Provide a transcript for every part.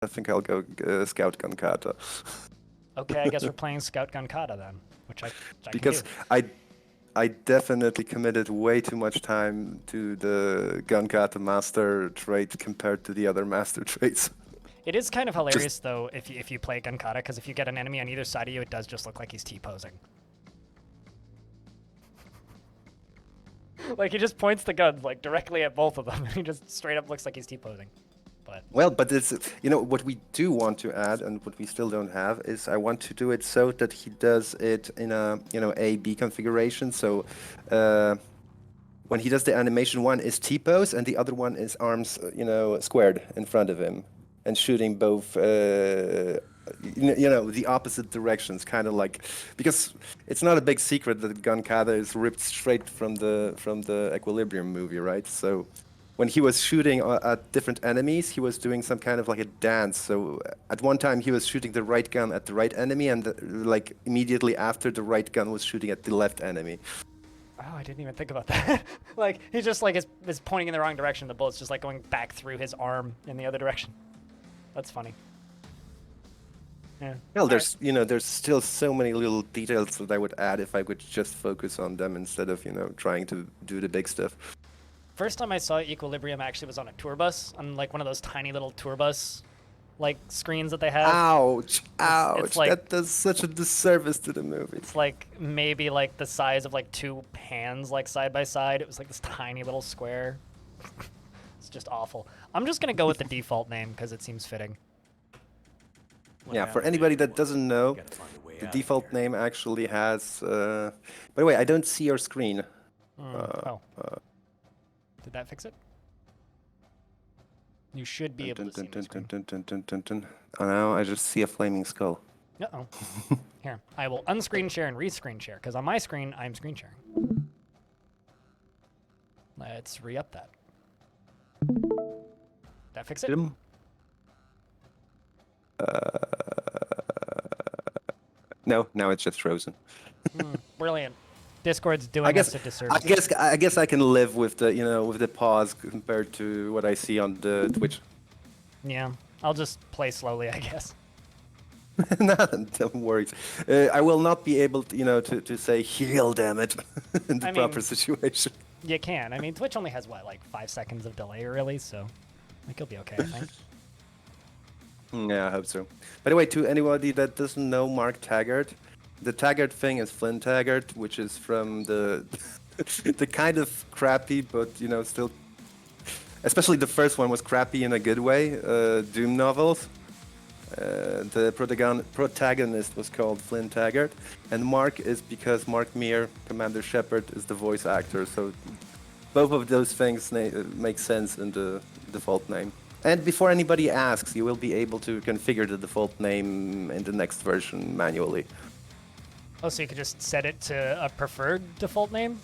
I think I'll go Scout Gunkata. Okay, I guess we're playing Scout Gunkata then, which I Because can do. I definitely committed way too much time to the Gunkata master trait compared to the other master traits. It is kind of hilarious though if you play Gunkata, because if you get an enemy on either side of you, it does just look like he's T-posing. Like he just points the guns like directly at both of them, and he just straight up looks like he's T-posing. But Well, but it's, you know, what we do want to add and what we still don't have is I want to do it so that he does it in a, you know, A-B configuration. So when he does the animation, one is T-pose and the other one is arms, you know, squared in front of him and shooting both, you know, the opposite directions, kind of like, because it's not a big secret that Gunkata is ripped straight from the Equilibrium movie, right? So when he was shooting at different enemies, he was doing some kind of like a dance. So at one time he was shooting the right gun at the right enemy, and like immediately after, the right gun was shooting at the left enemy. oh, I didn't even think about that. Like he just like is pointing in the wrong direction. The bullet's just like going back through his arm in the other direction. That's funny. Yeah. Well, there's you know there's still so many little details that I would add if I could just focus on them instead of, you know, trying to do the big stuff. First time I saw Equilibrium actually was on a tour bus, on like one of those tiny little tour bus like screens that they have. Ouch! Ouch! It's like, that does such a disservice to the movie. it's like maybe like the size of like two hands like side by side. It was like this tiny little square. It's just awful. I'm just gonna go with the default name because it seems fitting. Yeah, for anybody that doesn't know, the default name actually has. By the way, I don't see your screen. Did that fix it? You should be able to see my screen. Oh no, I just see a flaming skull. Uh-oh. Here, I will unscreen share and rescreen share, because on my screen, I'm screen sharing. Let's re-up that. That fix it? No, now it's just frozen. Brilliant. Discord's doing us a disservice. I guess I can live with the, you know, with the pause compared to what I see on the Twitch. Yeah, I'll just play slowly, I guess. No, don't worry. I will not be able to, you know, to say heal, damn it, in the proper situation. You can. I mean, Twitch only has what, like 5 seconds of delay, really, so like you'll be okay, I think. Yeah, I hope so. By the way, to anybody that doesn't know Mark Taggart, the Taggart thing is Flynn Taggart, which is from the the kind of crappy, but, you know, still, especially the first one was crappy in a good way, Doom novels. The protagonist was called Flynn Taggart, and Mark is because Mark Meir, Commander Shepard, is the voice actor. So both of those things make sense in the default name. And before anybody asks, you will be able to configure the default name in the next version manually. Oh, so you could just set it to a preferred default name?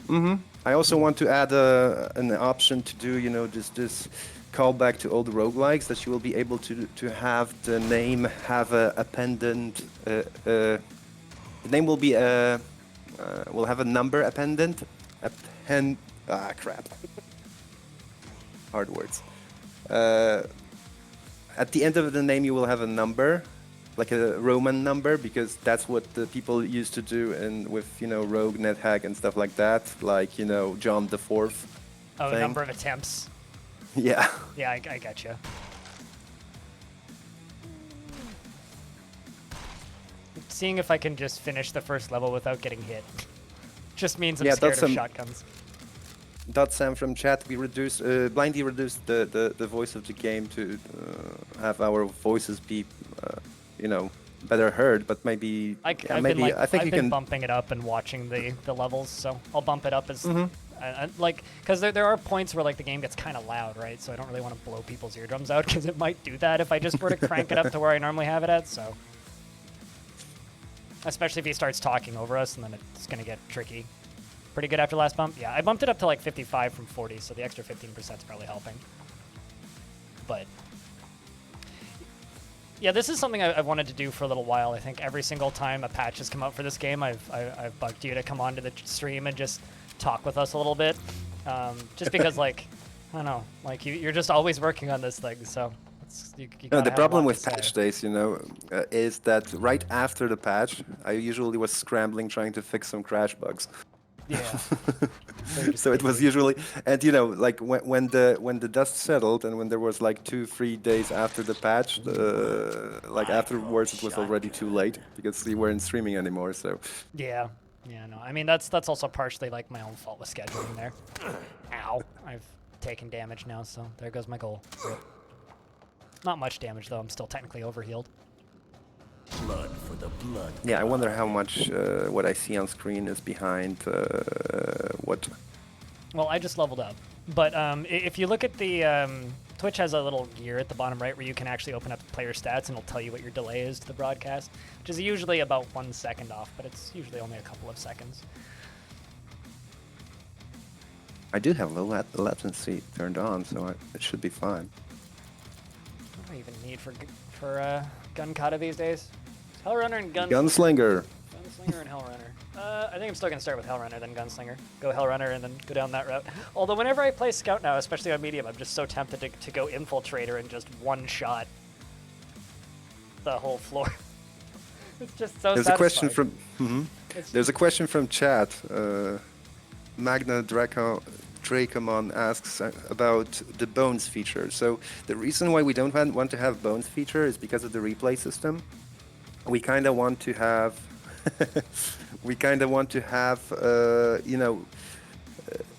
Mm-hmm. I also want to add an option to do, you know, this callback to old roguelikes, that you will be able to have the name have a pendant. The name will be will have a number appendant. Crap. Hard words. At the end of the name, you will have a number, like a Roman number, because that's what the people used to do with, you know, Rogue, NetHack, and stuff like that, like, you know, John the Fourth. Oh, the number of attempts. Yeah. Yeah, I gotcha. Seeing if I can just finish the first level without getting hit. Just means I'm scared of shotguns. Sam from chat, we blindly reduced the voice of the game to have our voices be, you know, better heard, but maybe I've been bumping it up and watching the levels, so I'll bump it up as like, because there are points where like the game gets kind of loud, right? So I don't really want to blow people's eardrums out, because it might do that if I just were to crank it up to where I normally have it at. So especially if he starts talking over us, and then it's gonna get tricky. Pretty good after last bump. Yeah, I bumped it up to like 55 from 40, so the extra 15% is probably helping. But yeah, this is something I've wanted to do for a little while. I think every single time a patch has come out for this game, I've bugged you to come onto the stream and just talk with us a little bit. Just because, like, I don't know, like you're just always working on this thing, so You No, gotta the have a problem lot with to patch say. days, is that right after the patch, I usually was scrambling trying to fix some crash bugs. Yeah. So you're just So it was busy. usually, and like when the dust settled and when there was like 2-3 days after the patch, like afterwards it was already too late because we weren't streaming anymore. So Yeah. Yeah, no. I mean, that's also partially like my own fault with scheduling there. Ow. I've taken damage now, so there goes my goal. Rip. Not much damage, though. I'm still technically overhealed. Blood for the blood. yeah, I wonder how much what I see on screen is behind what. Well, I just leveled up. But if you look at the... Twitch has a little gear at the bottom right where you can actually open up player stats and it'll tell you what your delay is to the broadcast, which is usually about 1 second off, but it's usually only a couple of seconds. I do have low latency turned on, so it should be fine. What do I even need for Gunkata these days? Hellrunner and Gunslinger. Gunslinger and Hellrunner. I think I'm still going to start with Hellrunner, then Gunslinger. Go Hellrunner and then go down that route. Although whenever I play Scout now, especially on Medium, I'm just so tempted to go Infiltrator and just one-shot the whole floor. It's just so There's satisfying. a question from there's a question from chat. Magna Dracomon asks about the bones feature. So the reason why we don't want to have bones feature is because of the replay system. We kind of want to have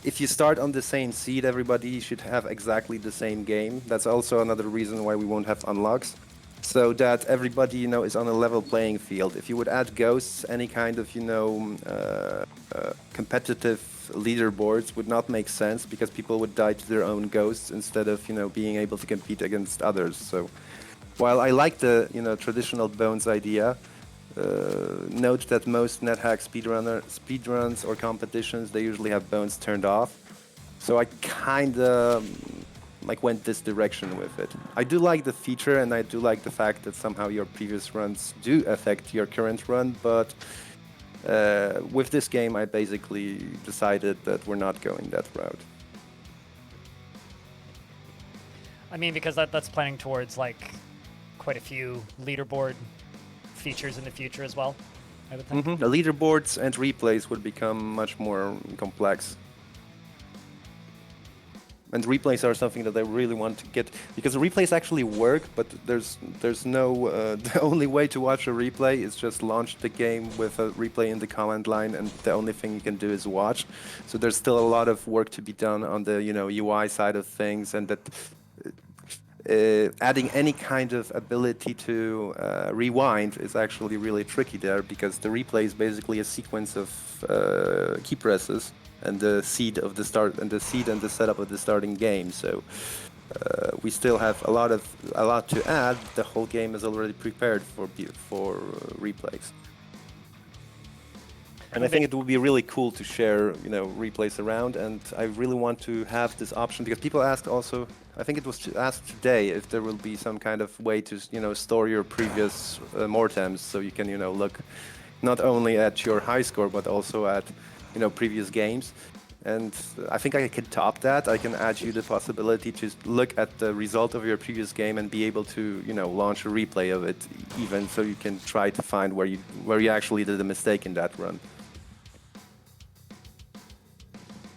if you start on the same seed, everybody should have exactly the same game. That's also another reason why we won't have unlocks, so that everybody is on a level playing field. If you would add ghosts, any kind of competitive leaderboards would not make sense because people would die to their own ghosts instead of being able to compete against others. So while I like the traditional bones idea, note that most NetHack speedruns or competitions, they usually have bones turned off. So I kind of went this direction with it. I do like the feature and I do like the fact that somehow your previous runs do affect your current run, but with this game I basically decided that we're not going that route. I mean, because that's planning towards like quite a few leaderboard features in the future as well, I would think. The leaderboards and replays would become much more complex. And replays are something that I really want to get, because the replays actually work, but there's no the only way to watch a replay is just launch the game with a replay in the command line, and the only thing you can do is watch. So there's still a lot of work to be done on the UI side of things, and that adding any kind of ability to rewind is actually really tricky there, because the replay is basically a sequence of key presses and the seed of the start and the setup of the starting game. So we still have a lot to add. The whole game is already prepared for replays. And I think it would be really cool to share, replays around, and I really want to have this option, because people asked also, I think it was asked today, if there will be some kind of way to, store your previous mortems, so you can, look not only at your high score, but also at, previous games. And I think I can top that. I can add you the possibility to look at the result of your previous game and be able to, launch a replay of it, even so you can try to find where you actually did a mistake in that run.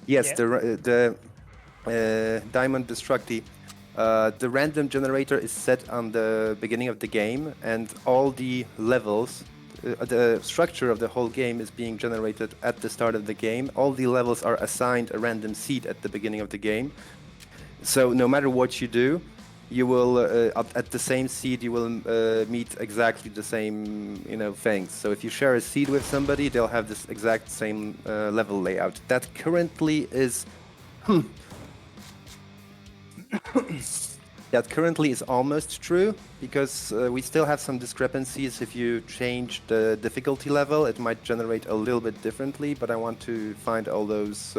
Yes, yeah. the Diamond Destructi, the random generator is set on the beginning of the game, and all the levels, the structure of the whole game is being generated at the start of the game. All the levels are assigned a random seed at the beginning of the game. So no matter what you do, you will at the same seed you will meet exactly the same things. So if you share a seed with somebody, they'll have this exact same level layout. That currently is that currently is almost true, because we still have some discrepancies. If you change the difficulty level, it might generate a little bit differently, but I want to find all those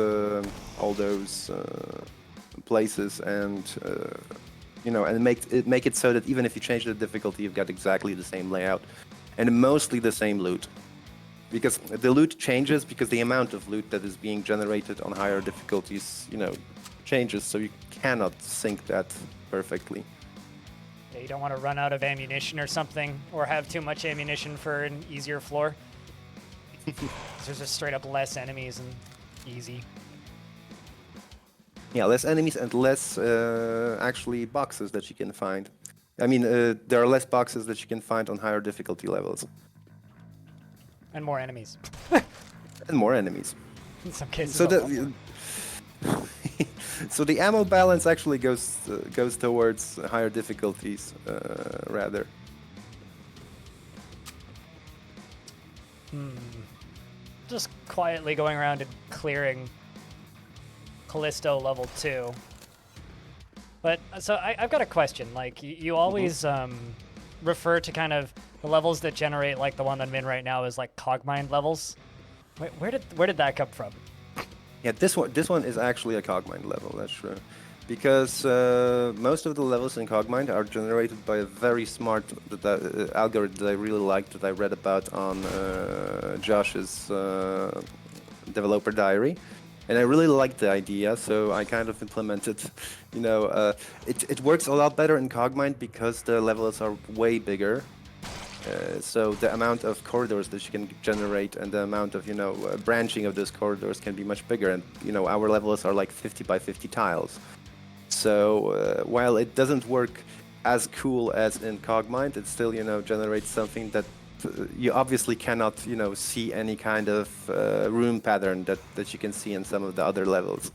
places and and make it so that even if you change the difficulty, you've got exactly the same layout and mostly the same loot. Because the loot changes because the amount of loot that is being generated on higher difficulties, changes, so you cannot sync that perfectly. you don't want to run out of ammunition or something, or have too much ammunition for an easier floor. There's just straight up less enemies and easy. Yeah, less enemies and less actually boxes that you can find. I mean, there are less boxes that you can find on higher difficulty levels. And more enemies. And more enemies. In some cases. So so the ammo balance actually goes towards higher difficulties, rather. Just quietly going around and clearing Callisto level 2. But so I've got a question. Like you always refer to kind of the levels that generate like the one that I'm in right now as like Cogmind levels. Where did that come from? Yeah, this one is actually a Cogmind level. That's true, because most of the levels in Cogmind are generated by a very smart algorithm that I really liked, that I read about on Josh's developer diary. And I really liked the idea, so I kind of implemented, it works a lot better in Cogmind because the levels are way bigger. So the amount of corridors that you can generate and the amount of, branching of those corridors can be much bigger. And, our levels are like 50 by 50 tiles. So while it doesn't work as cool as in Cogmind, it still, generates something that you obviously cannot, see any kind of room pattern that you can see in some of the other levels.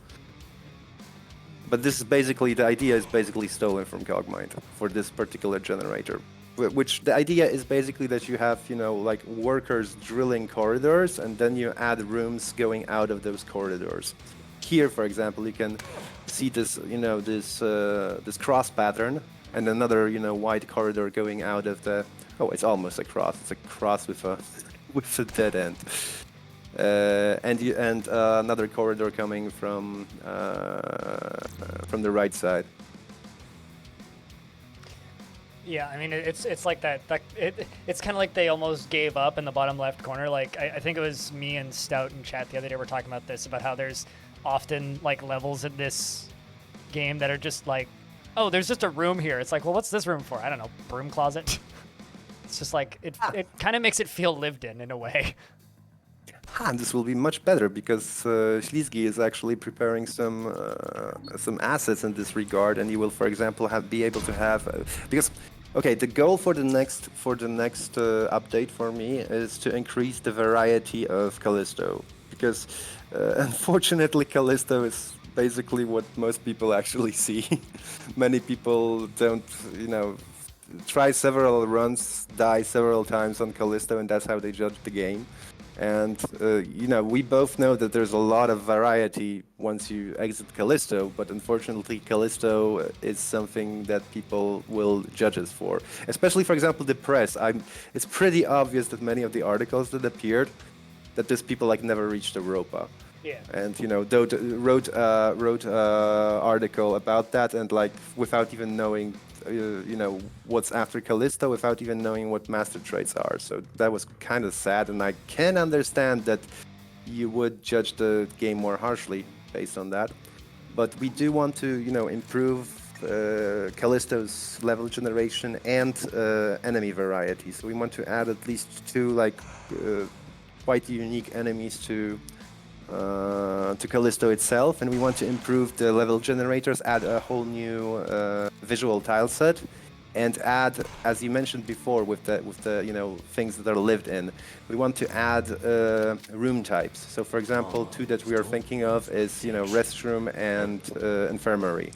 But this is basically, the idea is basically stolen from Cogmind for this particular generator. Which the idea is basically that you have, like workers drilling corridors, and then you add rooms going out of those corridors. Here, for example, you can see this, this cross pattern, and another, wide corridor going out of the. Oh, it's almost a cross. It's a cross with a dead end. And another corridor coming from the right side. Yeah, I mean it's like that. It's kind of like they almost gave up in the bottom left corner. Like I think it was me and Stout in chat the other day were talking about this, about how there's often like levels in this game that are just like, oh, there's just a room here. It's like, well, what's this room for? I don't know, broom closet. It's just like it kind of makes it feel lived in a way. And this will be much better because Ślizgi is actually preparing some assets in this regard, and you will, for example, be able to have because. Okay, the goal for the next update for me is to increase the variety of Callisto, because unfortunately Callisto is basically what most people actually see. Many people don't, try several runs, die several times on Callisto, and that's how they judge the game. And, we both know that there's a lot of variety once you exit Callisto, but unfortunately Callisto is something that people will judge us for. Especially, for example, the press. It's pretty obvious that many of the articles that appeared, that these people never reached Europa. Yeah. And, Dota wrote article about that, and without even knowing what's after Callisto, without even knowing what master traits are. So that was kind of sad, and I can understand that you would judge the game more harshly based on that. But we do want to, improve Callisto's level generation and enemy variety. So we want to add at least 2 quite unique enemies to Callisto itself, and we want to improve the level generators, add a whole new visual tile set, and add, as you mentioned before, with the things that are lived in, we want to add room types. So, for example, 2 that we are thinking of is restroom and infirmary.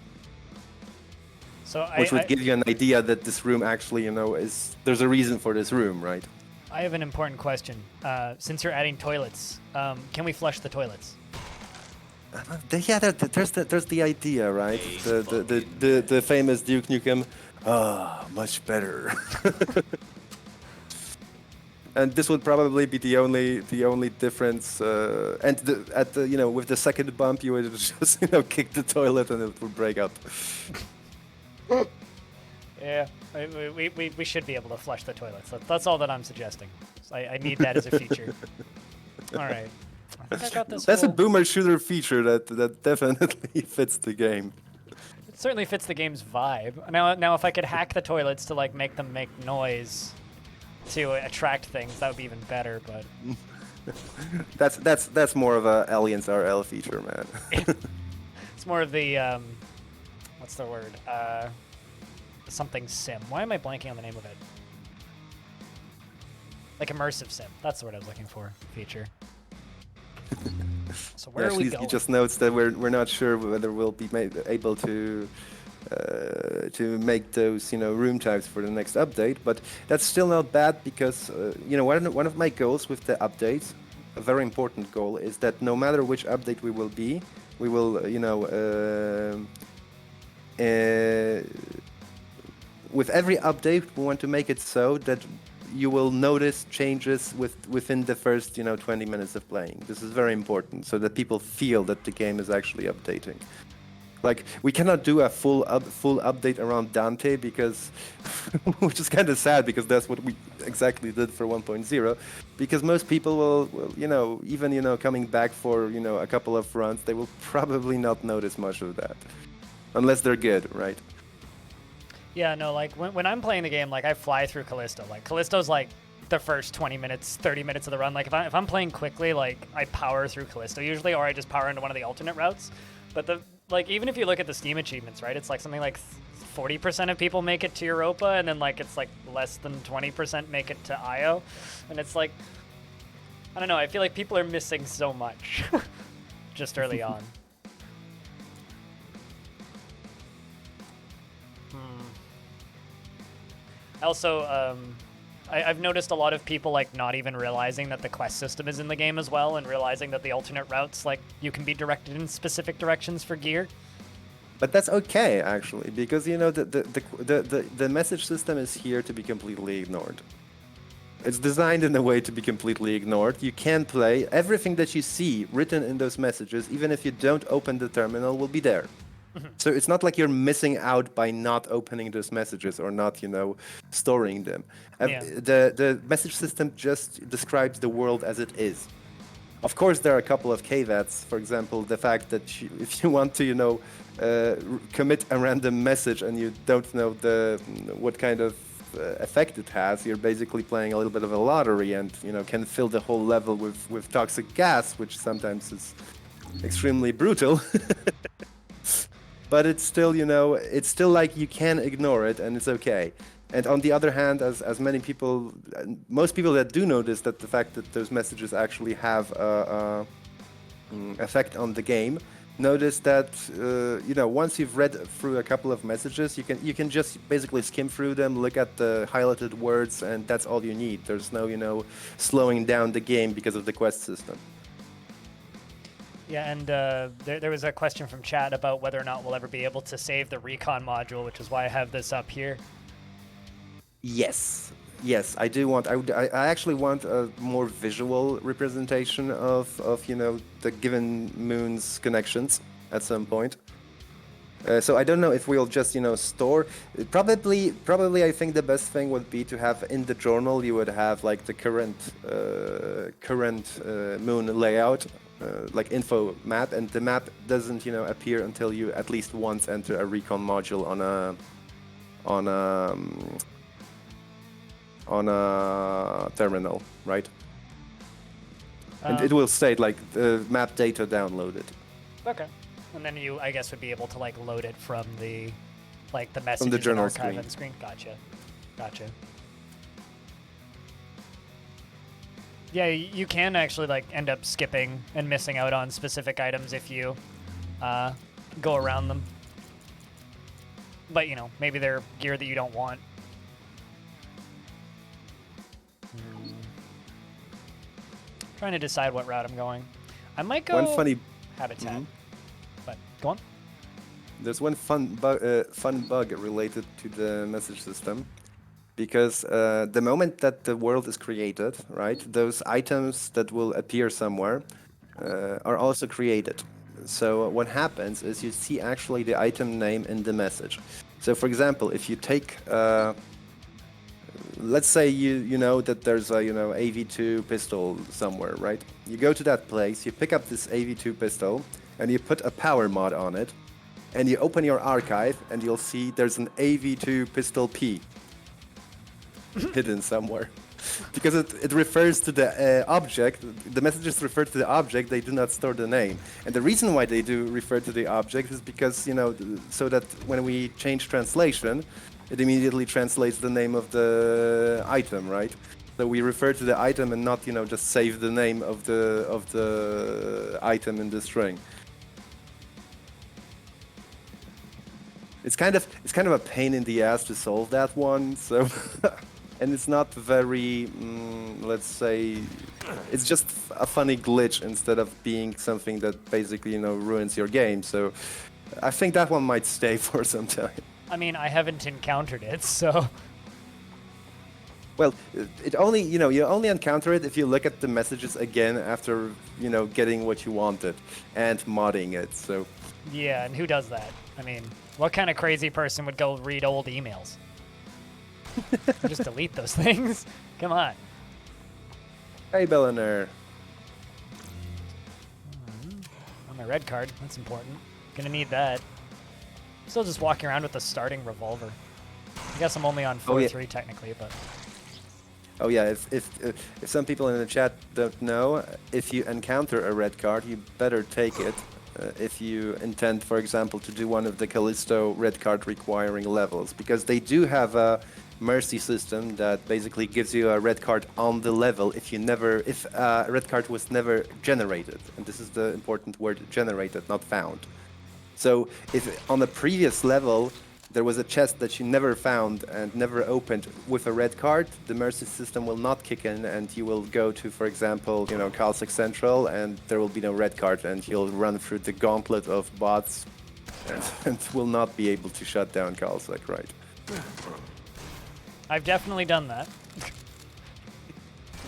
So which would give you an idea that this room actually there's a reason for this room, right? I have an important question. Since you're adding toilets, can we flush the toilets? Yeah, there's the idea, right? The famous Duke Nukem. Much better. And this would probably be the only difference. And with the second bump, you would just kick the toilet and it would break up. Yeah, we should be able to flush the toilets. That's all that I'm suggesting. I need that as a feature. All right. I think I got this. That's a boomer shooter feature that definitely fits the game. certainly fits the game's vibe. Now, if I could hack the toilets to like make them make noise to attract things, that would be even better. But that's more of a Aliens RL feature, man. it's more of the what's the word? Something sim. Why am I blanking on the name of it? Like immersive sim. That's the word I was looking for. Feature. So where are we going? He just notes that we're not sure whether we'll be able to make those room types for the next update, but that's still not bad because one of my goals with the updates, a very important goal, is that no matter which update we will with every update we want to make it so that you will notice changes within the first 20 minutes of playing. This is very important so that people feel that the game is actually updating. Like, we cannot do a full update around Dante because, which is kind of sad because that's what we exactly did for 1.0. Because most people will even coming back for a couple of runs, they will probably not notice much of that, unless they're good, right? Yeah, no, like when I'm playing the game, like I fly through Callisto. Like Callisto's like the first 20 minutes, 30 minutes of the run. Like if I'm playing quickly, like I power through Callisto usually, or I just power into one of the alternate routes. But even if you look at the Steam achievements, right, it's like something like 40% of people make it to Europa, and then like it's like less than 20% make it to Io, and it's like, I don't know, I feel like people are missing so much just early on. Also, I've noticed a lot of people like not even realizing that the quest system is in the game as well, and realizing that the alternate routes, like, you can be directed in specific directions for gear. But that's okay, actually, because the message system is here to be completely ignored. It's designed in a way to be completely ignored. You can play everything that you see written in those messages, even if you don't open the terminal, will be there. So it's not like you're missing out by not opening those messages or not, storing them. Yeah. The message system just describes the world as it is. Of course, there are a couple of caveats. For example, the fact that if you want to, commit a random message and you don't know what kind of effect it has, you're basically playing a little bit of a lottery and, can fill the whole level with toxic gas, which sometimes is extremely brutal. But it's still, it's still like you can ignore it and it's okay. And on the other hand, as many people, most people that do notice that the fact that those messages actually have a effect on the game, notice that once you've read through a couple of messages, you can just basically skim through them, look at the highlighted words, and that's all you need. There's no slowing down the game because of the quest system. Yeah, and there was a question from chat about whether or not we'll ever be able to save the Recon module, which is why I have this up here. Yes, I do want. I actually want a more visual representation of the given moon's connections at some point. So I don't know if we'll just store. Probably I think the best thing would be to have in the journal you would have like the current moon layout. Like info map, and the map doesn't appear until you at least once enter a Recon module on a terminal, right? And it will state like the map data downloaded. Okay, and then you, I guess, would be able to like load it from the messages from the journal and archive screen. and screen. Gotcha. Yeah, you can actually like end up skipping and missing out on specific items if you go around them. But maybe they're gear that you don't want. Trying to decide what route I'm going. I might go One funny habitat. But go on. There's one fun bug related to the message system. Because the moment that the world is created, right, those items that will appear somewhere are also created. So what happens is you see actually the item name in the message. So for example, if you take, let's say you know that there's a AV2 pistol somewhere, right? You go to that place, you pick up this AV2 pistol, and you put a power mod on it. and you open your archive, and you'll see there's an AV2 pistol P hidden somewhere. Because it refers to the object, the messages refer to the object, they do not store the name. And the reason why they do refer to the object is because, you know, so that when we change translation, it immediately translates the name of the item, right? So we refer to the item and not, you know, just save the name of the item in the string. It's kind of a pain in the ass to solve that one, so... And it's not very, let's say, it's just a funny glitch instead of being something that basically, you know, ruins your game. So I think that one might stay for some time. I mean, I haven't encountered it, so... Well, it only, you know, you only encounter it if you look at the messages again after, you know, getting what you wanted and modding it, so... Yeah, and who does that? I mean, what kind of crazy person would go read old emails? Just delete those things. Come on. Hey, Billionaire. On my red card. That's important. Gonna need that. Still just walking around with a starting revolver. I guess I'm only on 4-3 technically, but... Oh yeah, if some people in the chat don't know, if you encounter a red card, you better take it. If you intend, for example, to do one of the Callisto red card requiring levels, because they do have a mercy system that basically gives you a red card on the level if a red card was never generated, and this is the important word, generated, not found. So if on the previous level there was a chest that you never found and never opened with a red card, the mercy system will not kick in, and you will go to, for example, you know, Calsec Central, and there will be no red card, and you'll run through the gauntlet of bots and will not be able to shut down Calsec, right? I've definitely done that.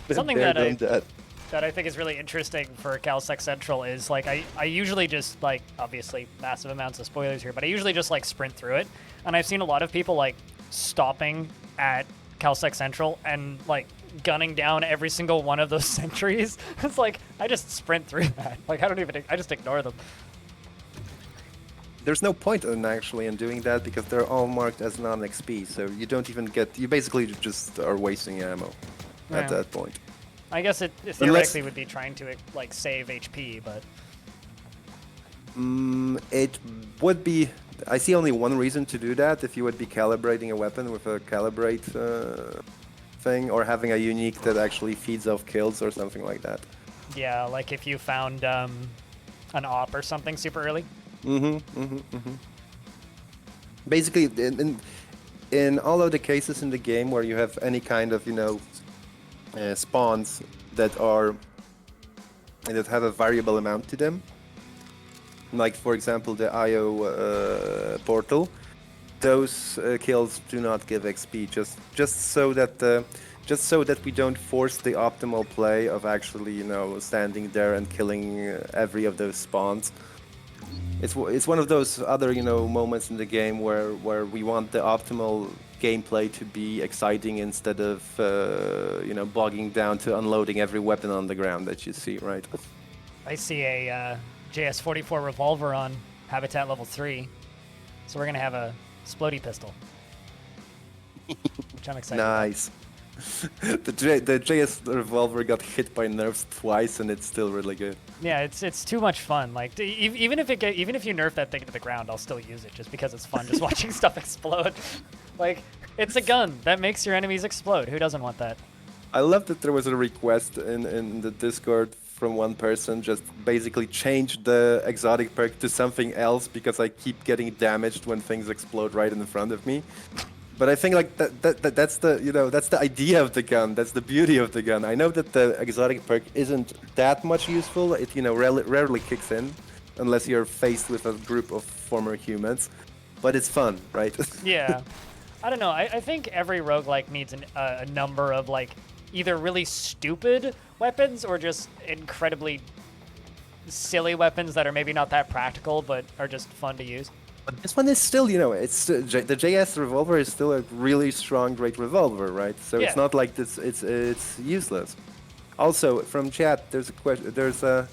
Something that I think is really interesting for Calsec Central is, like, I usually just, like, obviously massive amounts of spoilers here, but I usually just, like, sprint through it. And I've seen a lot of people, like, stopping at Calsec Central and, like, gunning down every single one of those sentries. It's like, I just sprint through that. Like, I just ignore them. There's no point in doing that because they're all marked as non-XP, so you don't even get, you basically just are wasting ammo at that point. I guess it theoretically would be trying to, like, save HP, but... It would be... I see only one reason to do that, if you would be calibrating a weapon with a calibrate thing, or having a unique that actually feeds off kills or something like that. Yeah, like if you found an op or something super early. Basically, in all of the cases in the game where you have any kind of, you know, spawns that have a variable amount to them, like for example the IO portal, those kills do not give XP, just so that we don't force the optimal play of actually, you know, standing there and killing every of those spawns. It's one of those other, you know, moments in the game where we want the optimal gameplay to be exciting instead of, you know, bogging down to unloading every weapon on the ground that you see, right? I see a JS-44 revolver on Habitat level 3, so we're gonna have a Splody pistol, which I'm excited Nice. The JS revolver got hit by nerfs twice, and it's still really good. Yeah, it's too much fun. Like, even if you nerf that thing to the ground, I'll still use it just because it's fun, just watching stuff explode. Like, it's a gun that makes your enemies explode. Who doesn't want that? I love that there was a request in the Discord from one person, just basically change the exotic perk to something else because I keep getting damaged when things explode right in front of me. But I think, like, that's the, you know, that's the idea of the gun. That's the beauty of the gun. I know that the exotic perk isn't that much useful. It, you know, rarely kicks in unless you're faced with a group of former humans. But it's fun, right? Yeah. I don't know. I think every roguelike needs a number of, like, either really stupid weapons or just incredibly silly weapons that are maybe not that practical but are just fun to use. But this one is still, you know, it's the JS revolver is still a really strong, great revolver, right? So Yeah. it's not like this. It's useless. Also, from chat, there's a question. There's a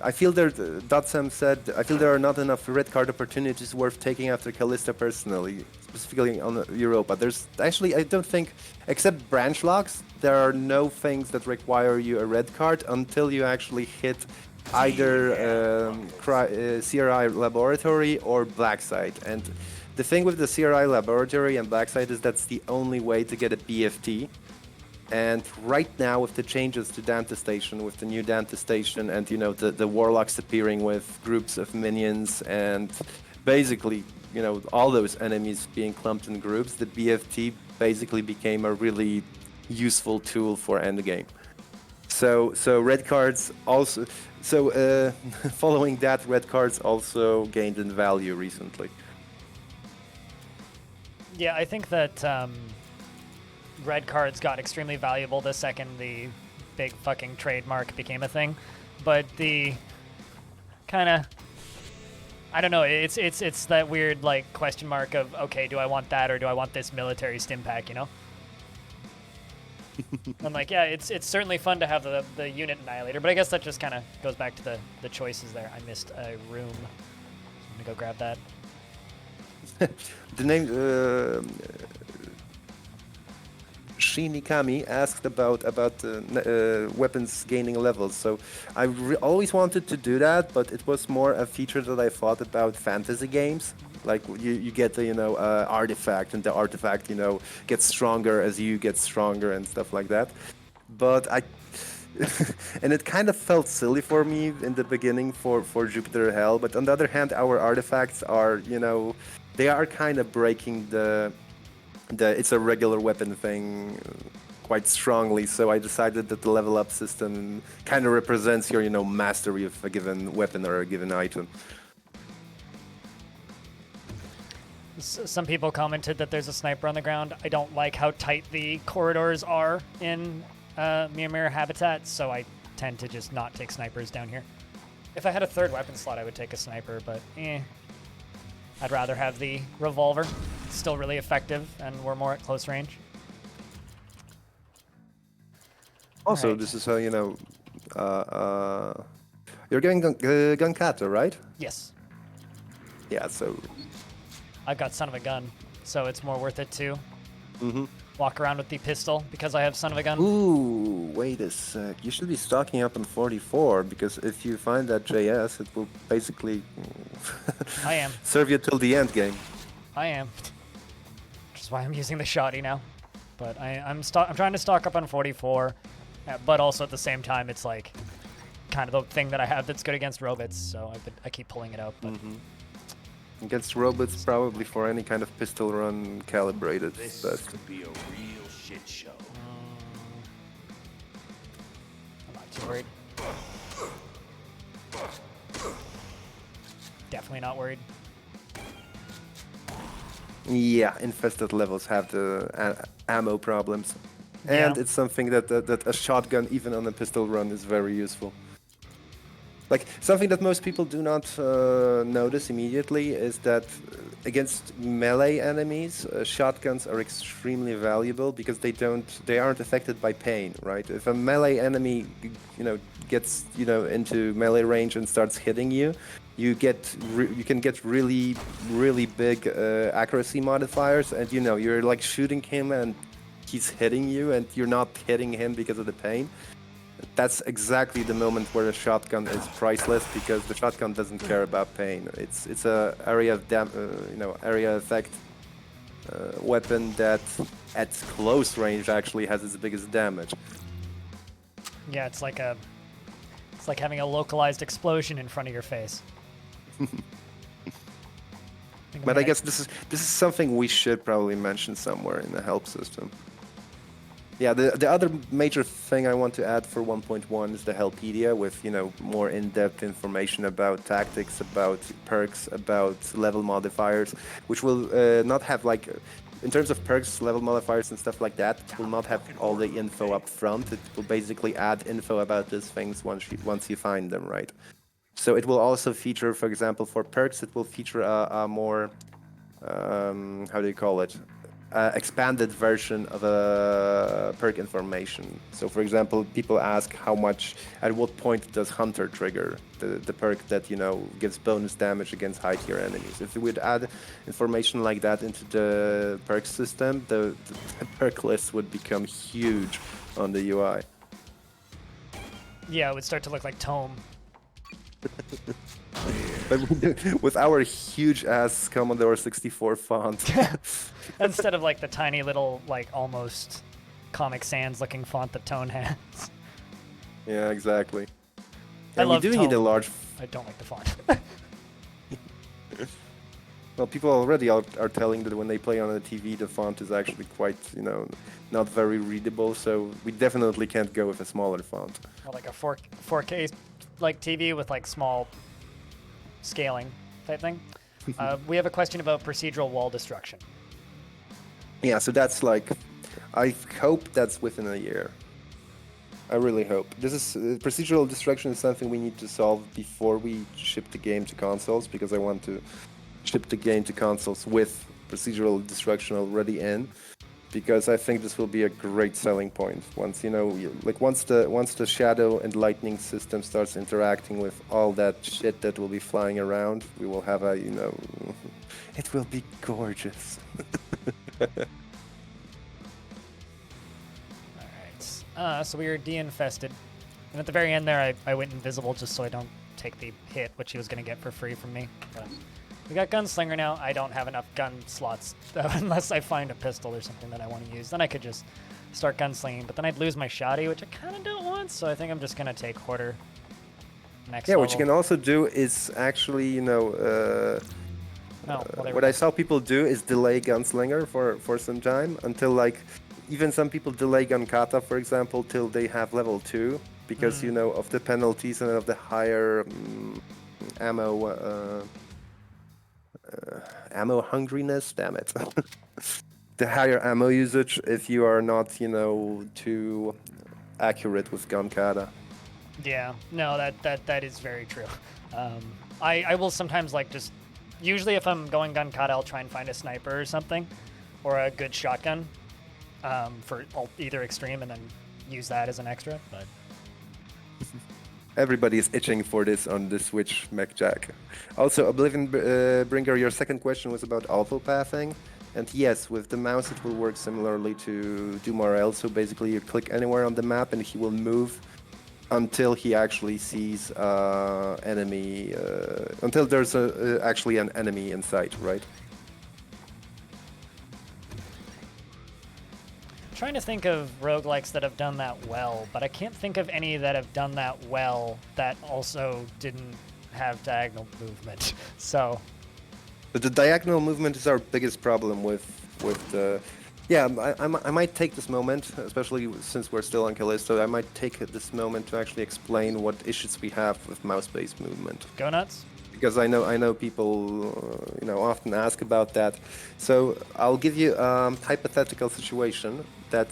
I feel there, Datsam said, I feel there are not enough red card opportunities worth taking after Callisto personally, specifically on Europa. There's actually, I don't think, except branch locks, there are no things that require you a red card until you actually hit either CRI Laboratory or Blacksite. And the thing with the CRI Laboratory and Blacksite is that's the only way to get a BFT. And right now, with the changes to Dante Station, with the new Dante Station, and you know the warlocks appearing with groups of minions, and basically you know all those enemies being clumped in groups, the BFT basically became a really useful tool for endgame. So red cards also. So following that, red cards also gained in value recently. Yeah, I think that red cards got extremely valuable the second the big fucking trademark became a thing, but the kind of, I don't know, it's that weird like question mark of, okay, do I want that or do I want this military stim pack, you know? I'm like, yeah, it's certainly fun to have the unit annihilator, but I guess that just kind of goes back to the choices there. I missed a room. I'm gonna go grab that. The name Shinikami asked about weapons gaining levels. So I always wanted to do that, but it was more a feature that I thought about fantasy games. Like you get the artifact, and the artifact gets stronger as you get stronger and stuff like that. But and it kind of felt silly for me in the beginning for Jupiter Hell. But on the other hand, our artifacts are they are kind of breaking the it's a regular weapon thing quite strongly. So I decided that the level up system kind of represents your mastery of a given weapon or a given item. Some people commented that there's a sniper on the ground. I don't like how tight the corridors are in Mirror Habitat, so I tend to just not take snipers down here. If I had a third weapon slot, I would take a sniper, but I'd rather have the revolver. It's still really effective, and we're more at close range. Also, right. This is how you're getting Gunkata, right? Yes. Yeah, so I've got son of a gun, so it's more worth it to mm-hmm. walk around with the pistol because I have son of a gun. Ooh, wait a sec. You should be stocking up on 44, because if you find that JS, it will basically I am. serve you till the end game. I am. Which is why I'm using the shotty now. But I'm trying to stock up on 44, but also at the same time, it's like kind of the thing that I have that's good against robots, so I keep pulling it out. But Against robots, probably for any kind of pistol run, calibrated This best. could be a real shit show. I'm not too worried. Definitely not worried. Yeah, infested levels have the ammo problems. And Yeah. it's something that a shotgun, even on a pistol run, is very useful. Like, something that most people do not notice immediately is that against melee enemies, shotguns are extremely valuable because they aren't affected by pain, right? If a melee enemy, gets, into melee range and starts hitting you, you can get really, really big accuracy modifiers, and you're like shooting him and he's hitting you, and you're not hitting him because of the pain. That's exactly the moment where a shotgun is priceless, because the shotgun doesn't care about pain. It's a area of area effect weapon that at close range actually has its biggest damage. Yeah, it's like having a localized explosion in front of your face. But I guess this is something we should probably mention somewhere in the help system. Yeah, the other major thing I want to add for 1.1 is the Helpedia, with more in-depth information about tactics, about perks, about level modifiers, which will not have, like, in terms of perks, level modifiers and stuff like that, it will not have all the info up front. It will basically add info about these things once you find them, right? So it will also feature, for example, for perks, it will feature a more how do you call it? expanded version of a perk information. So, for example, people ask at what point does Hunter trigger, the perk that, gives bonus damage against high-tier enemies. If we would add information like that into the perk system, the perk list would become huge on the UI. Yeah, it would start to look like Tome. But with our huge-ass Commodore 64 font. Instead of like the tiny little, like almost Comic Sans looking font that Tone has. Yeah, exactly. I And love we do Tone. need a large... I don't like the font. Well, people already are telling that when they play on a TV, the font is actually quite, not very readable, so we definitely can't go with a smaller font. Or like a 4K like TV with like small scaling type thing. We have a question about procedural wall destruction. Yeah, so that's like, I hope that's within a year. I really hope. This is procedural destruction is something we need to solve before we ship the game to consoles, because I want to ship the game to consoles with procedural destruction already in, because I think this will be a great selling point. Once once the shadow and lightning system starts interacting with all that shit that will be flying around, we will have it will be gorgeous. Alright, so we were de-infested. And at the very end there, I went invisible just so I don't take the hit, which he was going to get for free from me. But we got Gunslinger now. I don't have enough gun slots, unless I find a pistol or something that I want to use. Then I could just start gunslinging, but then I'd lose my shotty, which I kind of don't want, so I think I'm just going to take Hoarder next level. What you can also do is actually, what I saw people do is delay Gunslinger for some time until, like, even some people delay Gunkata, for example, till they have level 2, because, of the penalties and of the higher ammo hungriness, damn it. The higher ammo usage if you are not, too accurate with Gunkata. Yeah, no, that is very true. I will sometimes usually if I'm going Gunkata, I'll try and find a sniper or something, or a good shotgun for either extreme, and then use that as an extra. But everybody is itching for this on the Switch Mech Jack. Also, Oblivion Bringer, your second question was about auto pathing. And yes, with the mouse it will work similarly to DMCA. So basically you click anywhere on the map and he will move until he actually sees enemy, until there's actually an enemy in sight, right? Trying to think of roguelikes that have done that well, but I can't think of any that have done that well that also didn't have diagonal movement. So, but the diagonal movement is our biggest problem with the. Yeah, I might take this moment, especially since we're still on Callisto. I might take this moment to actually explain what issues we have with mouse-based movement. Go nuts. Because I know people often ask about that. So I'll give you a hypothetical situation that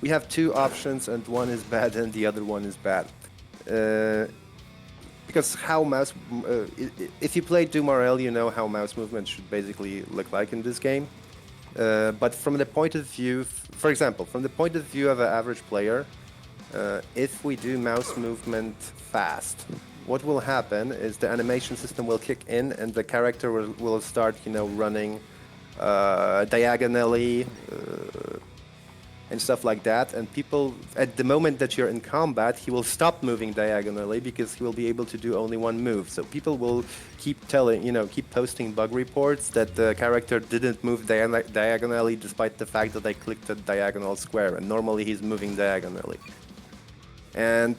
we have two options and one is bad and the other one is bad. Because how mouse, if you play DMCA, you know how mouse movement should basically look like in this game. But from the point of view, for example, from the point of view of an average player, if we do mouse movement fast, what will happen is the animation system will kick in and the character will start, running diagonally and stuff like that. And people, at the moment that you're in combat, he will stop moving diagonally because he will be able to do only one move. So people will keep keep posting bug reports that the character didn't move diagonally despite the fact that I clicked the diagonal square. And normally he's moving diagonally. And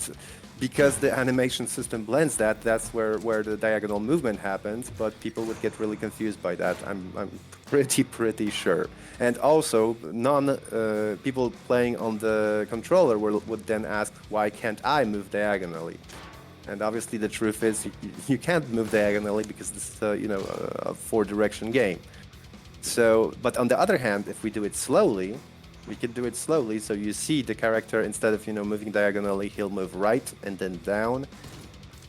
because the animation system blends that, that's where the diagonal movement happens, but people would get really confused by that, I'm pretty sure. And also, people playing on the controller would then ask, why can't I move diagonally? And obviously the truth is, you can't move diagonally because this is a four-direction game. So, but on the other hand, if we do it slowly, we can do it slowly, so you see the character, instead of moving diagonally, he'll move right and then down,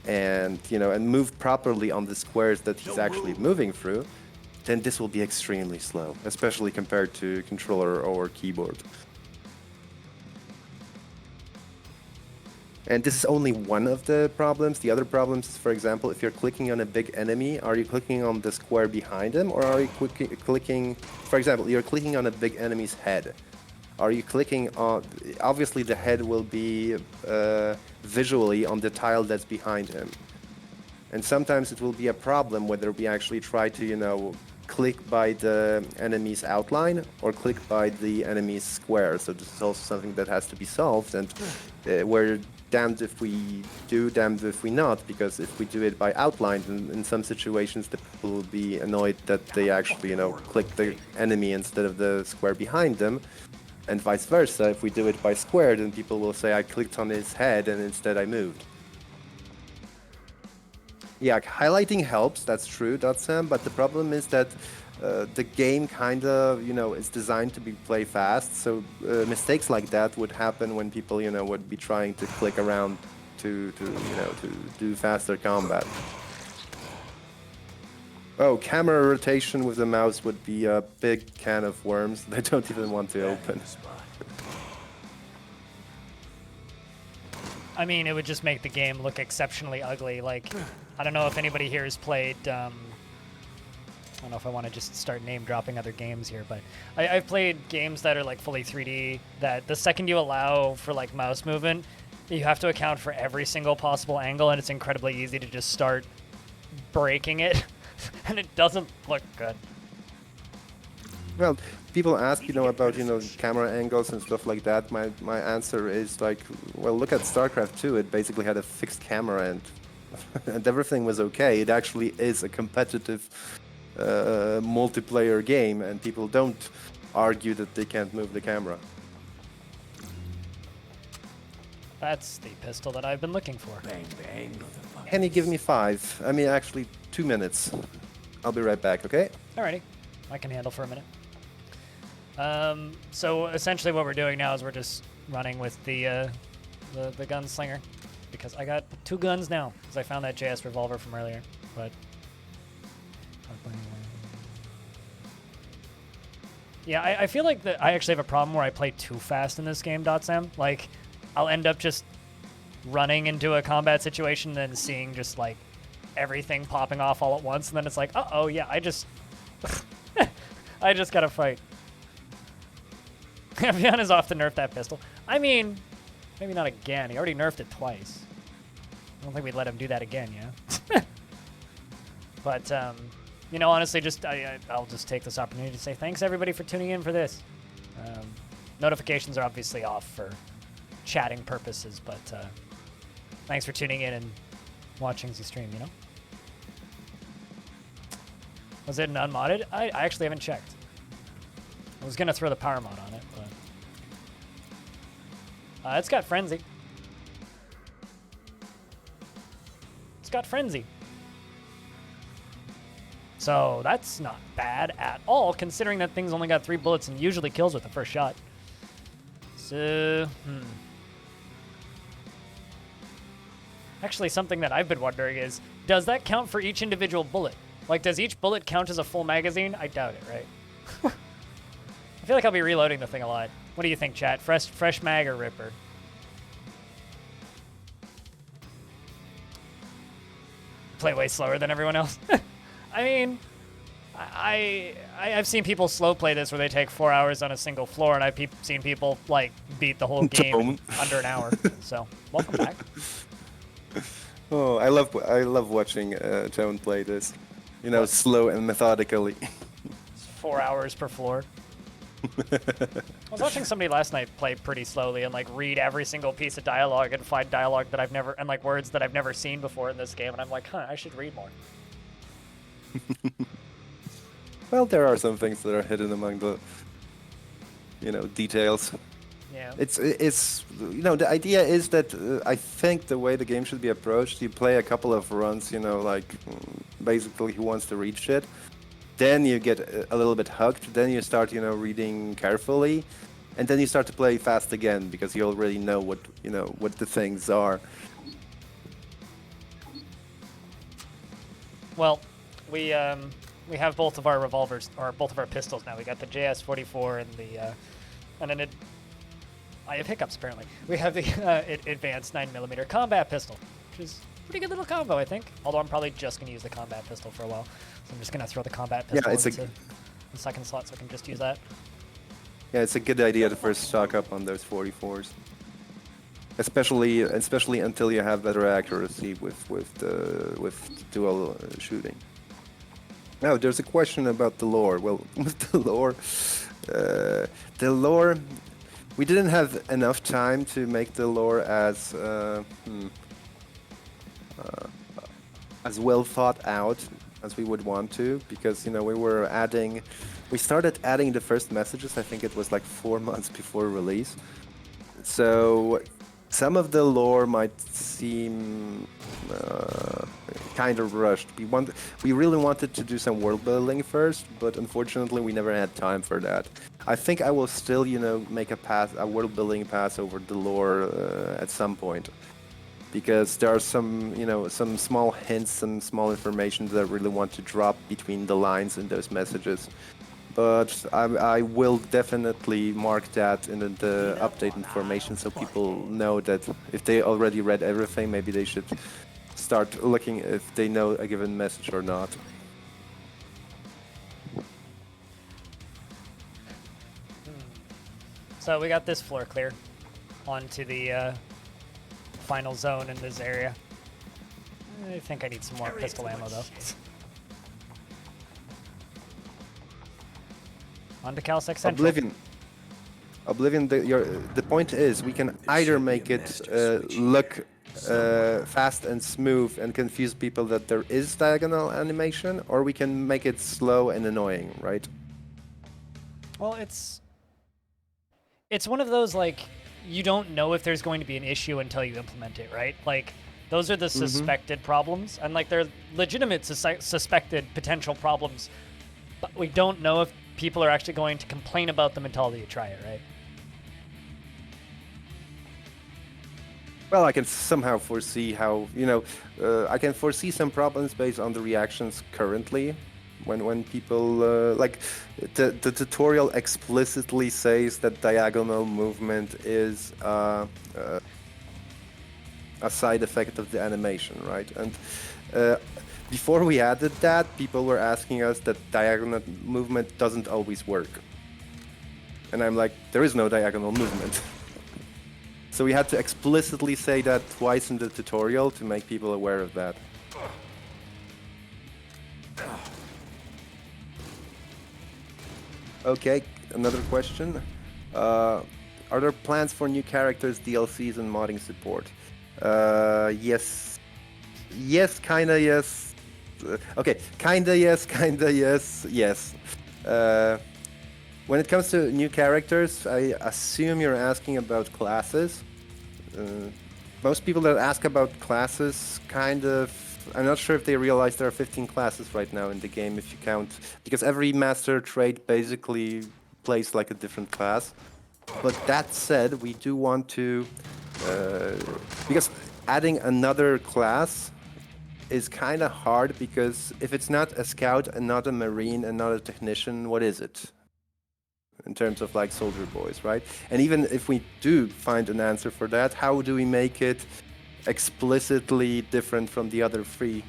and and move properly on the squares that he's actually moving through, then this will be extremely slow, especially compared to controller or keyboard. And this is only one of the problems. The other problems is, for example, if you're clicking on a big enemy, are you clicking on the square behind him, or are you clicking, for example, you're clicking on a big enemy's head. Are you clicking on, obviously the head will be visually on the tile that's behind him. And sometimes it will be a problem whether we actually try to, you know, click by the enemy's outline or click by the enemy's square. So this is also something that has to be solved, and we're damned if we do, damned if we not, because if we do it by outline, in some situations the people will be annoyed that they actually, you know, click the enemy instead of the square behind them, and vice versa. If we do it by square, then people will say I clicked on his head and instead I moved. Yeah, highlighting helps, that's true, but the problem is that the game kind of, you know, is designed to be play fast, so mistakes like that would happen when people, you know, would be trying to click around to you know, to do faster combat. Oh, camera rotation with the mouse would be a big can of worms that I don't even want to open. I mean, it would just make the game look exceptionally ugly. Like, I don't know if anybody here has played, I don't know if I want to just start name dropping other games here, but I've played games that are like fully 3D, that the second you allow for like mouse movement, you have to account for every single possible angle, and it's incredibly easy to just start breaking it, and it doesn't look good. Well, people ask, you know, about, you know, camera angles and stuff like that. My answer is like, well, look at StarCraft 2. It basically had a fixed camera and everything was okay. It actually is a competitive multiplayer game, and people don't argue that they can't move the camera. That's the pistol that I've been looking for. Bang, bang, motherfucker. Can you give me 5? I mean, actually 2 minutes. I'll be right back, okay? Alrighty, I can handle for a minute. So essentially what we're doing now is we're just running with the Gunslinger, because I got 2 guns now, because I found that JS revolver from earlier, but... Yeah, I feel like that I actually have a problem where I play too fast in this game, .sam. Like, I'll end up just running into a combat situation and then seeing just, like, everything popping off all at once, and then it's like, uh-oh, yeah, I just gotta fight. Avian is off to nerf that pistol. I mean, maybe not again. He already nerfed it twice. I don't think we'd let him do that again, yeah? But, you know, honestly, just I'll just take this opportunity to say thanks, everybody, for tuning in for this. Notifications are obviously off for chatting purposes, but thanks for tuning in and watching the stream, you know? Was it an unmodded? I actually haven't checked. I was going to throw the power mod on it, but... it's got Frenzy. It's got Frenzy. So that's not bad at all, considering that thing's only got 3 bullets and usually kills with the first shot. So, Actually, something that I've been wondering is, does that count for each individual bullet? Like, does each bullet count as a full magazine? I doubt it, right? I feel like I'll be reloading the thing a lot. What do you think, chat? Fresh mag or Ripper? Play way slower than everyone else. I mean, I've seen people slow play this where they take 4 hours on a single floor, and I've seen people like beat the whole game in under an hour. So, welcome back. Oh, I love watching Tone play this. You know, slow and methodically. 4 hours per floor. I was watching somebody last night play pretty slowly and like read every single piece of dialogue and find dialogue that I've never, and like words that I've never seen before in this game, and I'm like, I should read more. Well, there are some things that are hidden among the, you know, details. Yeah. It's you know, the idea is that I think the way the game should be approached, you play a couple of runs, you know, like basically who wants to read shit. Then you get a little bit hooked. Then you start, you know, reading carefully, and then you start to play fast again because you already know what, you know, what the things are. Well, we we have both of our revolvers, or both of our pistols now. We got the JS-44 and the, I have hiccups apparently. We have the advanced 9mm combat pistol, which is a pretty good little combo, I think. Although I'm probably just gonna use the combat pistol for a while, so I'm just gonna throw the combat pistol into the second slot, so I can just use that. Yeah, it's a good idea to first stock up on those 44s, especially until you have better accuracy with dual shooting. Now, there's a question about the lore. Well, with the lore, we didn't have enough time to make the lore as well thought out as we would want to, because we started adding the first messages. I think it was like 4 months before release. So some of the lore might seem kind of rushed. We really wanted to do some world building first, but unfortunately we never had time for that. I think I will still, make a world building pass over the lore at some point, because there are some small hints, some small information that I really want to drop between the lines in those messages. But I will definitely mark that in the update information, so people know that if they already read everything, maybe they should start looking if they know a given message or not. So we got this floor clear onto the final zone in this area. I think I need some more pistol ammo though. On to Cal 6 Central. Oblivion. The point is, we can either make it look fast and smooth and confuse people that there is diagonal animation, or we can make it slow and annoying, right? Well, it's one of those, like, you don't know if there's going to be an issue until you implement it, right? Like, those are the suspected problems, and like they're legitimate suspected potential problems, but we don't know if people are actually going to complain about them until you try it, right? Well, I can somehow foresee how, I can foresee some problems based on the reactions currently. When people, like, the tutorial explicitly says that diagonal movement is a side effect of the animation, right? And before we added that, people were asking us that diagonal movement doesn't always work. And I'm like, there is no diagonal movement. So we had to explicitly say that twice in the tutorial to make people aware of that. Okay, another question. Are there plans for new characters, DLCs, and modding support? Yes. Yes, kinda yes. Okay, kinda yes, yes. When it comes to new characters, I assume you're asking about classes. Most people that ask about classes I'm not sure if they realize there are 15 classes right now in the game if you count, because every master trait basically plays like a different class. But that said, we do want to, because adding another class is kind of hard, because if it's not a scout and not a marine and not a technician, what is it? In terms of like soldier boys, right? And even if we do find an answer for that, how do we make it explicitly different from the other three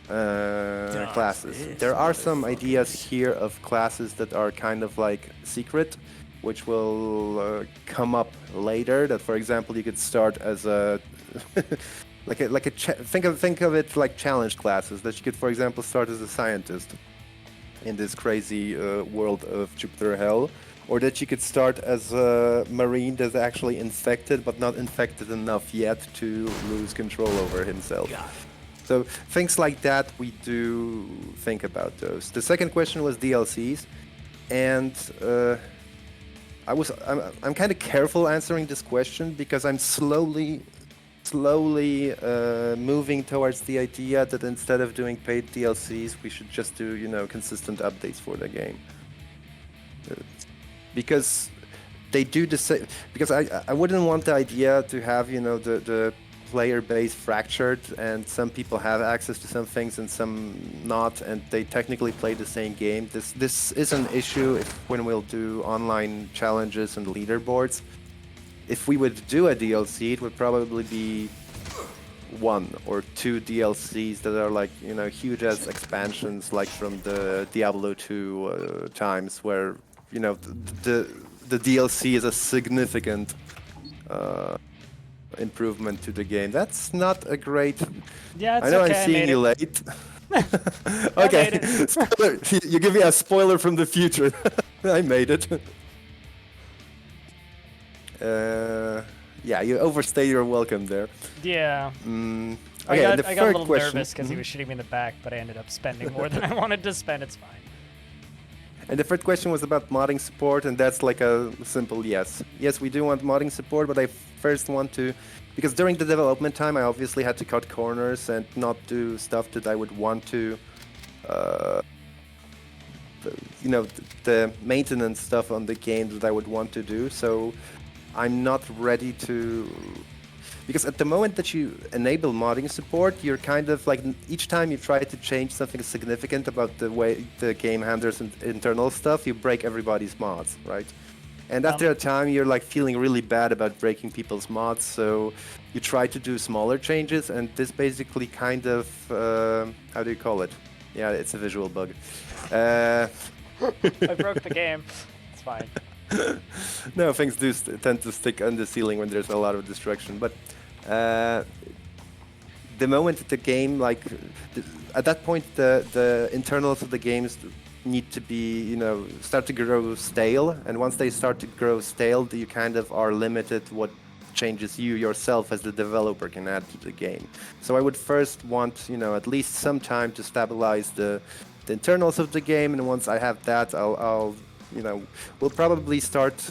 classes? There are some ideas here of classes that are kind of like secret, which will come up later. That, for example, you could start as a think of it like challenge classes. That you could, for example, start as a scientist in this crazy world of Jupiter Hell, or that you could start as a marine that's actually infected, but not infected enough yet to lose control over himself. So things like that, we do think about those. The second question was DLCs, and I'm kind of careful answering this question because I'm slowly moving towards the idea that instead of doing paid DLCs, we should just do, consistent updates for the game. Because they do the same. Because I wouldn't want the idea to have, the player base fractured, and some people have access to some things and some not, and they technically play the same game. This is an issue when we'll do online challenges and leaderboards. If we would do a DLC, it would probably be 1 or 2 DLCs that are like, you know, huge as expansions, like from the Diablo 2 times, where, you know, the DLC is a significant improvement to the game. That's not a great. Yeah, it's I know okay. I'm seeing you late. Okay, spoiler. You give me a spoiler from the future. I made it. Yeah, you overstay your welcome there. Yeah. Okay, I the got a third little question. nervous because he was shooting me in the back, but I ended up spending more than I wanted to spend. It's fine. And the third question was about modding support, and that's like a simple yes. Yes, we do want modding support, but I first want to, because during the development time, I obviously had to cut corners and not do stuff that I would want to, you know, the maintenance stuff on the game that I would want to do. So I'm not ready to. Because at the moment that you enable modding support, you're kind of like, each time you try to change something significant about the way the game handles internal stuff, you break everybody's mods, right? And after a time, you're like feeling really bad about breaking people's mods, so you try to do smaller changes, and this basically kind of, how do you call it? Yeah, it's a visual bug. I broke the game. It's fine. No, things do tend to stick on the ceiling when there's a lot of destruction, but the moment that the game, like, at that point, the internals of the games need to be, you know, start to grow stale, and once they start to grow stale, you kind of are limited what changes you yourself as the developer can add to the game. So I would first want, you know, at least some time to stabilize the internals of the game, and once I have that, I'll you know, we'll probably start,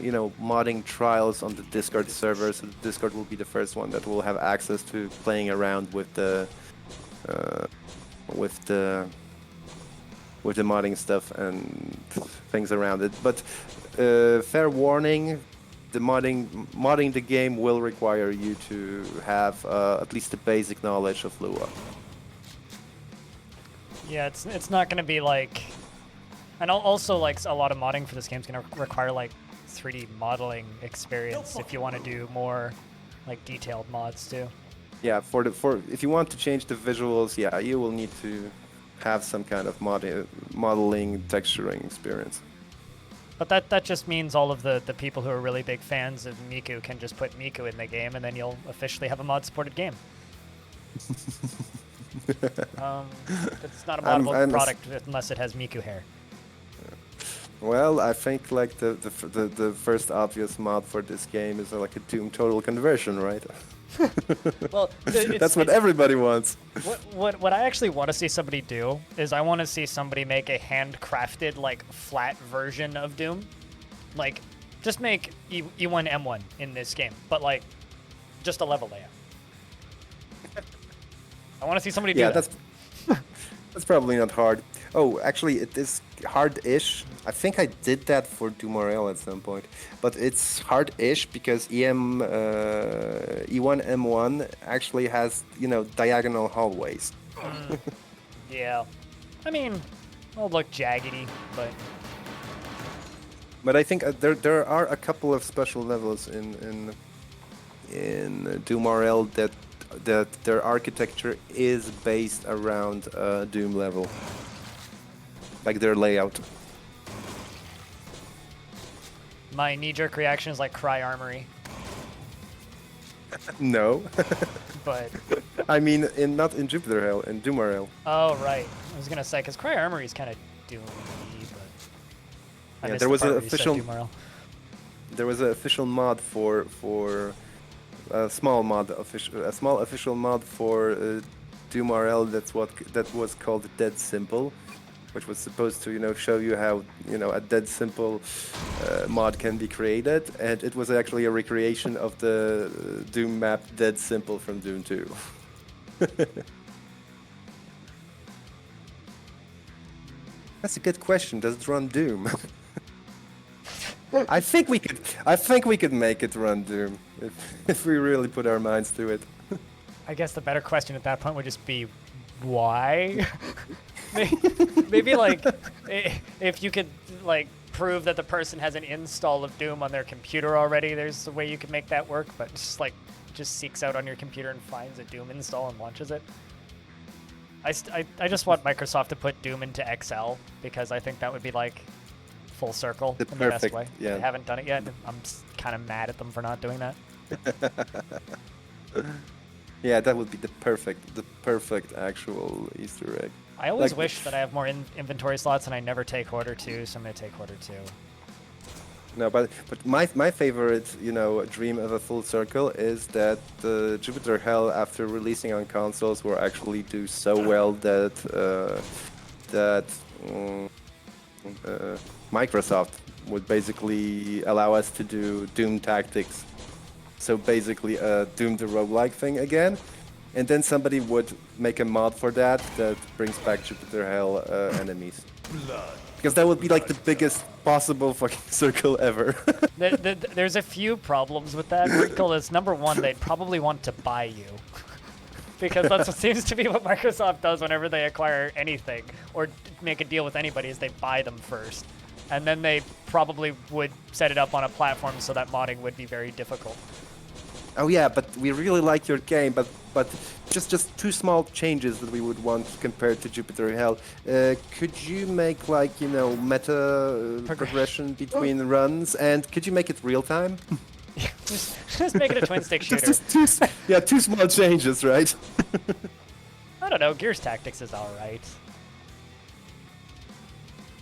you know, modding trials on the Discord server. So the Discord will be the first one that will have access to playing around with the modding stuff and things around it. But fair warning, the modding the game will require you to have at least the basic knowledge of Lua. Yeah, it's not gonna be like. And also, like, a lot of modding for this game is going to require, like, 3D modeling experience if you want to do more, like, detailed mods, too. Yeah, for if you want to change the visuals, yeah, you will need to have some kind of modeling, texturing experience. But that just means all of the people who are really big fans of Miku can just put Miku in the game, and then you'll officially have a mod-supported game. It's not a moddable product unless it has Miku hair. Well, I think like the first obvious mod for this game is like a Doom Total Conversion, right? Well, that's what everybody wants. What I actually want to see somebody do is I want to see somebody make a handcrafted, like, flat version of Doom. Like, just make E1 M1 in this game, but, like, just a level layout. I want to see somebody do that. That's probably not hard. Oh, actually, it is hard-ish. I think I did that for Dumarel at some point, but it's hard-ish because E1 M1 actually has, you know, diagonal hallways. Yeah, I mean, it'll look jaggedy, but. But I think there are a couple of special levels in Dumarel that their architecture is based around Doom level. Like their layout. My knee-jerk reaction is like Cry Armory. No. But. I mean, not in Jupiter Hell, in Dumarel. Oh, right. I was gonna say, because Cry Armory is kind of Doom-y, but. Yeah, there was an official. There was an official mod for a small official mod for Dumarel. That was called Dead Simple, which was supposed to, you know, show you how, you know, a dead simple mod can be created, and it was actually a recreation of the Doom map Dead Simple from Doom 2. That's a good question. Does it run Doom? I think we could make it run Doom if we really put our minds to it. I guess the better question at that point would just be, why? Maybe like if you could like prove that the person has an install of Doom on their computer already, there's a way you could make that work. But just seeks out on your computer and finds a Doom install and launches it. I just want Microsoft to put Doom into Excel because I think that would be like full circle in the best way. Yeah. They haven't done it yet. I'm kind of mad at them for not doing that. Yeah, that would be the perfect actual Easter egg. I always Like- wish that I have more inventory slots and I never take Order 2, so I'm going to take Order 2. No, but my favorite, dream of a full circle is that Jupiter Hell, after releasing on consoles, will actually do so well that Microsoft would basically allow us to do Doom Tactics. So basically, Doom the roguelike thing again, and then somebody would make a mod for that brings back Jupiter Hell enemies. Because that would be like the biggest possible fucking circle ever. There's a few problems with that, Wrinkle. Is number one, they'd probably want to buy you. Because that's what seems to be what Microsoft does whenever they acquire anything or make a deal with anybody, is they buy them first. And then they probably would set it up on a platform so that modding would be very difficult. Oh yeah, but we really like your game, but just two small changes that we would want compared to Jupiter Hell. Could you make like meta progression between runs, and could you make it real time? just make it a twin stick shooter. two small changes, right? I don't know. Gears Tactics is all right.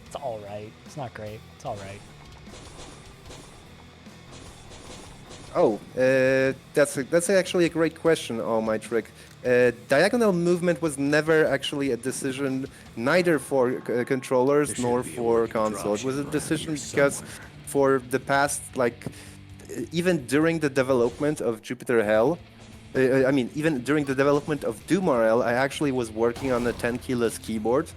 It's all right. It's not great. It's all right. Oh, that's actually a great question, Oh My Trick. Diagonal movement was never actually a decision, neither for controllers nor for console. It was a decision because for the past, even during the development of Jupiter Hell, even during the development of Doom RL, I actually was working on a 10 keyless keyboard.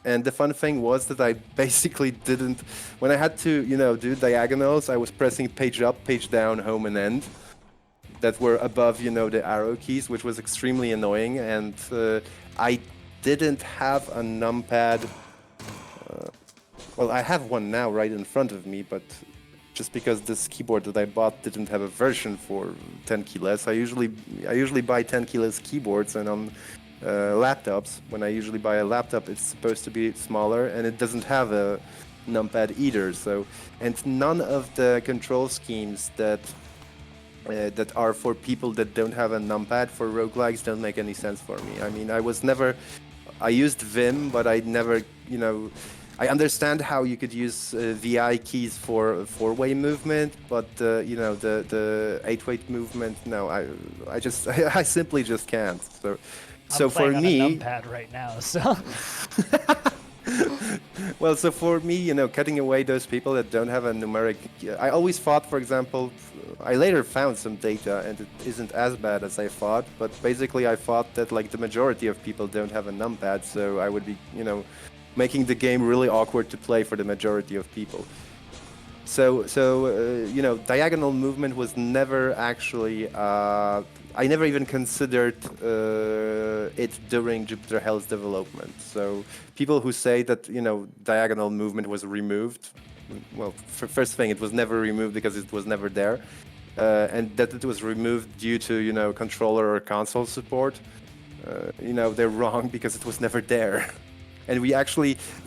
And the fun thing was that I basically didn't, when I had to, do diagonals, I was pressing page up, page down, home and end that were above, the arrow keys, which was extremely annoying. And I didn't have a numpad. Well, I have one now right in front of me, but just because this keyboard that I bought didn't have a version for 10 keyless, I usually buy 10 keyless keyboards, and on laptops, when I usually buy a laptop, it's supposed to be smaller, and it doesn't have a numpad either. So, and none of the control schemes that are for people that don't have a numpad for roguelikes don't make any sense for me. I mean, I used Vim, but I never, I understand how you could use VI keys for four-way movement, but the 8-way movement, no, I simply just can't. So for me, I'm playing on a numpad right now, so. Well, so for me, cutting away those people that don't have a numeric, I always thought, for example, I later found some data, and it isn't as bad as I thought, but basically I thought that the majority of people don't have a numpad, so I would be, making the game really awkward to play for the majority of people. So diagonal movement was never actually, I never even considered it during Jupiter Hell's development. So people who say that, diagonal movement was removed, well, first thing, it was never removed because it was never there. And that it was removed due to, controller or console support, they're wrong because it was never there. And we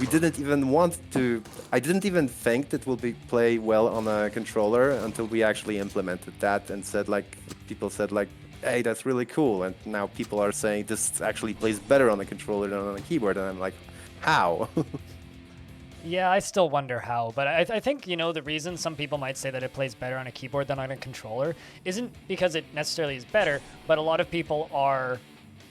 didn't even want to, I didn't even think that will play well on a controller until we actually implemented that and said people said hey, that's really cool. And now people are saying this actually plays better on a controller than on a keyboard. And I'm like, how? Yeah, I still wonder how, but I think, the reason some people might say that it plays better on a keyboard than on a controller isn't because it necessarily is better, but a lot of people are,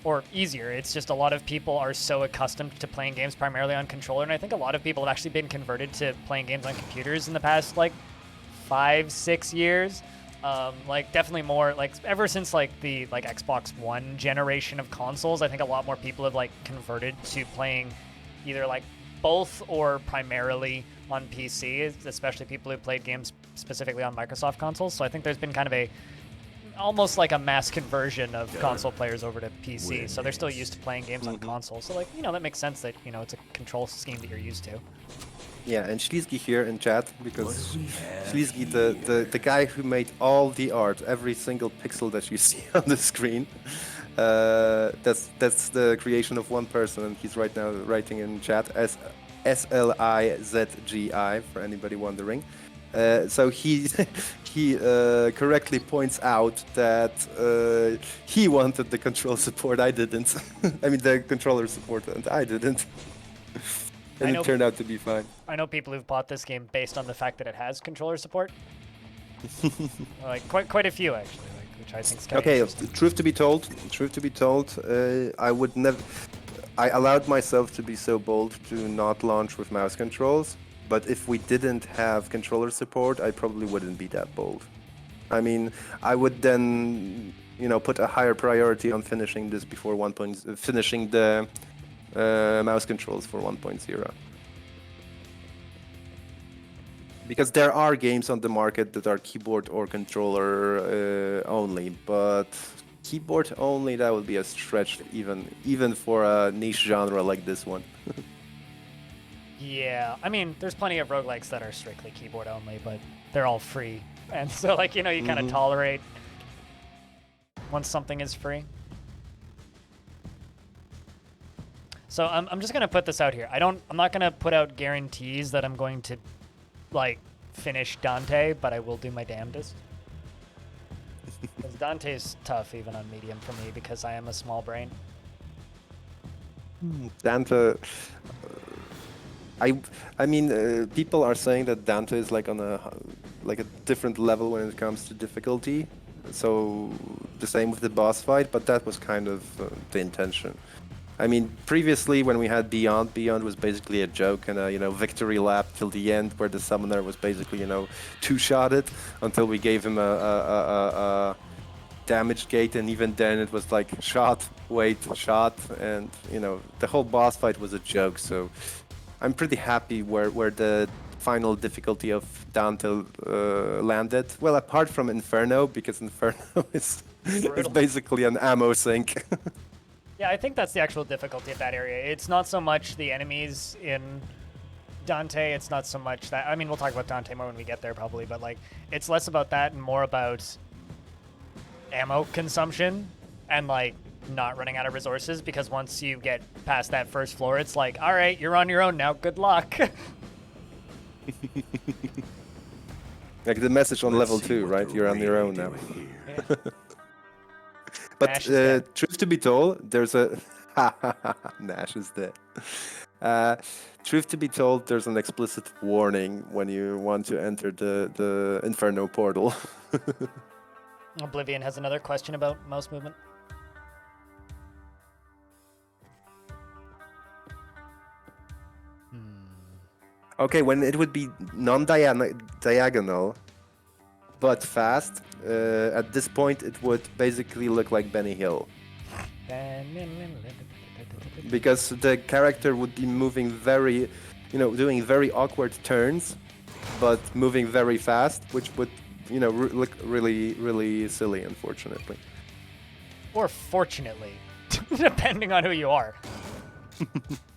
or easier. It's just a lot of people are so accustomed to playing games primarily on controller, and I think a lot of people have actually been converted to playing games on computers in the past 5-6 years. Definitely more, ever since the Xbox One generation of consoles, I think a lot more people have converted to playing either both or primarily on PC, especially people who played games specifically on Microsoft consoles. So I think there's been kind of almost like a mass conversion of console players over to PC. So they're still used to playing games on console. So like, that makes sense that, it's a control scheme that you're used to. Yeah, and Schliesky here in chat, because Schliesky, the guy who made all the art, every single pixel that you see on the screen, that's the creation of one person, and he's right now writing in chat as SLIZGI, for anybody wondering. So he correctly points out that he wanted the control support, I didn't. I mean, the controller support, and I didn't. And it turned out to be fine. I know people who've bought this game based on the fact that it has controller support. Like quite a few actually, which I think is kind of interesting. Truth to be told, I would never. I allowed myself to be so bold to not launch with mouse controls. But if we didn't have controller support, I probably wouldn't be that bold. I mean, I would then, put a higher priority on finishing this before finishing the mouse controls for 1.0. Because there are games on the market that are keyboard or controller only, but keyboard only, that would be a stretch even for a niche genre like this one. Yeah, I mean, there's plenty of roguelikes that are strictly keyboard only, but they're all free. And so, like, you kind of tolerate once something is free. So I'm just going to put this out here. I'm not going to put out guarantees that I'm going to, like, finish Dante, but I will do my damnedest. Because Dante is tough even on medium for me because I am a small brain. Dante... I mean, people are saying that Dante is like on a different level when it comes to difficulty. So the same with the boss fight, but that was kind of the intention. I mean, previously when we had Beyond was basically a joke and a victory lap till the end, where the summoner was basically two-shotted until we gave him a damage gate, and even then it was like shot, wait, shot, and the whole boss fight was a joke. So I'm pretty happy where the final difficulty of Dante landed. Well, apart from Inferno, because Inferno is basically an ammo sink. Yeah, I think that's the actual difficulty of that area. It's not so much the enemies in Dante, it's not so much that... I mean, we'll talk about Dante more when we get there probably, but like, it's less about that and more about ammo consumption and like not running out of resources, because once you get past that first floor, it's like, all right, you're on your own now, good luck. Like the message on level 2, right? You're on your own now. Yeah. But truth to be told, there's a... Nash is dead. Truth to be told, there's an explicit warning when you want to enter the Inferno portal. Oblivion has another question about mouse movement. Okay, when it would be non-diagonal, but fast, at this point it would basically look like Benny Hill. Because the character would be moving very, doing very awkward turns, but moving very fast, which would, look really, really silly, unfortunately. Or fortunately, depending on who you are.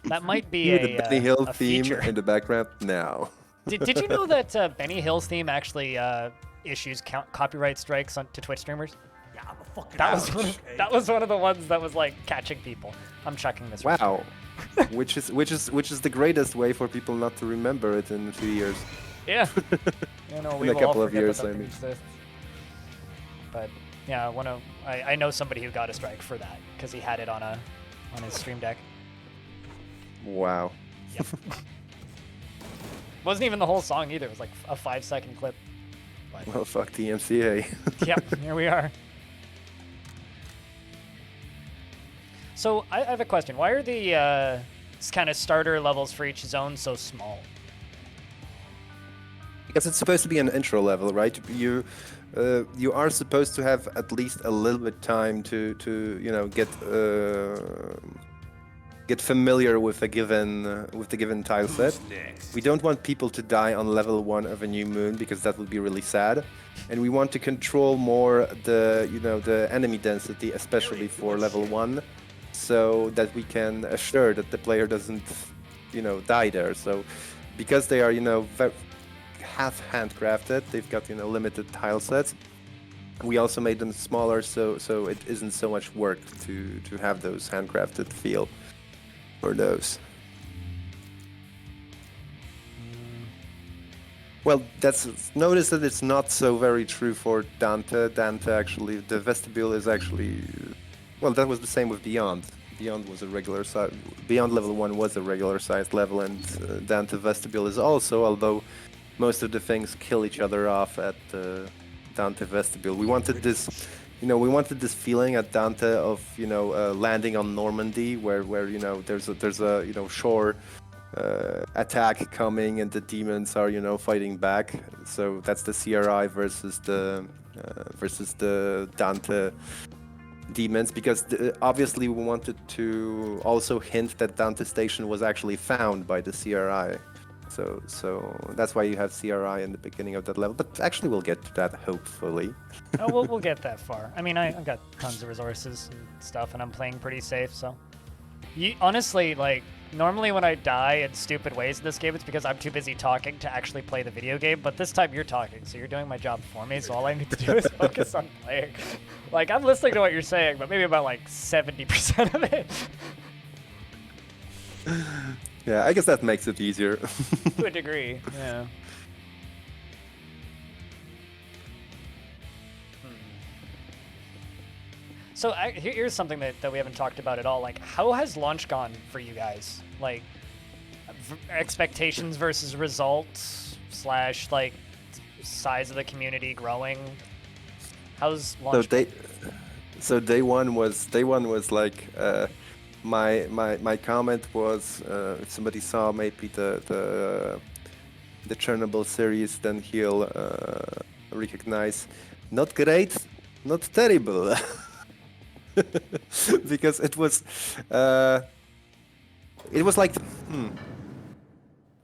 That might be the Benny Hill theme feature in the background now. Did you know that Benny Hill's theme actually issues copyright strikes to Twitch streamers? Yeah, I'm a fucking that was one of the ones that was like catching people. I'm checking this. Wow, which is the greatest way for people not to remember it in a few years. Yeah, we in a will couple all of forget years, that I thing mean. exists. But yeah, I know somebody who got a strike for that because he had it on his stream deck. Wow. Yep. Wasn't even the whole song either. It was like a 5-second clip. But... Well, fuck DMCA. Yep, here we are. So I have a question. Why are the kind of starter levels for each zone so small? Because it's supposed to be an intro level, right? You are supposed to have at least a little bit time to get get familiar with a given tile set. Next. We don't want people to die on level 1 of a new moon because that would be really sad. And we want to control more the enemy density, especially for level 1, so that we can assure that the player doesn't die there. So because they are half handcrafted, they've got limited tile sets. We also made them smaller, so it isn't so much work to have those handcrafted feel for those. Well, notice that it's not so very true for Dante. Dante actually, the vestibule is actually, well, that was the same with Beyond. Beyond was a regular size. Beyond level 1 was a regular sized level, and Dante vestibule is also, although most of the things kill each other off at Dante vestibule. We wanted this feeling at Dante of landing on Normandy, where there's a shore attack coming and the demons are fighting back. So that's the CRI versus the Dante demons, because obviously we wanted to also hint that Dante Station was actually found by the CRI. So that's why you have CRI in the beginning of that level. But actually we'll get to that, hopefully. Oh, we'll get that far. I mean, I've got tons of resources and stuff, and I'm playing pretty safe, so. Honestly, like, normally when I die in stupid ways in this game, it's because I'm too busy talking to actually play the video game, but this time you're talking, so you're doing my job for me, so all I need to do is focus on playing. Like, I'm listening to what you're saying, but maybe about, like, 70% of it. Yeah, I guess that makes it easier. To a degree, yeah. So here's something that we haven't talked about at all. Like, how has launch gone for you guys? Like, expectations versus results / like size of the community growing. How's launch? So day one was like my comment was if somebody saw maybe the Chernobyl series, then he'll recognize not great, not terrible. Because it was like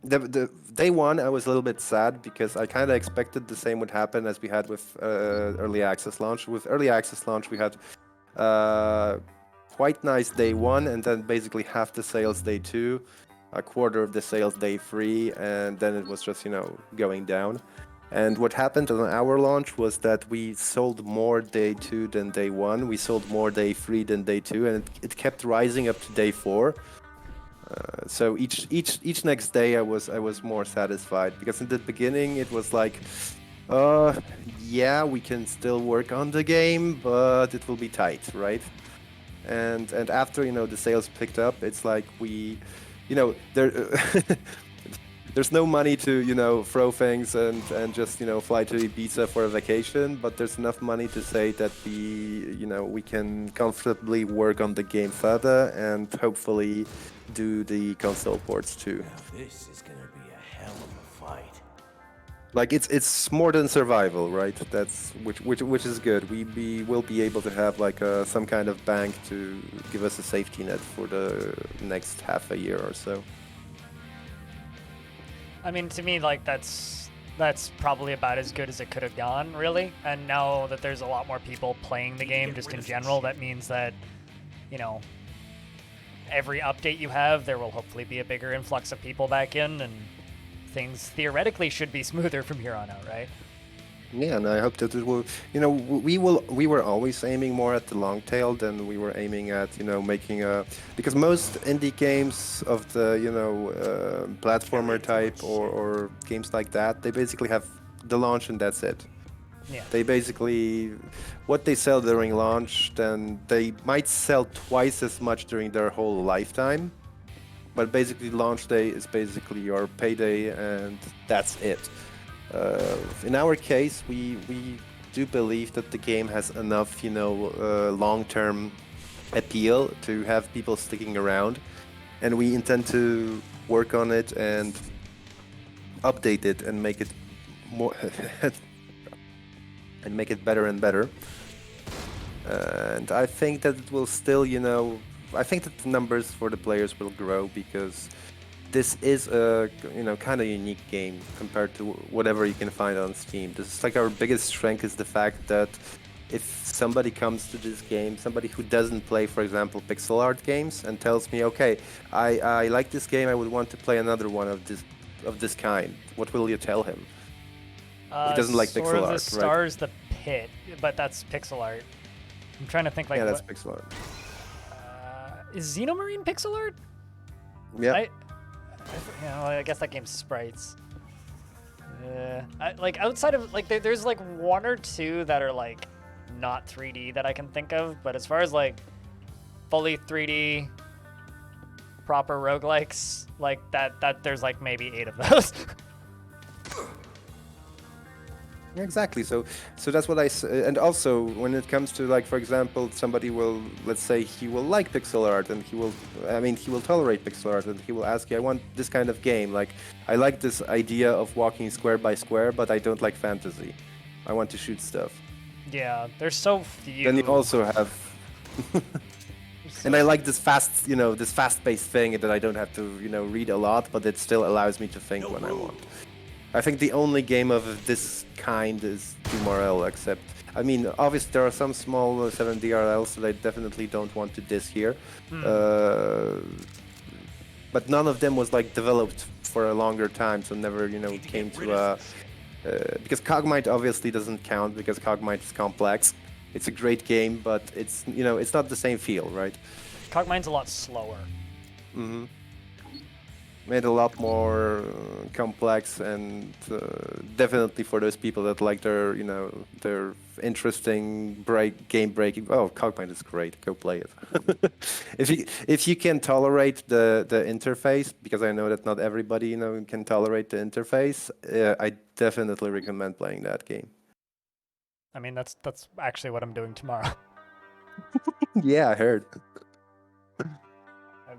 the day one I was a little bit sad because I kind of expected the same would happen as we had with early access launch. With early access launch we had quite nice day one, and then basically half the sales day two, a quarter of the sales day three, and then it was just going down. And what happened on our launch was that we sold more day 2 than day 1. We sold more day 3 than day 2, and it kept rising up to day 4. So each next day I was more satisfied, because in the beginning it was like, yeah, we can still work on the game, but it will be tight, right? And after the sales picked up, it's like we, there. There's no money to, throw things and just, fly to Ibiza for a vacation, but there's enough money to say that we can comfortably work on the game further and hopefully do the console ports too. Now this is gonna be a hell of a fight. Like it's more than survival, right? That's which is good. We will be able to have like some kind of bank to give us a safety net for the next half a year or so. I mean, to me, like, that's probably about as good as it could have gone, really. And now that there's a lot more people playing the game just in general, that means that, every update you have, there will hopefully be a bigger influx of people back in, and things theoretically should be smoother from here on out, right? Yeah, and I hope that it will. We were always aiming more at the long tail than we were aiming at, making because most indie games of the, platformer type or games like that, they basically have the launch and that's it. Yeah. They basically, what they sell during launch, then they might sell twice as much during their whole lifetime. But basically, launch day is basically your payday, and that's it. In our case, we do believe that the game has enough, long-term appeal to have people sticking around, and we intend to work on it and update it and make it more and make it better and better. And I think that it will still, I think that the numbers for the players will grow because this is a kind of unique game compared to whatever you can find on Steam. This is like our biggest strength is the fact that if somebody comes to this game, somebody who doesn't play, for example, pixel art games, and tells me, okay, I like this game, I would want to play another one of this kind. What will you tell him? He doesn't like Sword pixel of art, the right? Stars, the Pit, but that's pixel art. I'm trying to think like Yeah, that's what, pixel art. is Xenomarine pixel art? Yeah. I guess that game's sprites. Like outside of like there's like one or two that are like not 3D that I can think of, but as far as like fully 3D proper roguelikes like that there's like maybe 8 of those. Exactly. So that's what and also when it comes to like, for example, somebody will, let's say he will like pixel art and he will tolerate pixel art and he will ask you, I want this kind of game. Like, I like this idea of walking square by square, but I don't like fantasy. I want to shoot stuff. Yeah, there's so few. Then you also have, and I like this this fast-paced thing that I don't have to, read a lot, but it still allows me to think when I want. I think the only game of this kind is Tomorrow, except, I mean, obviously there are some small 7DRLs that I definitely don't want to diss here, but none of them was like developed for a longer time, so never, came to a, because Cogmight obviously doesn't count because Cogmight is complex. It's a great game, but it's, it's not the same feel, right? Cogmind's a lot slower. Mm-hmm. Made a lot more complex and definitely for those people that like their interesting game breaking. Oh, Cogmind is great. Go play it. if you can tolerate the interface, because I know that not everybody can tolerate the interface, I definitely recommend playing that game. I mean, that's actually what I'm doing tomorrow. Yeah, I heard.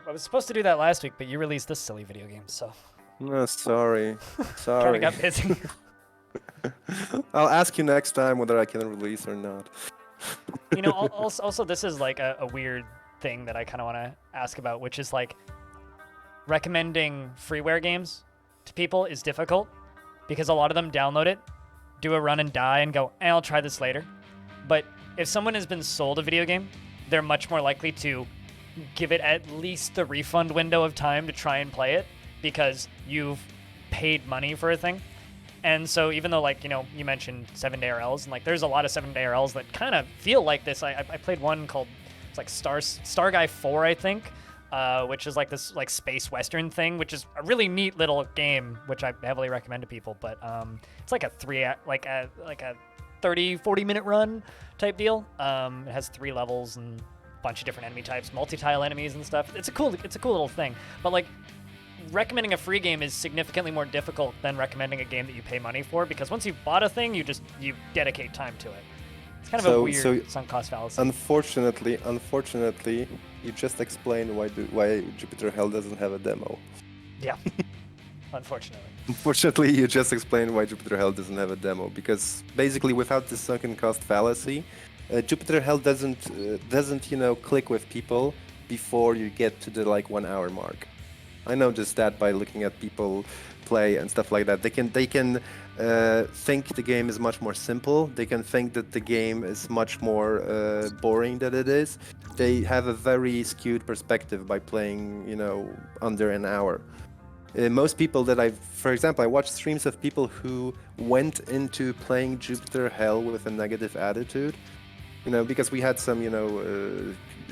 I was supposed to do that last week, but you released this silly video game, so. No, sorry. Kind of got busy. I'll ask you next time whether I can release or not. Also this is like a weird thing that I kind of want to ask about, which is like recommending freeware games to people is difficult because a lot of them download it, do a run and die, and go, I'll try this later. But if someone has been sold a video game, they're much more likely to give it at least the refund window of time to try and play it because you've paid money for a thing. And so even though like, you mentioned 7-day RLs and like there's a lot of 7-day RLs that kind of feel like this. I played one called it's like Star Guy 4, I think, which is like this like space western thing, which is a really neat little game, which I heavily recommend to people. But it's like a 30-40 minute run type deal. It has 3 levels and bunch of different enemy types, multi-tile enemies and stuff. It's a cool little thing. But like recommending a free game is significantly more difficult than recommending a game that you pay money for because once you've bought a thing, you dedicate time to it. It's kind of a weird sunk cost fallacy. Unfortunately, you just explained why Jupiter Hell doesn't have a demo. Yeah. Unfortunately. Unfortunately, you just explained why Jupiter Hell doesn't have a demo because basically without the sunken cost fallacy, Jupiter Hell doesn't click with people before you get to the like 1 hour mark. I noticed that by looking at people play and stuff like that. They can think the game is much more simple. They can think that the game is much more boring than it is. They have a very skewed perspective by playing under an hour. Most people that for example, I watched streams of people who went into playing Jupiter Hell with a negative attitude. Because we had some,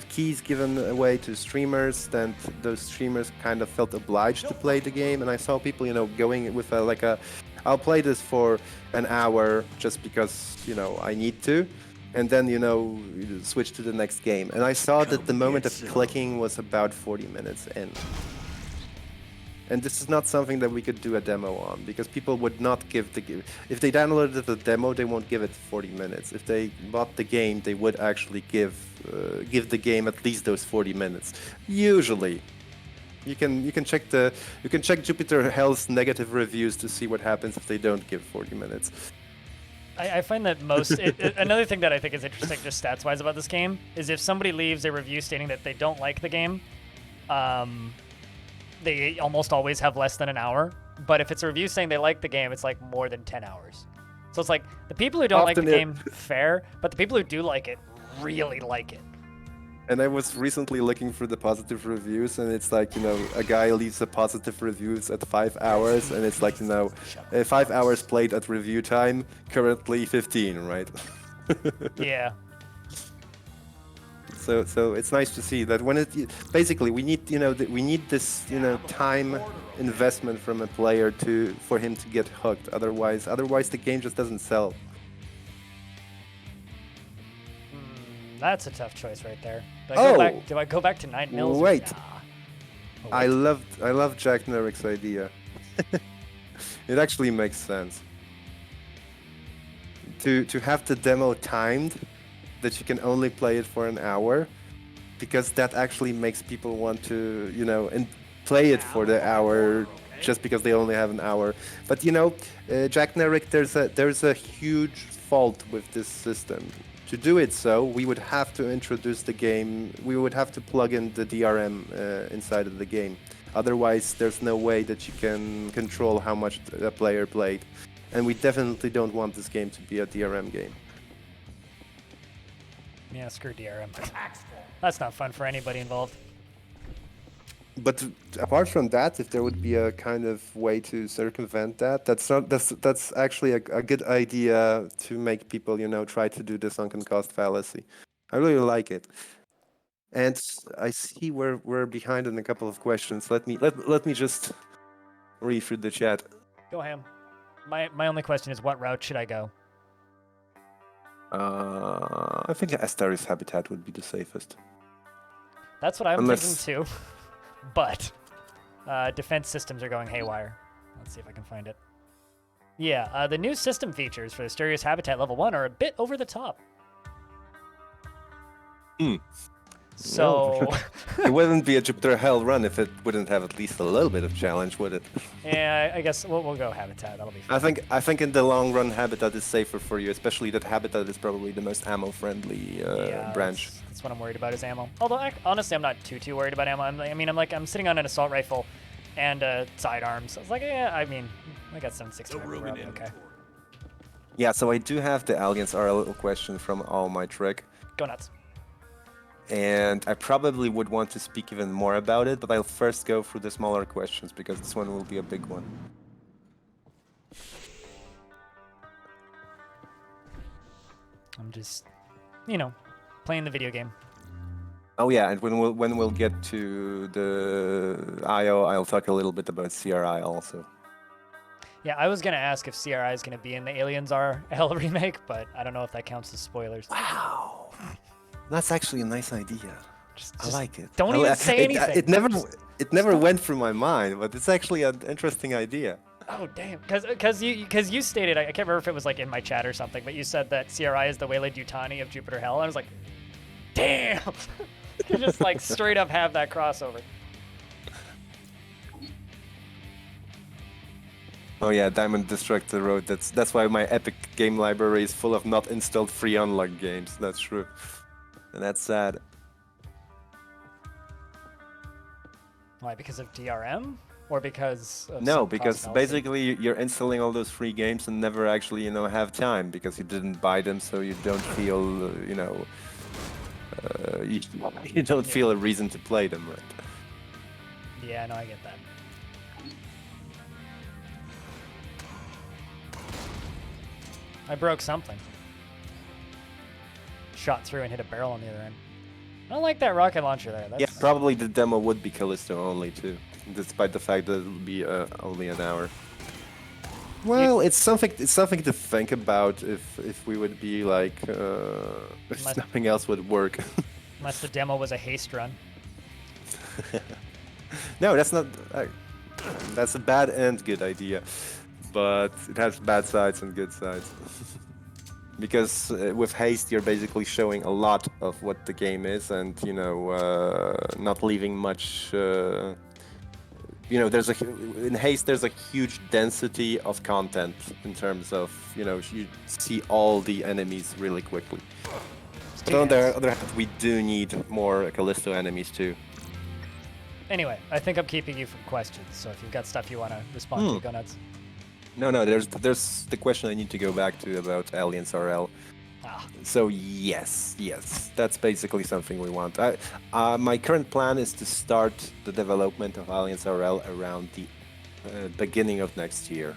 keys given away to streamers, and those streamers kind of felt obliged to play the game. And I saw people, going with I'll play this for an hour just because, I need to, and then, switch to the next game. And I saw that the moment of clicking was about 40 minutes in. And this is not something that we could do a demo on, because people would not give if they downloaded the demo, they won't give it 40 minutes. If they bought the game, they would actually give the game at least those 40 minutes. Usually, you can check Jupiter Hell's negative reviews to see what happens if they don't give 40 minutes. I find that another thing that I think is interesting, just stats-wise, about this game is if somebody leaves a review stating that they don't like the game, they almost always have less than an hour. But if it's a review saying they like the game, it's like more than 10 hours. So it's like the people who don't like the game, fair, but the people who do like it really like it. And I was recently looking for the positive reviews, and it's like, a guy leaves a positive reviews at 5 hours, and it's like, 5 hours played at review time, currently 15, right? Yeah. So it's nice to see that when basically we need we need this time investment from a player for him to get hooked. Otherwise the game just doesn't sell. That's a tough choice right there. Do I go back to 9 mils? Wait. Nah. Oh, wait. I love Jack Nerrick's idea. It actually makes sense. To have the demo timed, that you can only play it for an hour, because that actually makes people want to, and play it for the hour just because they only have an hour. But Jack Nerrick, there's a huge fault with this system. To do it so, we would have to introduce the game, we would have to plug in the DRM inside of the game. Otherwise, there's no way that you can control how much a player played. And we definitely don't want this game to be a DRM game. Yeah, screw DRM. That's not fun for anybody involved. But apart from that, if there would be a kind of way to circumvent that, that's actually a good idea to make people, try to do the sunken cost fallacy. I really like it. And I see we're behind on a couple of questions. Let me just read through the chat. Go ham. My only question is, what route should I go? I think Astaris Habitat would be the safest. That's what I'm thinking too. But defense systems are going haywire. Let's see if I can find it. Yeah, the new system features for Asterius Habitat Level 1 are a bit over the top. So... It wouldn't be a Jupiter Hell run if it wouldn't have at least a little bit of challenge, would it? Yeah, I guess we'll go Habitat. That'll be fun. I think in the long run, Habitat is safer for you, especially that Habitat is probably the most ammo-friendly branch. That's what I'm worried about, is ammo. Although, honestly, I'm not too worried about ammo. I'm sitting on an assault rifle and sidearms. I was like, yeah, I got 7.62. Okay. Yeah, so I do have the Alliance RL question from All My Trick. Go nuts. And I probably would want to speak even more about it, but I'll first go through the smaller questions, because this one will be a big one. I'm just, playing the video game. Oh yeah, and when we'll get to the IO, I'll talk a little bit about CRI also. Yeah, I was going to ask if CRI is going to be in the Aliens RL remake, but I don't know if that counts as spoilers. Wow. That's actually a nice idea. I like it. Don't even say anything. It never went through my mind, but it's actually an interesting idea. Oh damn! Because you stated, I can't remember if it was like in my chat or something, but you said that CRI is the Waylaid Yutani of Jupiter Hell. And I was like, damn! You just like straight up have that crossover. Oh yeah, Diamond Destructor Road. That's why my Epic game library is full of not installed free unlock games. That's true. And that's sad. Why? Because of DRM? Or because of No, because basically you're installing all those free games and never actually, have time because you didn't buy them, so you don't feel, you don't feel a reason to play them, right? Yeah, no, I get that. I broke something. Shot through and hit a barrel on the other end. I don't like that rocket launcher there. Yeah, probably the demo would be Callisto only too, despite the fact that it'll be only an hour. Well, it's something to think about if we would be like if nothing else would work. Unless the demo was a haste run. No, that's not. That's a bad and good idea, but it has bad sides and good sides. Because with haste, you're basically showing a lot of what the game is, and not leaving much you know, in Haste there's a huge density of content in terms of, you know, you see all the enemies really quickly. But on the other hand, we do need more Callisto enemies too. Anyway, I think I'm keeping you from questions, so if you've got stuff you want to respond to, go nuts. No, there's the question I need to go back to about Alliance RL. So yes, that's basically something we want. My current plan is to start the development of Alliance RL around the beginning of next year.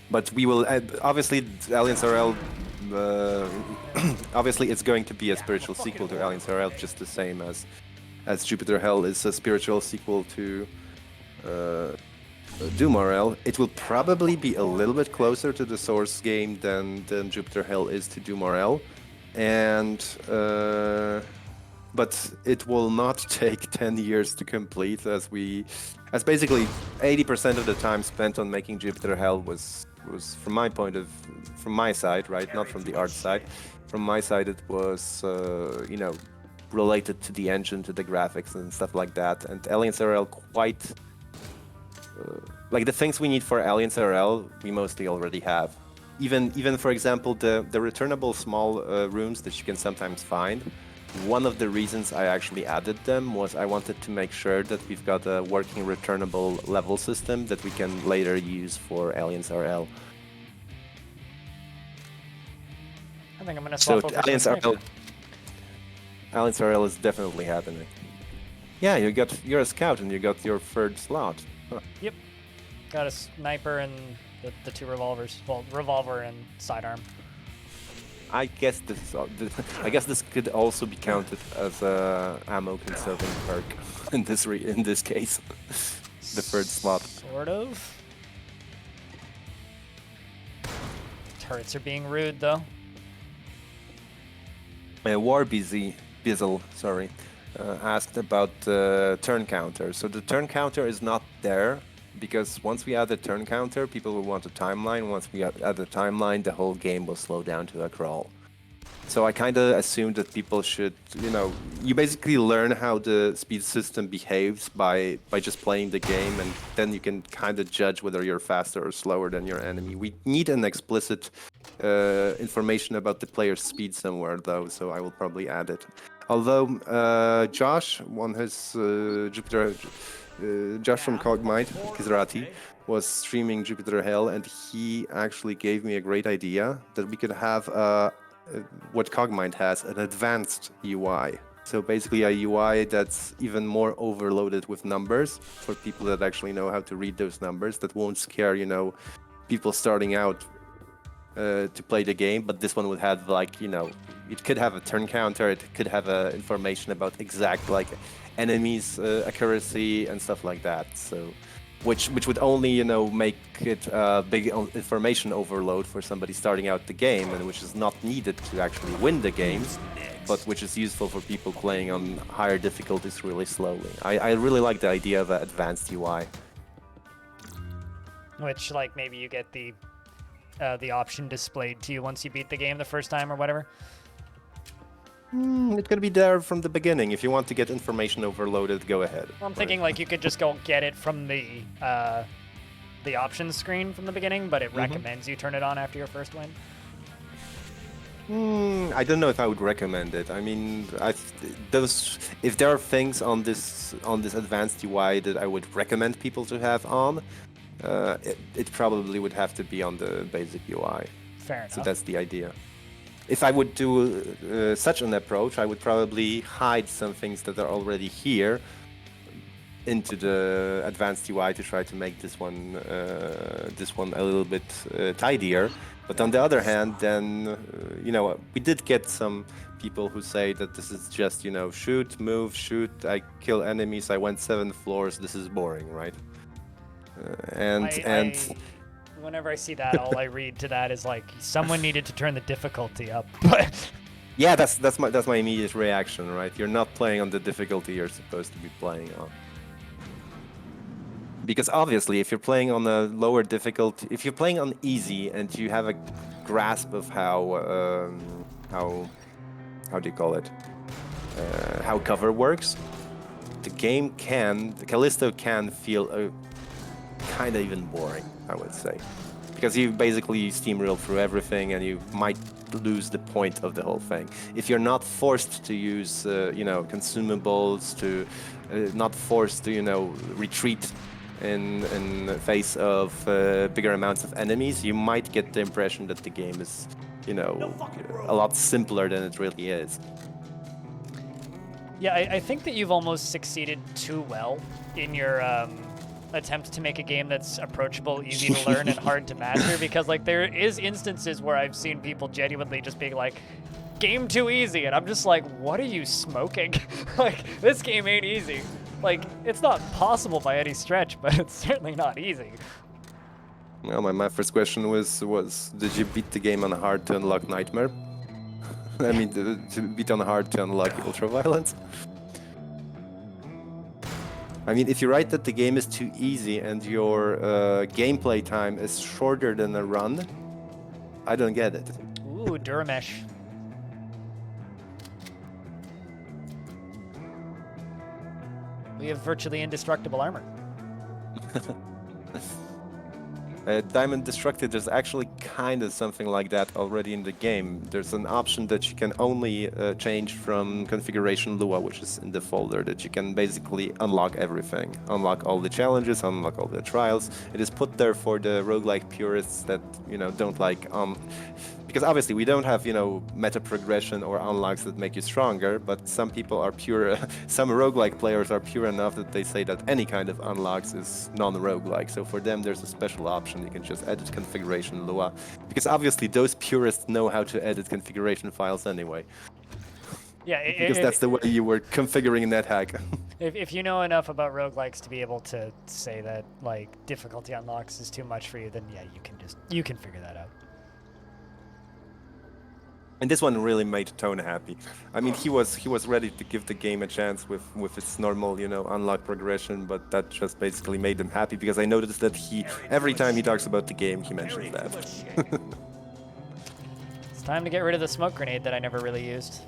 But we will obviously Alliance RL. Obviously, it's going to be a spiritual sequel to Alliance RL, just the same as Jupiter Hell is a spiritual sequel to Doom RL. It will probably be a little bit closer to the source game than Jupiter Hell is to Doom RL, and but it will not take 10 years to complete, as basically 80% of the time spent on making Jupiter Hell was from my side, right? Not from the art side. From my side, it was you know, related to the engine, to the graphics and stuff like that. And Alliance RL quite like the things we need for Alliance RL, we mostly already have. Even for example, the returnable small rooms that you can sometimes find. One of the reasons I actually added them was I wanted to make sure that we've got a working returnable level system that we can later use for Alliance RL. I think I'm gonna swap over to Alliance RL is definitely happening. Yeah, you're a scout and you got your third slot. Huh. Yep. Got a sniper and the two revolvers. Well, revolver and sidearm. I guess this could also be counted as a ammo conserving perk in this case. The third slot. Sort of. Turrets are being rude though. War Bizzle, sorry, asked about the turn counter. So the turn counter is not there because once we add the turn counter, people will want a timeline. Once we add the timeline, the whole game will slow down to a crawl. So I kind of assumed that people should, you know, you basically learn how the speed system behaves by just playing the game, and then you can kind of judge whether you're faster or slower than your enemy. We need an explicit information about the player's speed somewhere, though, so I will probably add it. Although Josh, on his Jupiter, Josh from Cogmind, Kizrati, was streaming Jupiter Hell, and he actually gave me a great idea that we could have what Cogmind has, an advanced UI. So basically a UI that's even more overloaded with numbers for people that actually know how to read those numbers, that won't scare, you know, people starting out to play the game. But this one would have, like, you know, it could have a turn counter, it could have information about exact, like, enemies accuracy and stuff like that. So which would only, you know, make it a big information overload for somebody starting out the game, and which is not needed to actually win the game, but which is useful for people playing on higher difficulties really slowly. I really like the idea of an advanced UI. Which, like, maybe you get the option displayed to you once you beat the game the first time or whatever. It's gonna be there from the beginning. If you want to get information overloaded, go ahead. Well, I'm thinking like you could just go get it from the options screen from the beginning, but it recommends you turn it on after your first win. I don't know if I would recommend it. I mean, if there are things on this advanced UI that I would recommend people to have on, it probably would have to be on the basic UI. Fair enough. So that's the idea. If I would do such an approach, I would probably hide some things that are already here into the advanced UI to try to make this one a little bit tidier. But on the other hand, then you know, we did get some people who say that this is just, you know, shoot, move, shoot. I kill enemies. I went 7 floors. This is boring, right? Whenever I see that, all I read to that is like someone needed to turn the difficulty up. But yeah, that's my immediate reaction, right? You're not playing on the difficulty you're supposed to be playing on. Because obviously, if you're playing on a lower difficulty, if you're playing on easy and you have a grasp of how do you call it? How cover works, the Callisto can feel kind of even boring, I would say, because you basically steamroll through everything, and you might lose the point of the whole thing if you're not forced to use, consumables, to not forced to, retreat in the face of bigger amounts of enemies. You might get the impression that the game is, a lot simpler than it really is. Yeah, I think that you've almost succeeded too well in your attempt to make a game that's approachable, easy to learn, and hard to master, because like there is instances where I've seen people genuinely just being like, game too easy, and I'm just like, what are you smoking? Like, this game ain't easy. Like, it's not possible by any stretch, but it's certainly not easy. Well, my first question was did you beat the game on hard to unlock Nightmare? I mean, to beat on hard to unlock Ultraviolence? I mean, if you write that the game is too easy and your gameplay time is shorter than a run, I don't get it. Ooh, Duramesh. We have virtually indestructible armor. Diamond Destructed, there's actually kind of something like that already in the game. There's an option that you can only change from configuration Lua, which is in the folder, that you can basically unlock everything. Unlock all the challenges, unlock all the trials. It is put there for the roguelike purists that, don't like... because obviously we don't have, meta progression or unlocks that make you stronger, but some people are pure... some roguelike players are pure enough that they say that any kind of unlocks is non-roguelike. So for them, there's a special option. You can just edit configuration Lua. Because obviously those purists know how to edit configuration files anyway. Yeah, because that's the way you were configuring NetHack. If you know enough about roguelikes to be able to say that, like, difficulty unlocks is too much for you, then yeah, you can figure that out. And this one really made Tone happy. I mean, he was ready to give the game a chance with its normal, unlock progression, but that just basically made him happy, because I noticed that every time he talks about the game, he mentions that. It's time to get rid of the smoke grenade that I never really used.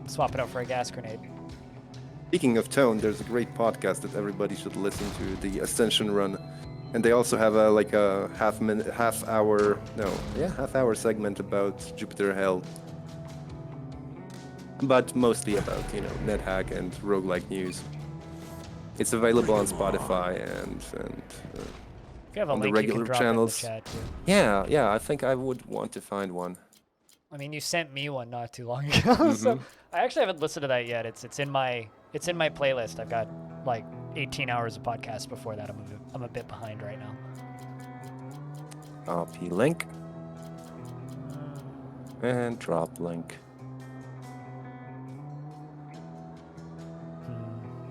Swap it out for a gas grenade. Speaking of Tone, there's a great podcast that everybody should listen to, the Ascension Run. And they also have a half hour segment about Jupiter Hell. But mostly about, NetHack and roguelike news. It's available on Spotify and If you have a on link, the you can regular drop channels. it in the chat too. Yeah, I think I would want to find one. I mean, you sent me one not too long ago, so I actually haven't listened to that yet. It's in my playlist. I've got like 18 hours of podcasts before that. I'm a bit behind right now. Copy link and drop link.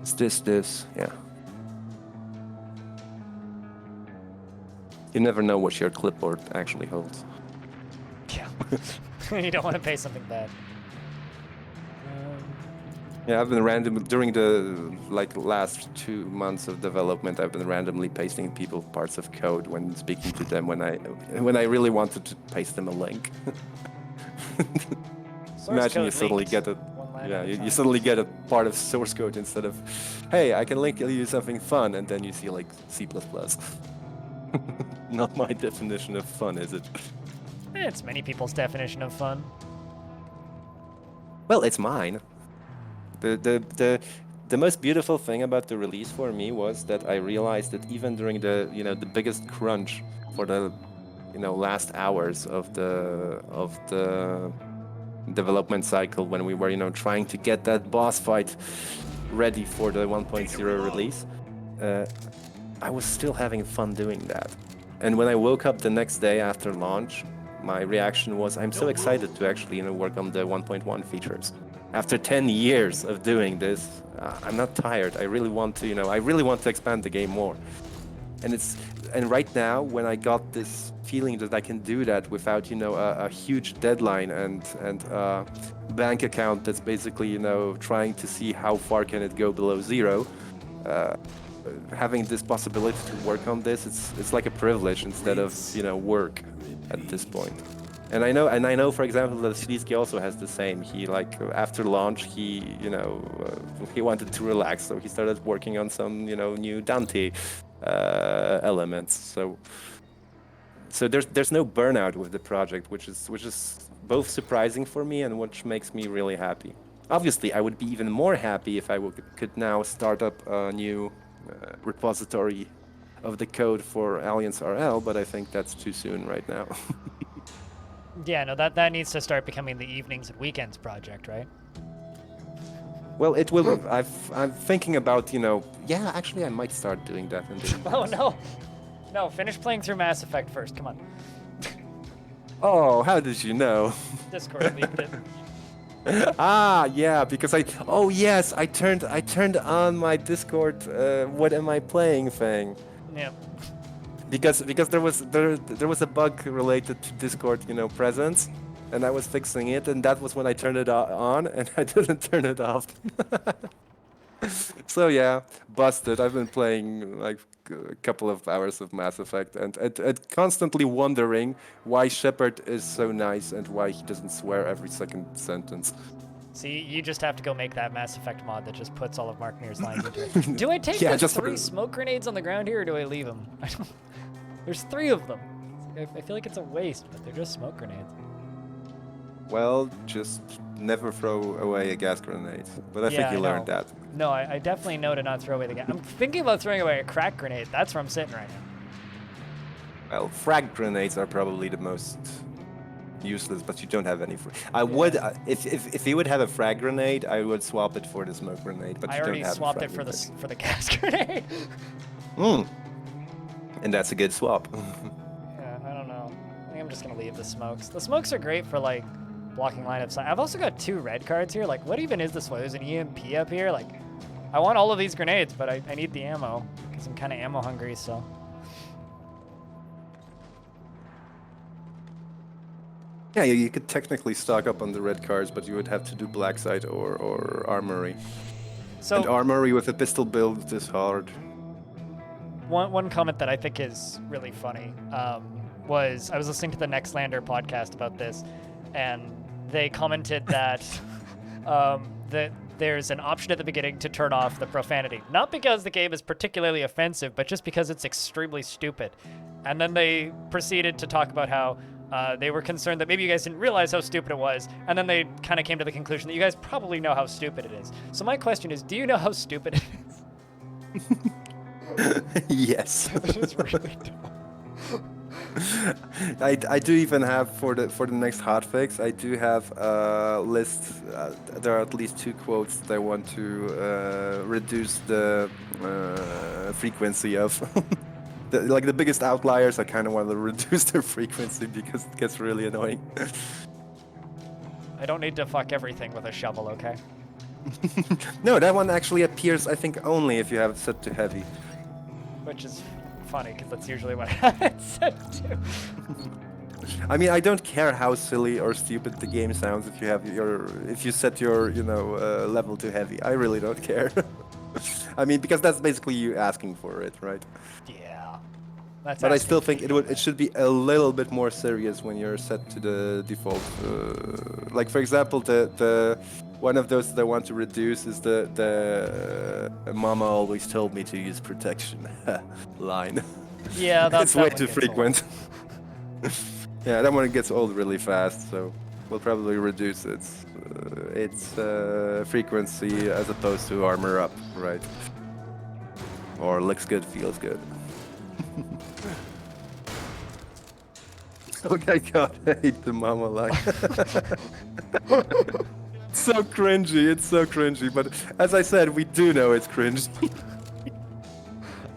Is this? Yeah. You never know what your clipboard actually holds. Yeah. You don't want to pay something bad. Yeah, I've been during the last 2 months of development, I've been randomly pasting people parts of code when speaking to them when I really wanted to paste them a link. Imagine you suddenly get you suddenly get a part of source code instead of, hey, I can link you something fun, and then you see like C++. Not my definition of fun, is it? It's many people's definition of fun. Well, it's mine. The most beautiful thing about the release for me was that I realized that even during the biggest crunch for the last hours of the development cycle, when we were trying to get that boss fight ready for the 1.0 release, I was still having fun doing that. And when I woke up the next day after launch, my reaction was, I'm so excited to actually work on the 1.1 features. After 10 years of doing this, I'm not tired. I really want to expand the game more. And right now, when I got this feeling that I can do that without a huge deadline and a bank account that's basically trying to see how far can it go below zero, having this possibility to work on this, it's like a privilege instead of work at this point. And I know, for example, that Sliski also has the same. He like after launch, he he wanted to relax, so he started working on some new Dante elements. So there's no burnout with the project, which is both surprising for me and which makes me really happy. Obviously, I would be even more happy if I could now start up a new repository of the code for Alliance RL, but I think that's too soon right now. Yeah, no, that needs to start becoming the evenings and weekends project, right? Well, it will. I'm thinking about, yeah, actually, I might start doing that. Oh no, no! Finish playing through Mass Effect first. Come on. Oh, how did you know? Discord leaked it. Ah, yeah, because oh yes, I turned on my Discord. What am I playing thing? Yeah. Because there was a bug related to Discord, presence, and I was fixing it, and that was when I turned it on, and I didn't turn it off. So yeah, busted. I've been playing like a couple of hours of Mass Effect, and constantly wondering why Shepard is so nice and why he doesn't swear every second sentence. See, you just have to go make that Mass Effect mod that just puts all of Mark Near's lines into it. Do I take Yeah, the just 3 smoke grenades on the ground here, or do I leave them? There's 3 of them. I feel like it's a waste, but they're just smoke grenades. Well, just never throw away a gas grenade. But I think you learned that. No, I definitely know to not throw away the gas. I'm thinking about throwing away a crack grenade. That's where I'm sitting right now. Well, frag grenades are probably the most useless, but you don't have any. I would, if you would have a frag grenade, I would swap it for the smoke grenade. But I you already don't have swapped a it frag for the gas grenade. And that's a good swap. Yeah, I don't know. I think I'm just gonna leave the smokes. The smokes are great for like blocking line of sight. I've also got 2 red cards here. Like, what even is this one? There's an EMP up here. Like, I want all of these grenades, but I need the ammo because I'm kind of ammo hungry. So. Yeah, you could technically stock up on the red cards, but you would have to do black site or armory. So. And armory with a pistol build is hard. One comment that I think is really funny was I was listening to the Nextlander podcast about this, and they commented that that there's an option at the beginning to turn off the profanity, not because the game is particularly offensive, but just because it's extremely stupid. And then they proceeded to talk about how they were concerned that maybe you guys didn't realize how stupid it was, and then they kind of came to the conclusion that you guys probably know how stupid it is. So my question is, do you know how stupid it is? Yes. Which is really dumb. I do even have for the next hotfix. I do have a list. There are at least 2 quotes that I want to reduce the frequency of. The biggest outliers, I kind of want to reduce their frequency because it gets really annoying. I don't need to fuck everything with a shovel, okay? No, that one actually appears, I think, only if you have it set to heavy. Which is funny, because that's usually what I have it set to. I mean, I don't care how silly or stupid the game sounds if you set your level to heavy. I really don't care. I mean, because that's basically you asking for it, right? Yeah. That's but I still think it should be a little bit more serious when you're set to the default. Like for example, the one of those that I want to reduce is the Mama always told me to use protection line. Yeah, that's it's way too frequent. Yeah, that one gets old really fast, so we'll probably reduce its frequency as opposed to armor up, right? Or looks good, feels good. Okay, God, I hate the Mama line. It's so cringy, but as I said, we do know it's cringy.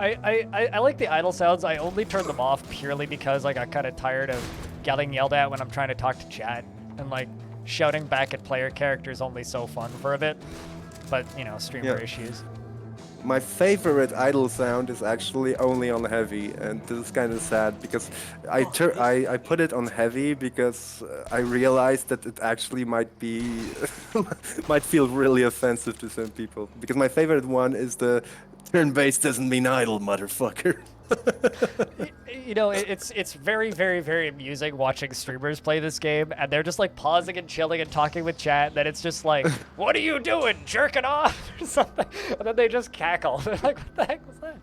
I like the idle sounds. I only turn them off purely because I got kind of tired of getting yelled at when I'm trying to talk to chat, and like shouting back at player characters only so fun for a bit. But streamer issues. My favorite idle sound is actually only on heavy, and this is kind of sad because I put it on heavy because I realized that it actually might feel really offensive to some people. Because my favorite one is the turn-based doesn't mean idle, motherfucker. You know, it's very, very, very amusing watching streamers play this game, and they're just like pausing and chilling and talking with chat, and then it's just like, what are you doing, jerking off, or something, and then they just cackle. They're like, what the heck was that?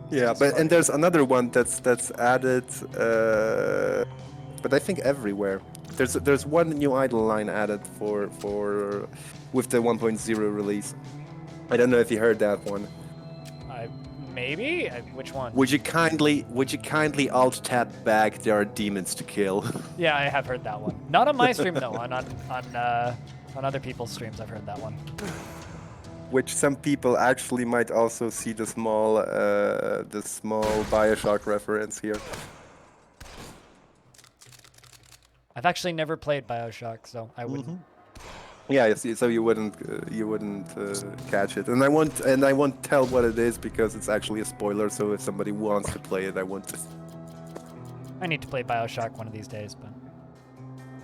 Yeah, and there's another one that's added, but I think everywhere. There's one new idle line added for with the 1.0 release. I don't know if you heard that one. Maybe? Which one? Would you kindly alt tab back? There are demons to kill. Yeah, I have heard that one. Not on my stream though. On other people's streams, I've heard that one. Which some people actually might also see the small Bioshock reference here. I've actually never played Bioshock, so I wouldn't. Yeah, so you wouldn't catch it, and I won't tell what it is because it's actually a spoiler. So if somebody wants to play it, I won't. I need to play Bioshock one of these days, but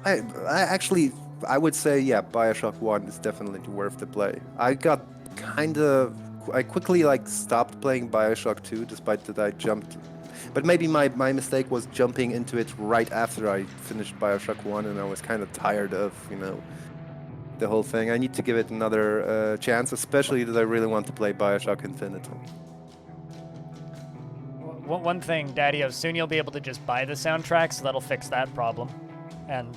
I would say yeah, Bioshock 1 is definitely worth the play. I quickly stopped playing Bioshock 2, despite that I jumped. But maybe my mistake was jumping into it right after I finished Bioshock 1, and I was kind of tired of the whole thing. I need to give it another chance, especially that I really want to play Bioshock Infinite. One thing, Daddy-O, soon you'll be able to just buy the soundtrack, so that'll fix that problem. And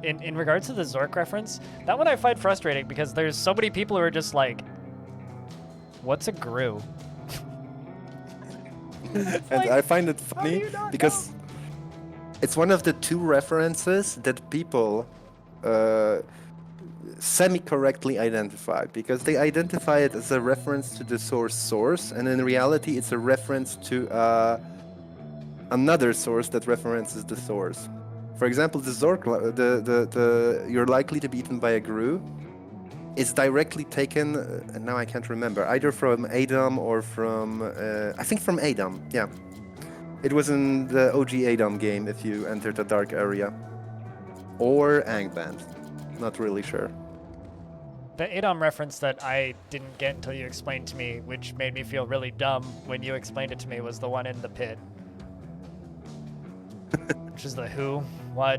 in regards to the Zork reference, that one I find frustrating because there's so many people who are just like, what's a GRU? And I find it funny because it's one of the two references that people semi-correctly identify, because they identify it as a reference to the source, and in reality it's a reference to another source that references the source. For example, the Zork, the you're likely to be eaten by a GRU is directly taken, and now I can't remember, either from Adam or from, I think from Adam, yeah. It was in the OG Adam game if you entered the dark area. Or Angband, not really sure. The Adam reference that I didn't get until you explained to me, which made me feel really dumb when you explained it to me, was the one in the pit. Which is the who, what,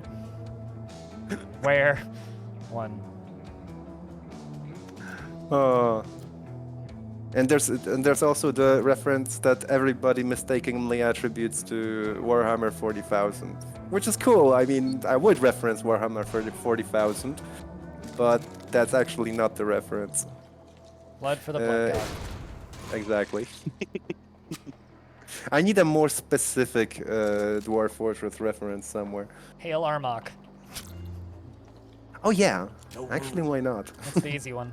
where, one. And there's also the reference that everybody mistakenly attributes to Warhammer 40,000, which is cool. I mean, I would reference Warhammer 40,000, but that's actually not the reference. Blood for the blood god. Exactly. I need a more specific Dwarf Fortress reference somewhere. Hail Armok. Oh yeah, actually why not? That's the easy one.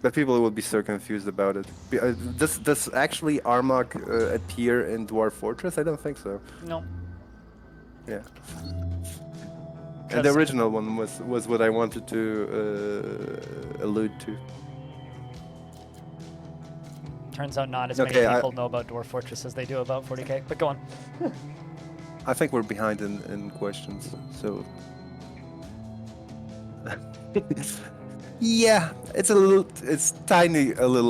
But people will be so confused about it. Does actually Armok appear in Dwarf Fortress? I don't think so. No. Yeah. And the original one was what I wanted to allude to. Turns out not as many people know about Dwarf Fortress as they do about 40k, but go on. I think we're behind in questions, so... Yeah, it's a little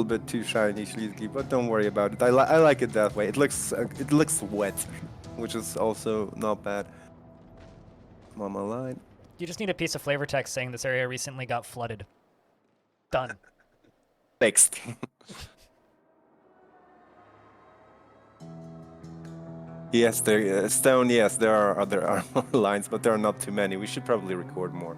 bit too shiny, Shleesky, but don't worry about it. I like it that way. It looks wet, which is also not bad. Mama line. You just need a piece of flavor text saying this area recently got flooded. Done. Fixed. Yes, Stone. Yes, there are other armor lines, but there are not too many. We should probably record more.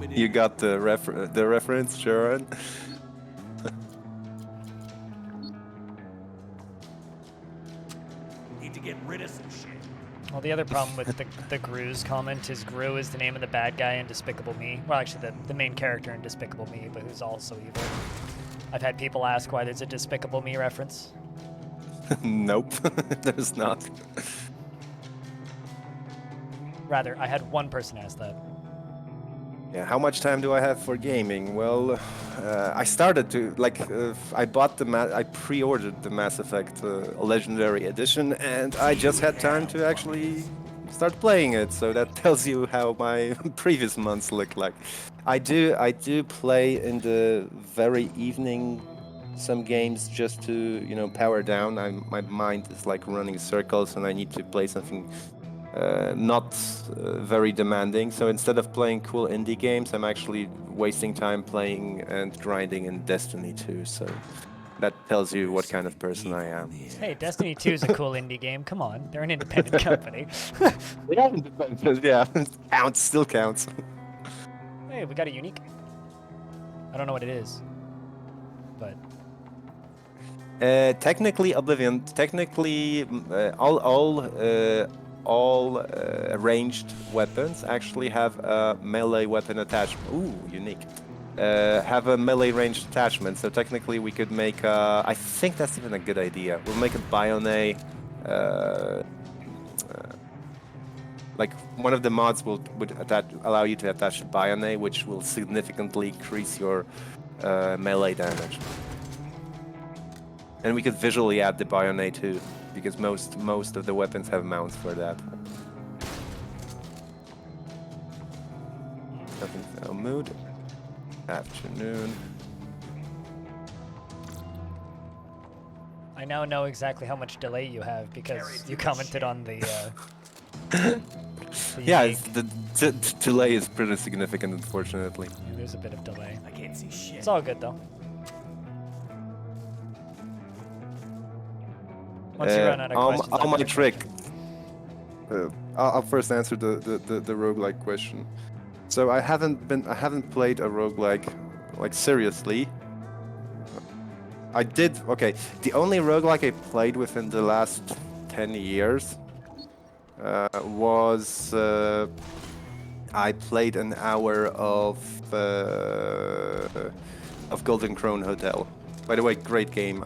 You got the reference, Sharon? Need to get rid of some shit. Well, the other problem with the GRU's comment is GRU is the name of the bad guy in Despicable Me. Well, actually, the main character in Despicable Me, but who's also evil. I've had people ask why there's a Despicable Me reference. Nope, there's not. Rather, I had one person ask that. Yeah, how much time do I have for gaming? Well, I started to I pre-ordered the Mass Effect Legendary Edition, and I just had time to actually start playing it. So that tells you how my previous months look like. I do play in the very evening some games just to, you know, power down. My mind is like running circles, and I need to play something not very demanding. So instead of playing cool indie games, I'm actually wasting time playing and grinding in Destiny 2. So that tells you what kind of person I am. Hey, Destiny 2 is a cool indie game. Come on, they're an independent company. Yeah, counts, still counts. Hey, we got a unique. I don't know what it is, but Technically, Oblivion. Technically, all ranged weapons actually have a melee weapon attachment. Ooh, unique. Have a melee ranged attachment. So technically, we could make. I think that's even a good idea. We'll make a Bione. Like one of the mods would allow you to attach a Bione, which will significantly increase your melee damage. And we could visually add the Bione too, because most of the weapons have mounts for that. Nothing foul mood. Afternoon. I now know exactly how much delay you have because you commented on the. Yeah, the delay is pretty significant, unfortunately. Yeah, there's a bit of delay. I can't see shit. It's all good though. Once you run out of questions, on my trick. I'll first answer the roguelike question. So I haven't played a roguelike like seriously. I did okay. The only roguelike I played within the last 10 years was I played an hour of Golden Krone Hotel. By the way, great game.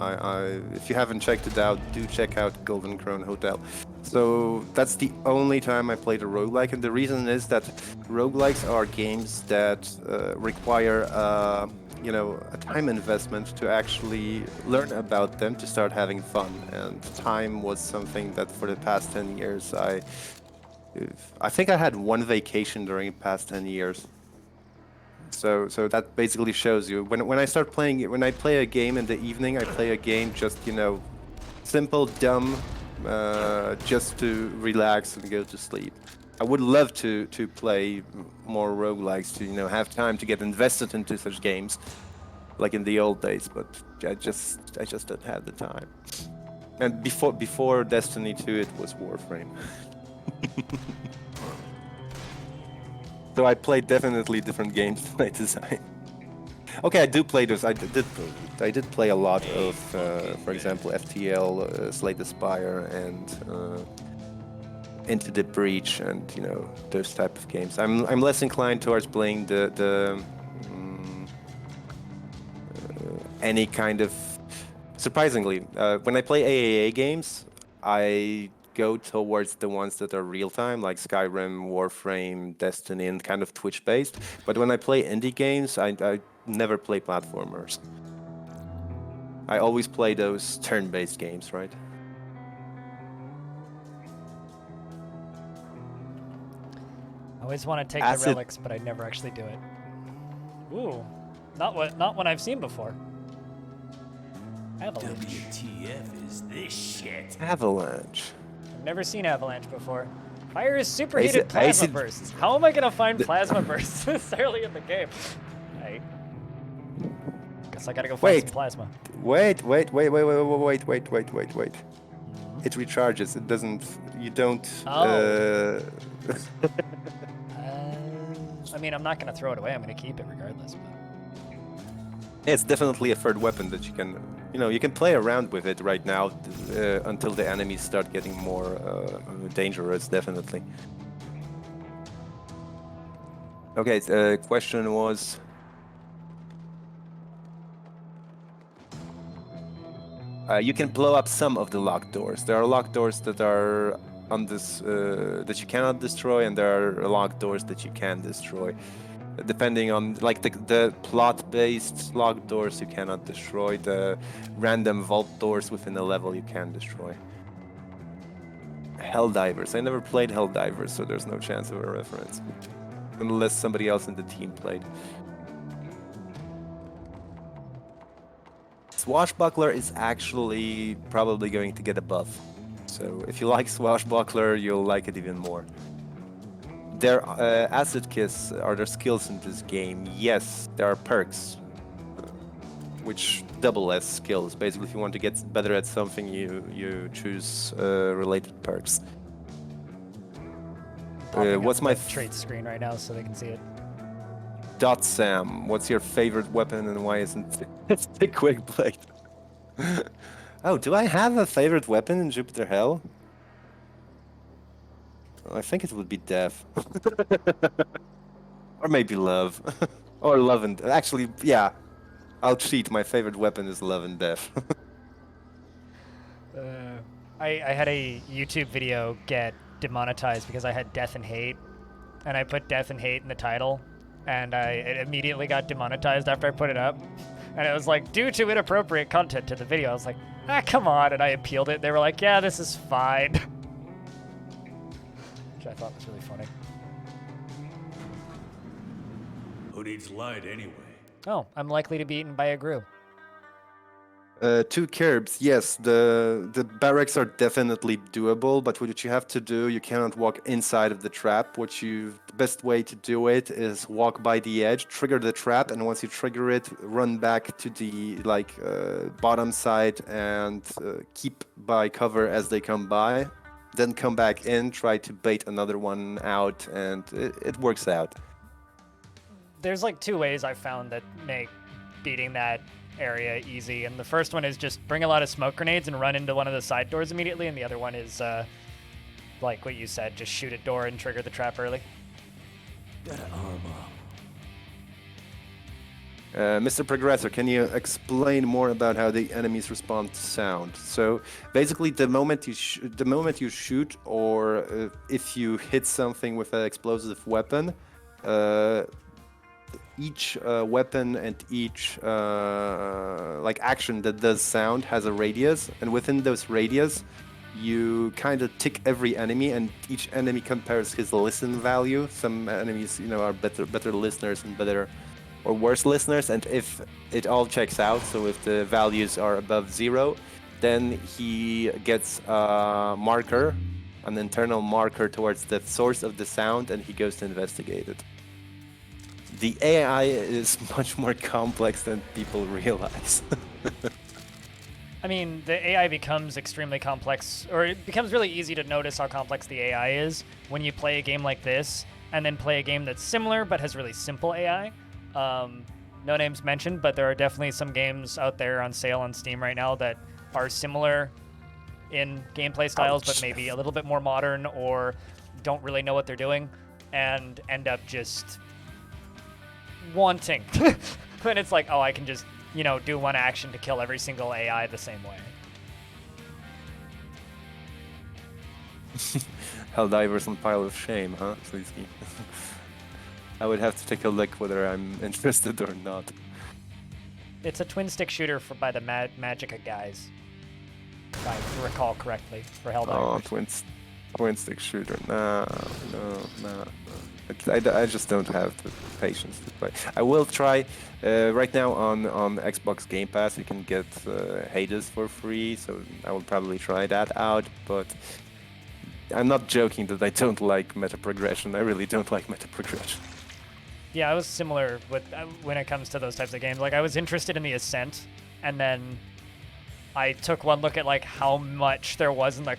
If you haven't checked it out, do check out Golden Krone Hotel. So that's the only time I played a roguelike, and the reason is that roguelikes are games that require you know, a time investment to actually learn about them to start having fun. And time was something that for the past 10 years I think I had one vacation during the past 10 years. So that basically shows you when I start playing, when I play a game in the evening, I play a game just, you know, simple, dumb, just to relax and go to sleep. I would love to play more roguelikes to, you know, have time to get invested into such games, like in the old days. But I just don't have the time. And before Destiny 2, it was Warframe. So I played definitely different games than I designed. Okay, I do play those. I did play a lot of, for example, FTL, Slay the Spire, and Into the Breach, and, you know, those type of games. I'm less inclined towards playing any kind of. Surprisingly, when I play AAA games, I go towards the ones that are real-time, like Skyrim, Warframe, Destiny, and kind of Twitch-based. But when I play indie games, I never play platformers. I always play those turn-based games, right? I always want to take the relics, but I never actually do it. Ooh, not what I've seen before. Avalanche. WTF is this shit? Avalanche. I've never seen Avalanche before. Fire is superheated plasma bursts. How am I gonna find plasma bursts this early in the game? I guess I gotta go find some plasma. Wait. It recharges. It doesn't. You don't. Oh. I mean, I'm not gonna throw it away. I'm gonna keep it regardless. But it's definitely a third weapon that you can. You know, you can play around with it right now until the enemies start getting more dangerous, definitely. Okay, the question was... you can blow up some of the locked doors. There are locked doors that are on this that you cannot destroy, and there are locked doors that you can destroy. Depending on, like, the plot-based locked doors you cannot destroy, the random vault doors within a level you can destroy. Helldivers. I never played Helldivers, so there's no chance of a reference. Unless somebody else in the team played. Swashbuckler is actually probably going to get a buff. So if you like Swashbuckler, you'll like it even more. There acid kits are there skills in this game? Yes, there are perks, which double as skills. Basically, if you want to get better at something, you choose related perks. What's my trait screen right now so they can see it? Sam, what's your favorite weapon and why isn't it the quick blade? Oh, do I have a favorite weapon in Jupiter Hell? I think it would be Death. Or maybe Love. Or Love and... Actually, yeah. I'll cheat. My favorite weapon is Love and Death. I had a YouTube video get demonetized because I had Death and Hate. And I put Death and Hate in the title. And it immediately got demonetized after I put it up. And it was like, due to inappropriate content to the video. I was like, come on. And I appealed it. They were like, yeah, this is fine. Which I thought was really funny. Who needs light anyway? Oh, I'm likely to be eaten by a Gru. 2 curbs, yes, the barracks are definitely doable, but what you have to do, you cannot walk inside of the trap. The best way to do it is walk by the edge, trigger the trap, and once you trigger it, run back to the bottom side and keep by cover as they come by. Then come back in, try to bait another one out, and it works out. There's like 2 ways I found that make beating that area easy, and the first one is just bring a lot of smoke grenades and run into one of the side doors immediately, and the other one is like what you said, just shoot a door and trigger the trap early. Gotta arm up. Mr. Progressor, can you explain more about how the enemies respond to sound? So basically, the moment you shoot, or if you hit something with an explosive weapon, each weapon and each action that does sound has a radius, and within those radius, you kind of tick every enemy, and each enemy compares his listen value. Some enemies, are better listeners and better or worse listeners, and if it all checks out, so if the values are above 0, then he gets a marker, an internal marker towards the source of the sound, and he goes to investigate it. The AI is much more complex than people realize. I mean, the AI becomes extremely complex, or it becomes really easy to notice how complex the AI is when you play a game like this, and then play a game that's similar but has really simple AI. No names mentioned, but there are definitely some games out there on sale on Steam right now that are similar in gameplay styles, but maybe a little bit more modern, or don't really know what they're doing, and end up just wanting. When it's like, oh, I can just, do one action to kill every single AI the same way. Helldivers on pile of shame, huh? Sleazy. I would have to take a look whether I'm interested or not. It's a twin-stick shooter by the Magica guys, if I recall correctly, for Helldivers. Oh, twin-stick shooter. No. I just don't have the patience to play. I will try. Right now on Xbox Game Pass, you can get Hades for free, so I will probably try that out, but I'm not joking that I don't like meta progression. I really don't like meta progression. Yeah, I was similar with when it comes to those types of games. Like, I was interested in the Ascent, and then I took one look at how much there was in the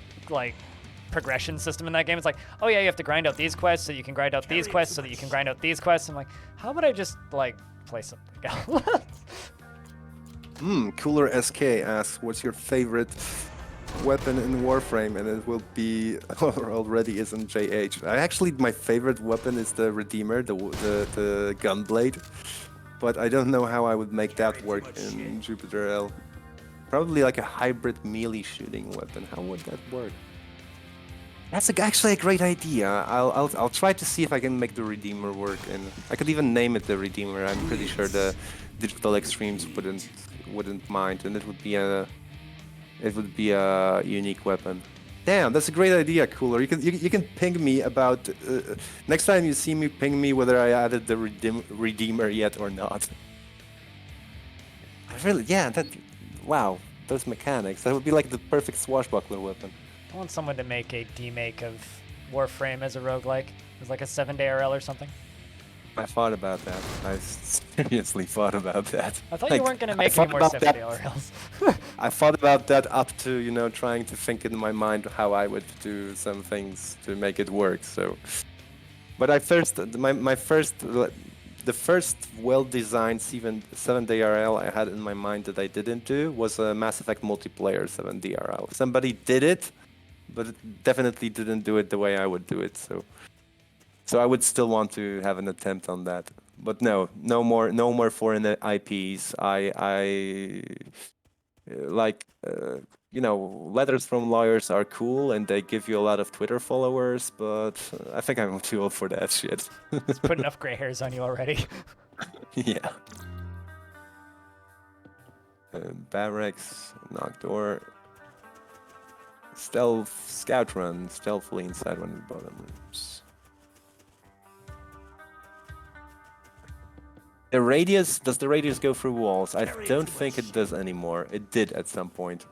progression system in that game. It's like, oh yeah, you have to grind out these quests so you can grind out these quests so that you can grind out these quests. I'm like, how about I just play something else? Cooler SK asks, what's your favorite weapon in Warframe? And it will be, or already is in JH. My favorite weapon is the Redeemer, the Gunblade. But I don't know how I would make that work in Jupiter L. Probably a hybrid melee shooting weapon. How would that work? That's actually a great idea. I'll try to see if I can make the Redeemer work, and I could even name it the Redeemer. I'm pretty sure the Digital Extremes wouldn't mind, and it would be a unique weapon. Damn, that's a great idea, Cooler. You can ping me about next time you see me, ping me whether I added the Redeemer yet or not. Yeah, wow, those mechanics. That would be like the perfect swashbuckler weapon. I want someone to make a demake of Warframe as a roguelike. It's like a 7-day RL or something. I thought about that. I seriously thought about that. I thought you weren't going to make any more 7-day RLs. I thought about that up to, trying to think in my mind how I would do some things to make it work. So, but the first well-designed 7-day RL I had in my mind that I didn't do was a Mass Effect multiplayer 7-day RL. Somebody did it, but it definitely didn't do it the way I would do it. So I would still want to have an attempt on that. But no more foreign IPs. Letters from lawyers are cool and they give you a lot of Twitter followers, but I think I'm too old for that shit. It's put enough gray hairs on you already. Yeah. Barracks, knock door. Stealth, scout run, stealthily inside one of the bottom rooms. Does the radius go through walls? I don't think it does anymore. It did at some point.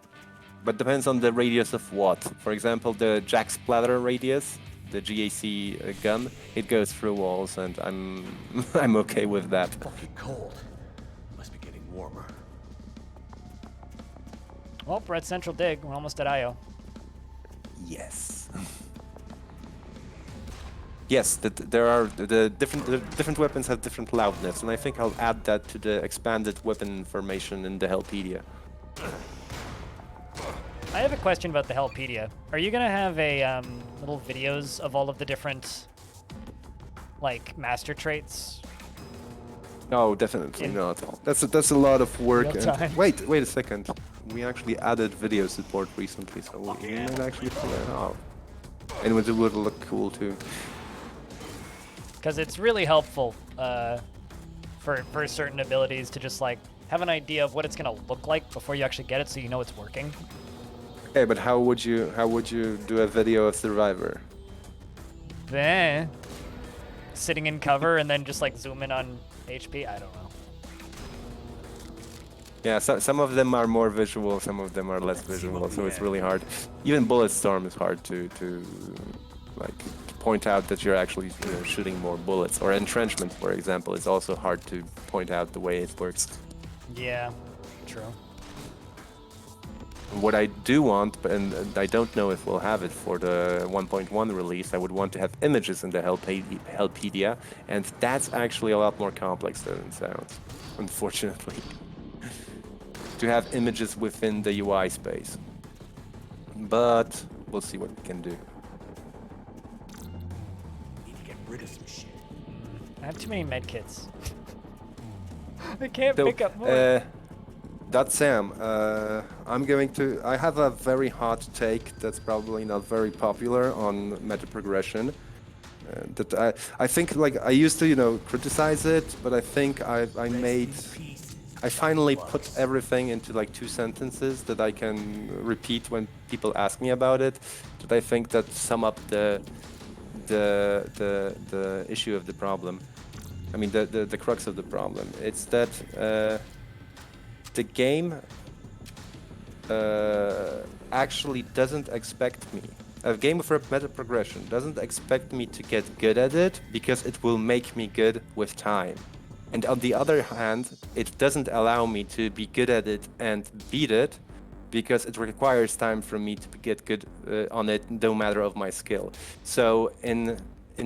But depends on the radius of what. For example, the Jack Splatter radius, the GAC gun, it goes through walls and I'm okay with that. Fucking cold. Must be getting warmer. Well, we're at Central Dig. We're almost at IO. Yes. Yes, there are the different weapons have different loudness, and I think I'll add that to the expanded weapon information in the Helpedia. I have a question about the Helpedia. Are you gonna have a little videos of all of the different master traits? No, definitely not. That's a lot of work. Real time. Wait a second. We actually added video support recently, so we might actually pull it off. And it would look cool too. Because it's really helpful for certain abilities to just have an idea of what it's gonna look like before you actually get it, so you know it's working. Okay, but how would you do a video of Survivor? Sitting in cover and then just zoom in on HP. I don't know. Yeah, some of them are more visual, some of them are less visual, so it's really hard. Even Bulletstorm is hard to point out that you're actually shooting more bullets. Or Entrenchment, for example, is also hard to point out the way it works. Yeah, true. What I do want, and I don't know if we'll have it for the 1.1 release, I would want to have images in the Helpedia, and that's actually a lot more complex than it sounds, unfortunately. To have images within the UI space. But we'll see what we can do. Need to get rid of some shit. I have too many medkits. I can't pick up more. That's Sam. I have a very hot take that's probably not very popular on meta progression. That I think I used to criticize it, but I think I finally put everything into 2 sentences that I can repeat when people ask me about it. That I think that sum up the issue of the problem. I mean the crux of the problem. It's that the game actually doesn't expect me. A game with meta progression doesn't expect me to get good at it because it will make me good with time. And on the other hand, it doesn't allow me to be good at it and beat it because it requires time for me to get good on it no matter of my skill. So in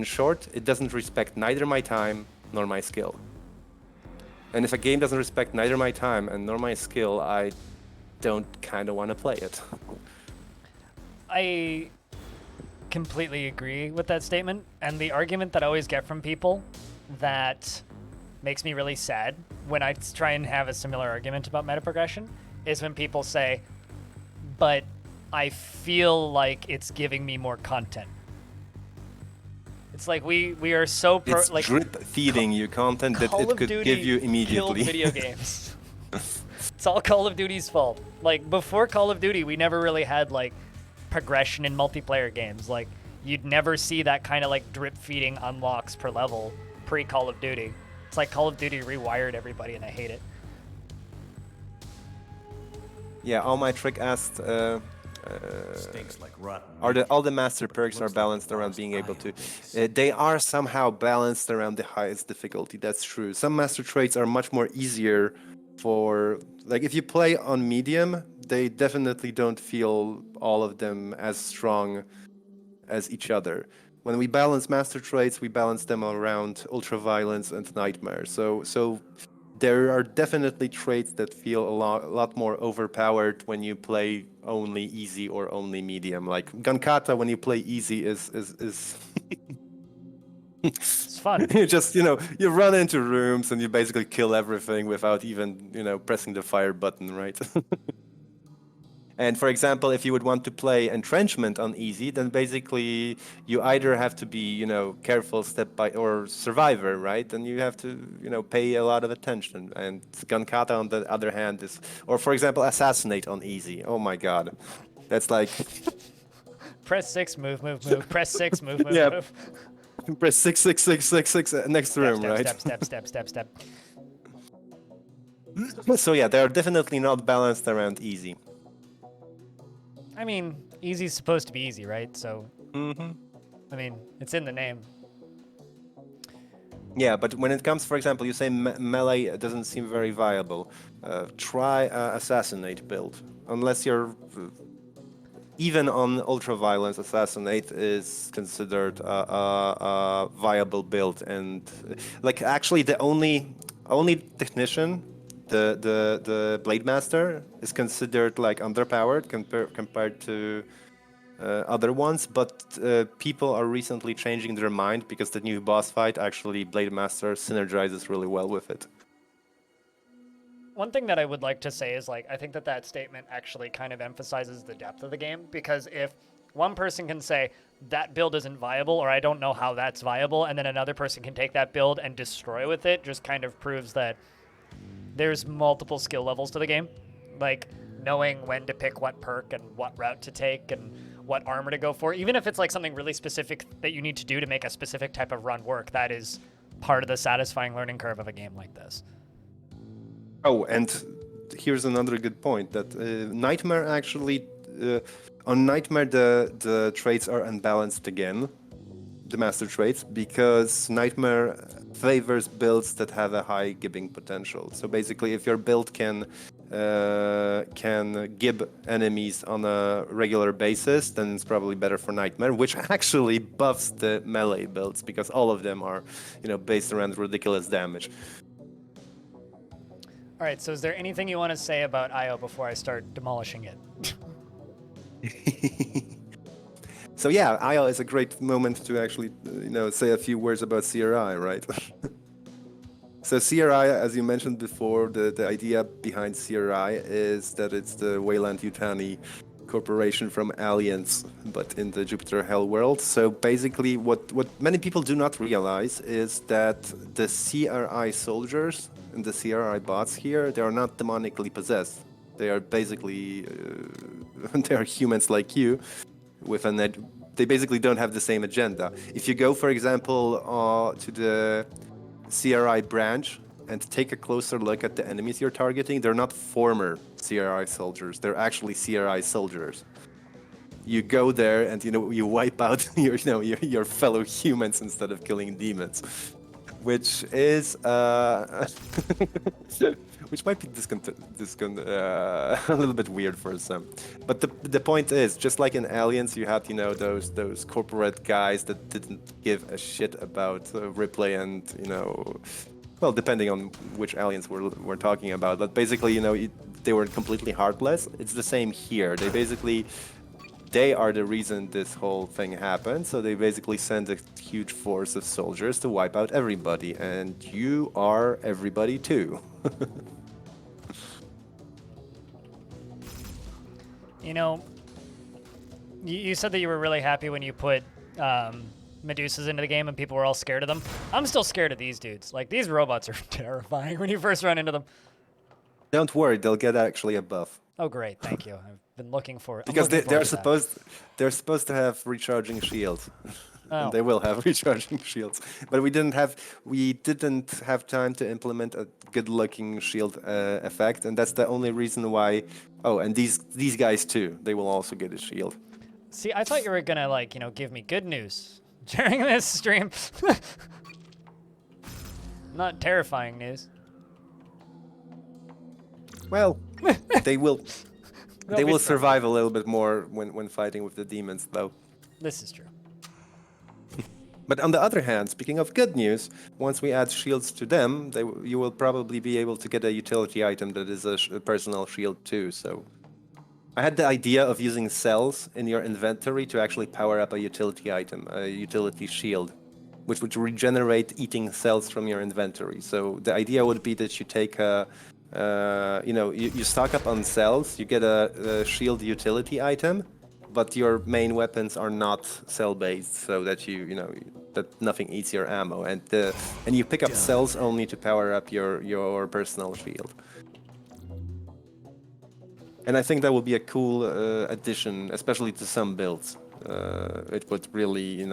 short, it doesn't respect neither my time nor my skill. And if a game doesn't respect neither my time and nor my skill, I don't kind of want to play it. I completely agree with that statement. And the argument that I always get from people that makes me really sad when I try and have a similar argument about meta progression is when people say, but I feel like it's giving me more content. It's we are so it's drip feeding you content that it could give you immediately. Killed video games. It's all Call of Duty's fault. Before Call of Duty, we never really had progression in multiplayer games. Like, you'd never see that kind of like drip feeding unlocks per level pre-Call of Duty. It's like Call of Duty rewired everybody, and I hate it. Yeah, all my trick asked. Stinks like rotten All the master perks are balanced around being able to. They are somehow balanced around the highest difficulty. That's true. Some master traits are much more easier for, like, if you play on medium, they definitely don't feel all of them as strong as each other. When we balance master traits, we balance them around ultraviolence and nightmare. So there are definitely traits that feel a lot more overpowered when you play only easy or only medium. Like Gunkata, when you play easy, is It's fun. you just, you run into rooms and you basically kill everything without even, pressing the fire button, right? And for example, if you would want to play Entrenchment on easy, then basically you either have to be, careful or Survivor, right? And you have to, pay a lot of attention. And Gunkata, on the other hand, or for example, Assassinate on easy. Oh my god. That's like... Press 6, move. Press 6, move, Yeah. move. Press 6, 6, 6, 6, 6, next room, right? Step. So yeah, they're definitely not balanced around easy. I mean, easy's supposed to be easy, right? So, Mm-hmm. I mean, it's in the name. Yeah, but when it comes, for example, you say melee doesn't seem very viable. Try Assassinate build. Unless you're... even on ultra-violence, Assassinate is considered a viable build. And, like, actually the only technician, the Blade Master, is considered like underpowered compared to other ones, but people are recently changing their mind because the new boss fight, actually Blade Master synergizes really well with it. One thing that I would like to say is, like, I think that statement actually kind of emphasizes the depth of the game, because if one person can say that build isn't viable, or I don't know how that's viable, and then another person can take that build and destroy with it, just kind of proves that there's multiple skill levels to the game. Like, knowing when to pick what perk and what route to take and what armor to go for, even if it's like something really specific that you need to do to make a specific type of run work, that is part of the satisfying learning curve of a game like this. Oh, and here's another good point, that Nightmare actually, on Nightmare the traits are unbalanced again, the master traits, because Nightmare favors builds that have a high gibbing potential. So basically, if your build can gib enemies on a regular basis, then it's probably better for Nightmare, which actually buffs the melee builds, because all of them are, based around ridiculous damage. All right, so is there anything you want to say about IO before I start demolishing it? So yeah, IO is a great moment to actually, say a few words about CRI, right? So CRI, as you mentioned before, the idea behind CRI is that it's the Weyland-Yutani corporation from Aliens, but in the Jupiter Hell world. So basically, what many people do not realize is that the CRI soldiers and the CRI bots here, they are not demonically possessed. They are basically, they are humans like you, with they basically don't have the same agenda. If you go, for example, to the CRI branch and take a closer look at the enemies you're targeting, they're not former CRI soldiers. They're actually CRI soldiers. You go there and you wipe out your fellow humans instead of killing demons, which is which might be a little bit weird for some. But the point is, just like in Aliens, you had those corporate guys that didn't give a shit about Ripley and well, depending on which aliens we're talking about, but basically they were completely heartless. It's the same here. They are the reason this whole thing happened, so they basically send a huge force of soldiers to wipe out everybody, and you are everybody too. You said that you were really happy when you put Medusas into the game and people were all scared of them. I'm still scared of these dudes. Like, these robots are terrifying when you first run into them. Don't worry, they'll get actually a buff. Oh, great. Thank you. I've been looking for it. Because they're supposed to have recharging shields. Oh. And they will have recharging shields, but we didn't have time to implement a good-looking shield effect, and that's the only reason why. Oh, and these guys too, they will also get a shield. See, I thought you were gonna like give me good news during this stream. Not terrifying news. Well, they will They'll be survive a little bit more when fighting with the demons, though. This is true. But on the other hand, speaking of good news, once we add shields to them, you will probably be able to get a utility item that is a personal shield too. So I had the idea of using cells in your inventory to actually power up a utility item, a utility shield, which would regenerate eating cells from your inventory. So the idea would be that you take you stock up on cells, you get a shield utility item, but your main weapons are not cell-based, so that that nothing eats your ammo, and you pick up cells only to power up your personal shield. And I think that would be a cool addition, especially to some builds. It would really,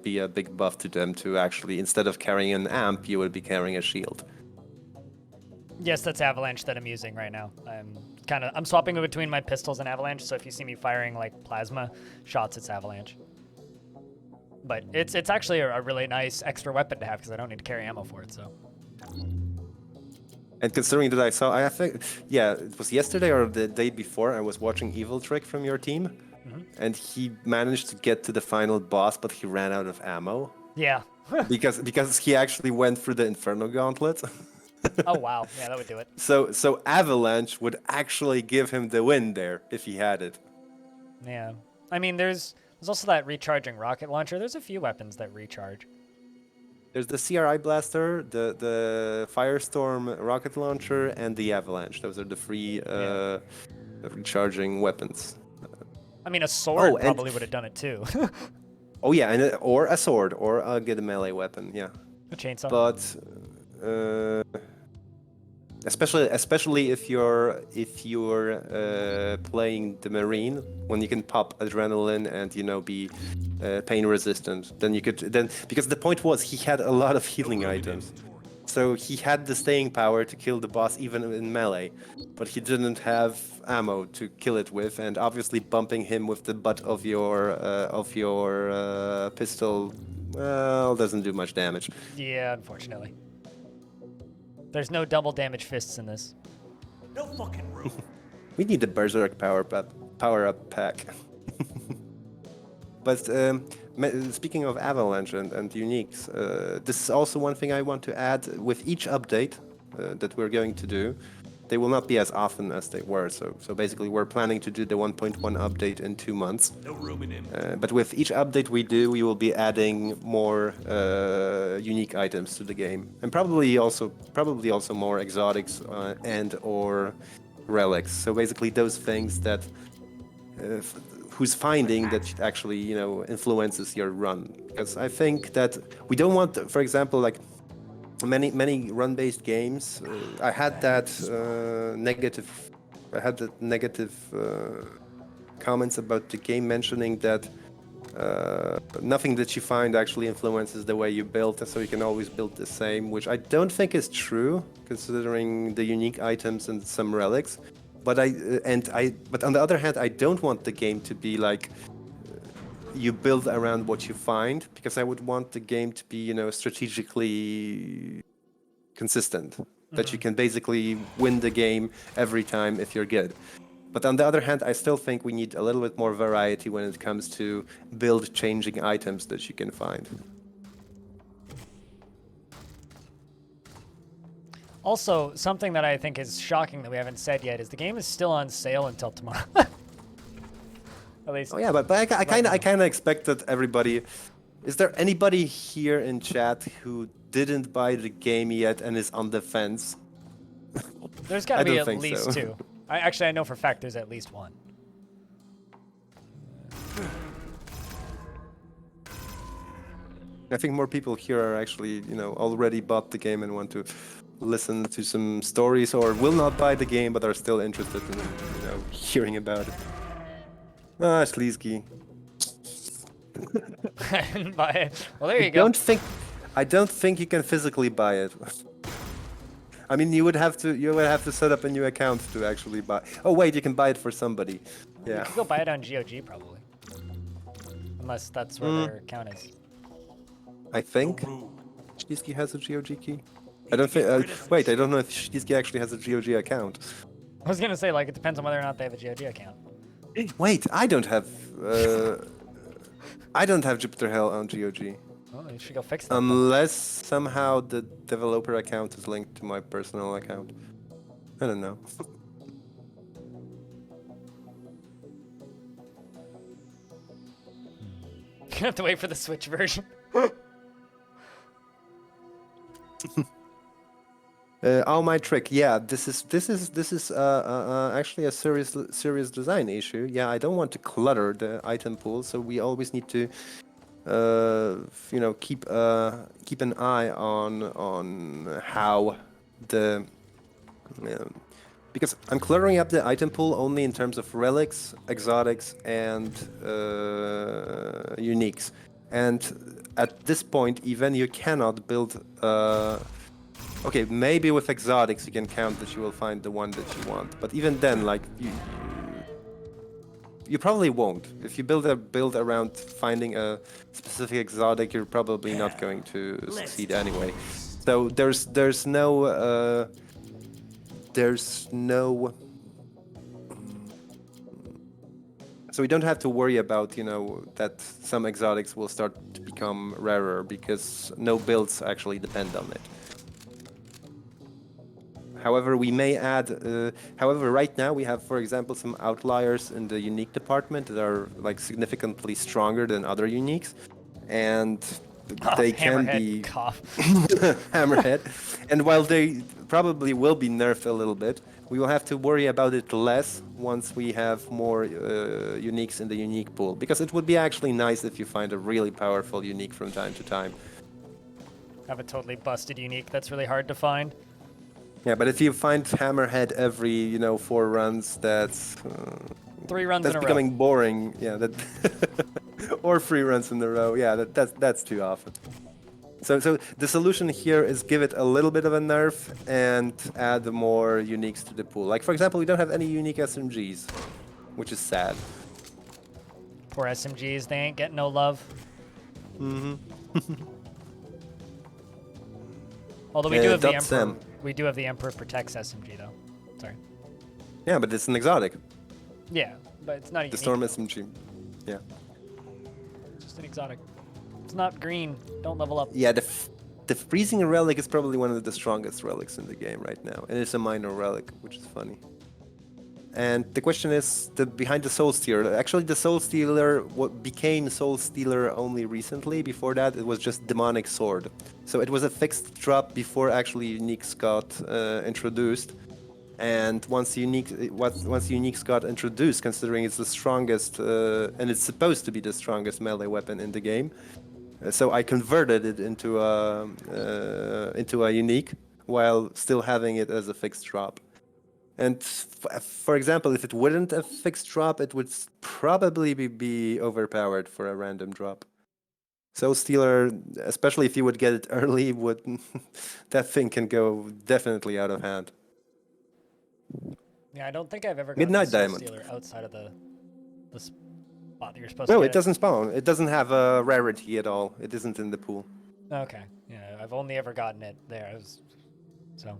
be a big buff to them to actually, instead of carrying an amp, you would be carrying a shield. Yes, that's Avalanche that I'm using right now. I'm swapping between my pistols and Avalanche, so if you see me firing like plasma shots, it's Avalanche. But it's actually a really nice extra weapon to have because I don't need to carry ammo for it, so. And considering that I think, it was yesterday or the day before, I was watching Evil Trick from your team, and he managed to get to the final boss, but he ran out of ammo. Yeah. because he actually went through the Inferno gauntlet. Oh wow, yeah, that would do it. So Avalanche would actually give him the win there if he had it. Yeah, I mean, there's also that recharging rocket launcher. There's a few weapons that recharge. There's the CRI blaster, the Firestorm rocket launcher, and the Avalanche. Those are the three recharging weapons. I mean, a sword probably would have done it too. Oh yeah, or a sword, or get a melee weapon. Yeah. A chainsaw. But especially if you're playing the Marine, when you can pop adrenaline and be pain resistant, then because the point was he had a lot of healing items, so he had the staying power to kill the boss even in melee, but he didn't have ammo to kill it with, and obviously bumping him with the butt of your pistol, well, doesn't do much damage. Yeah, unfortunately. There's no double damage fists in this. No fucking room. We need the Berserk power-up pack. But speaking of Avalanche and uniques, this is also one thing I want to add. With each update that we're going to do, they will not be as often as they were. So basically, we're planning to do the 1.1 update in 2 months. No room in him. But with each update we do, we will be adding more unique items to the game, and probably also more exotics and/or relics. So basically, those things that whose finding that actually influences your run. Because I think that we don't want, for example, like many run-based games. I had that negative comments about the game, mentioning that nothing that you find actually influences the way you build, so you can always build the same, which I don't think is true, considering the unique items and some relics. But but on the other hand, I don't want the game to be like you build around what you find, because I would want the game to be, strategically consistent. That you can basically win the game every time if you're good. But on the other hand, I still think we need a little bit more variety when it comes to build changing items that you can find. Also, something that I think is shocking that we haven't said yet is the game is still on sale until tomorrow. At least. Oh yeah, but I kind of expect that everybody. Is there anybody here in chat who didn't buy the game yet and is on the fence? There's got to be at least two. I know for a fact there's at least one. I think more people here are actually, already bought the game and want to listen to some stories or will not buy the game but are still interested in, hearing about it. Ah, Sleazy. I didn't buy it. Well, there you go. I don't think you can physically buy it. I mean, you would have to set up a new account to actually buy. Oh wait, you can buy it for somebody. You Yeah. could go buy it on GOG probably. Unless that's where their account is. I think Sleazy has a GOG key. I don't think. Wait, I don't know if Sleazy actually has a GOG account. I was gonna say, like, it depends on whether or not they have a GOG account. Wait, I don't have. I don't have Jupiter Hell on GOG. Oh, you should go fix that. then. Unless somehow the developer account is linked to my personal account. I don't know. You have to wait for the Switch version. Oh, my trick. Yeah, this is actually a serious design issue. Yeah, I don't want to clutter the item pool, so we always need to keep an eye on how the because I'm cluttering up the item pool only in terms of relics, exotics, and uniques. And at this point, even you cannot build. Okay, maybe with exotics you can count that you will find the one that you want, but even then, like you probably won't. If you build a build around finding a specific exotic, you're probably not going to succeed anyway. So there's no so we don't have to worry about that some exotics will start to become rarer because no builds actually depend on it. However, we may add. However, right now we have, for example, some outliers in the unique department that are like significantly stronger than other uniques, and they can be cough. hammerhead. And while they probably will be nerfed a little bit, we will have to worry about it less once we have more uniques in the unique pool. Because it would be actually nice if you find a really powerful unique from time to time. Have a totally busted unique that's really hard to find. Yeah, but if you find Hammerhead every, 4 runs, that's 3 runs that's in a becoming row. boring. Yeah, that or 3 runs in a row. Yeah, that's too often. So the solution here is give it a little bit of a nerf and add more uniques to the pool. Like for example, we don't have any unique SMGs, which is sad. Poor SMGs, they ain't getting no love. Mm-hmm. Although we do have the that's Emperor. them. We do have the Emperor protects SMG though. Sorry. Yeah, but it's an exotic. Yeah, but it's not a The unique. Storm SMG. Yeah. It's just an exotic. It's not green. Don't level up. Yeah, the freezing relic is probably one of the strongest relics in the game right now, and it's a minor relic, which is funny. And the question is behind the Soul Stealer. Actually, the Soul Stealer became Soul Stealer only recently. Before that, it was just Demonic Sword. So it was a fixed drop before actually Uniques got introduced. And once Uniques got introduced, considering it's the strongest and it's supposed to be the strongest melee weapon in the game, so I converted it into a unique while still having it as a fixed drop. And for example, if it wouldn't a fixed drop, it would probably be overpowered for a random drop. Soul Stealer, especially if you would get it early, that thing can go definitely out of hand. Yeah, I don't think I've ever gotten Midnight a Soul Diamond. Stealer outside of the spot that you're supposed No, to it get doesn't spawn. It doesn't have a rarity at all. It isn't in the pool. Okay. Yeah, I've only ever gotten it there. So.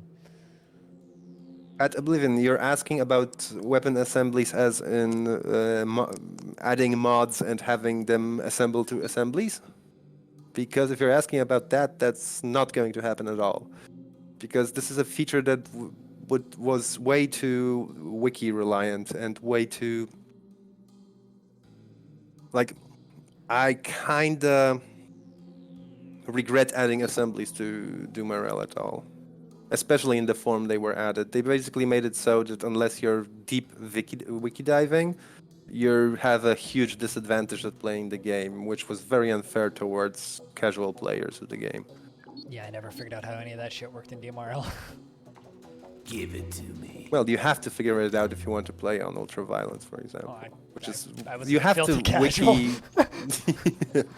At Oblivion, you're asking about weapon assemblies as in adding mods and having them assemble to assemblies? Because if you're asking about that, that's not going to happen at all. Because this is a feature that was way too wiki reliant and way too... Like, I kinda regret adding assemblies to Dumarel at all. Especially in the form they were added. They basically made it so that unless you're deep wiki diving, you have a huge disadvantage at playing the game, which was very unfair towards casual players of the game. Yeah, I never figured out how any of that shit worked in DMRL. Give it to me. Well, you have to figure it out if you want to play on ultraviolence, for example. I was you have to filthy casual. wiki.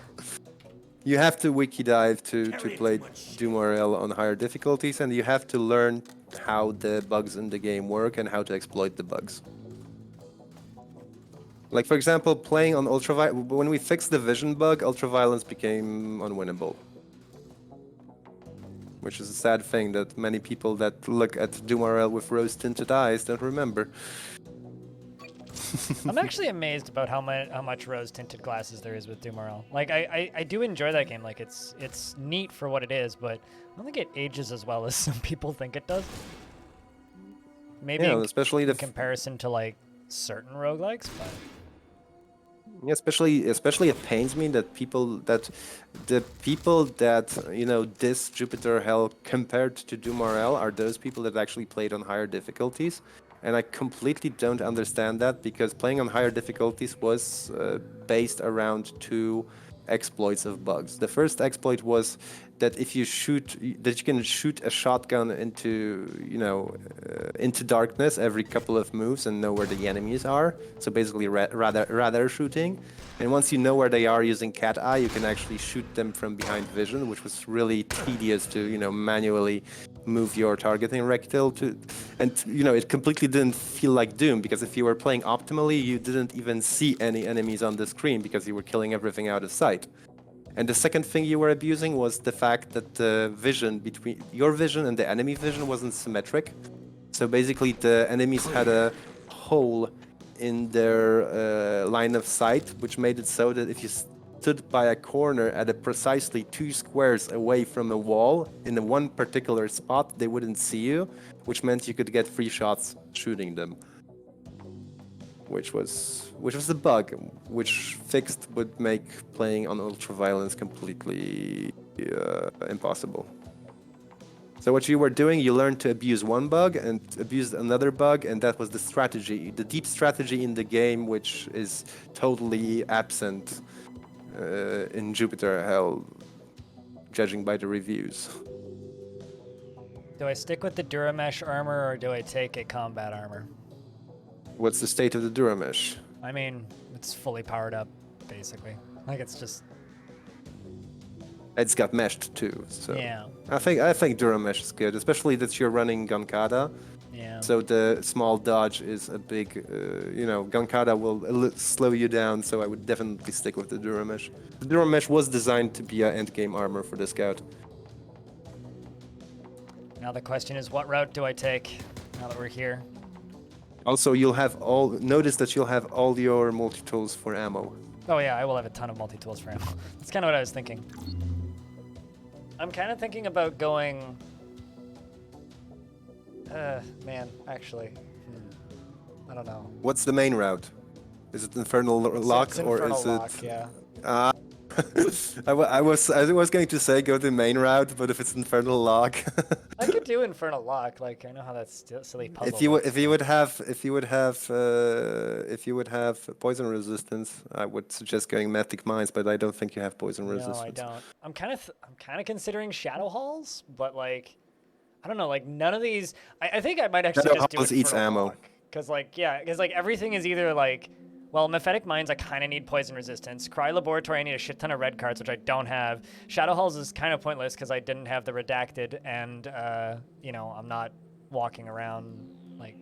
You have to wiki dive to play DMRL on higher difficulties, and you have to learn how the bugs in the game work and how to exploit the bugs. Like, for example, playing on ultraviolence, when we fixed the vision bug, ultraviolence became unwinnable. Which is a sad thing that many people that look at DMRL with rose-tinted eyes don't remember. I'm actually amazed about how much rose-tinted glasses there is with DMRL. Like, I do enjoy that game. Like, it's neat for what it is, but I don't think it ages as well as some people think it does. Maybe especially in comparison to, like, certain roguelikes, but... Yeah, especially it pains me that the people that diss Jupiter Hell compared to DMRL are those people that actually played on higher difficulties, and I completely don't understand that, because playing on higher difficulties was based around two exploits of bugs. The first exploit was that if you can shoot a shotgun into darkness every couple of moves and know where the enemies are. So basically radar shooting. And once you know where they are using cat eye, you can actually shoot them from behind vision, which was really tedious to manually move your targeting rectangle to, and it completely didn't feel like Doom, because if you were playing optimally, you didn't even see any enemies on the screen because you were killing everything out of sight. And the second thing you were abusing was the fact that the vision between your vision and the enemy vision wasn't symmetric. So basically the enemies had a hole in their line of sight, which made it so that if you stood by a corner at a precisely 2 squares away from a wall in one particular spot, they wouldn't see you, which meant you could get 3 shots shooting them. Which was the bug, which fixed would make playing on ultraviolence completely impossible. So what you were doing, you learned to abuse one bug and abuse another bug, and that was the strategy, the deep strategy in the game, which is totally absent in Jupiter Hell, judging by the reviews. Do I stick with the Duramesh armor, or do I take a combat armor? What's the state of the Duramesh? I mean, it's fully powered up, basically. Like, it's just... It's got meshed too, so... Yeah. I think Duramesh is good, especially that you're running Gunkata. Yeah. So the small dodge is a big, Gunkata will slow you down, so I would definitely stick with the Duramesh. The Duramesh was designed to be an endgame armor for the Scout. Now the question is, what route do I take now that we're here? Also, notice that you'll have all your multi-tools for ammo. Oh yeah, I will have a ton of multi-tools for ammo. That's kind of what I was thinking. I'm kind of thinking about going... man, actually. I don't know. What's the main route? Is it Infernal Lock, It's or Infernal is Lock, it... yeah. I was going to say go the main route, but if it's Infernal Lock... I could do Infernal Lock, like, I know how that's silly puzzle If you would have poison resistance, I would suggest going Mythic Mines, but I don't think you have poison resistance. No, I don't. I'm kind of considering Shadow Halls, but like, I don't know, like none of these. I think I might actually Shadow just do Halls eats Infernal ammo. Lock. Cause like everything is either like, well, Mephitic Mines I kind of need poison resistance. Cry Laboratory I need a shit ton of red cards, which I don't have. Shadow Halls is kind of pointless because I didn't have the redacted, and I'm not walking around like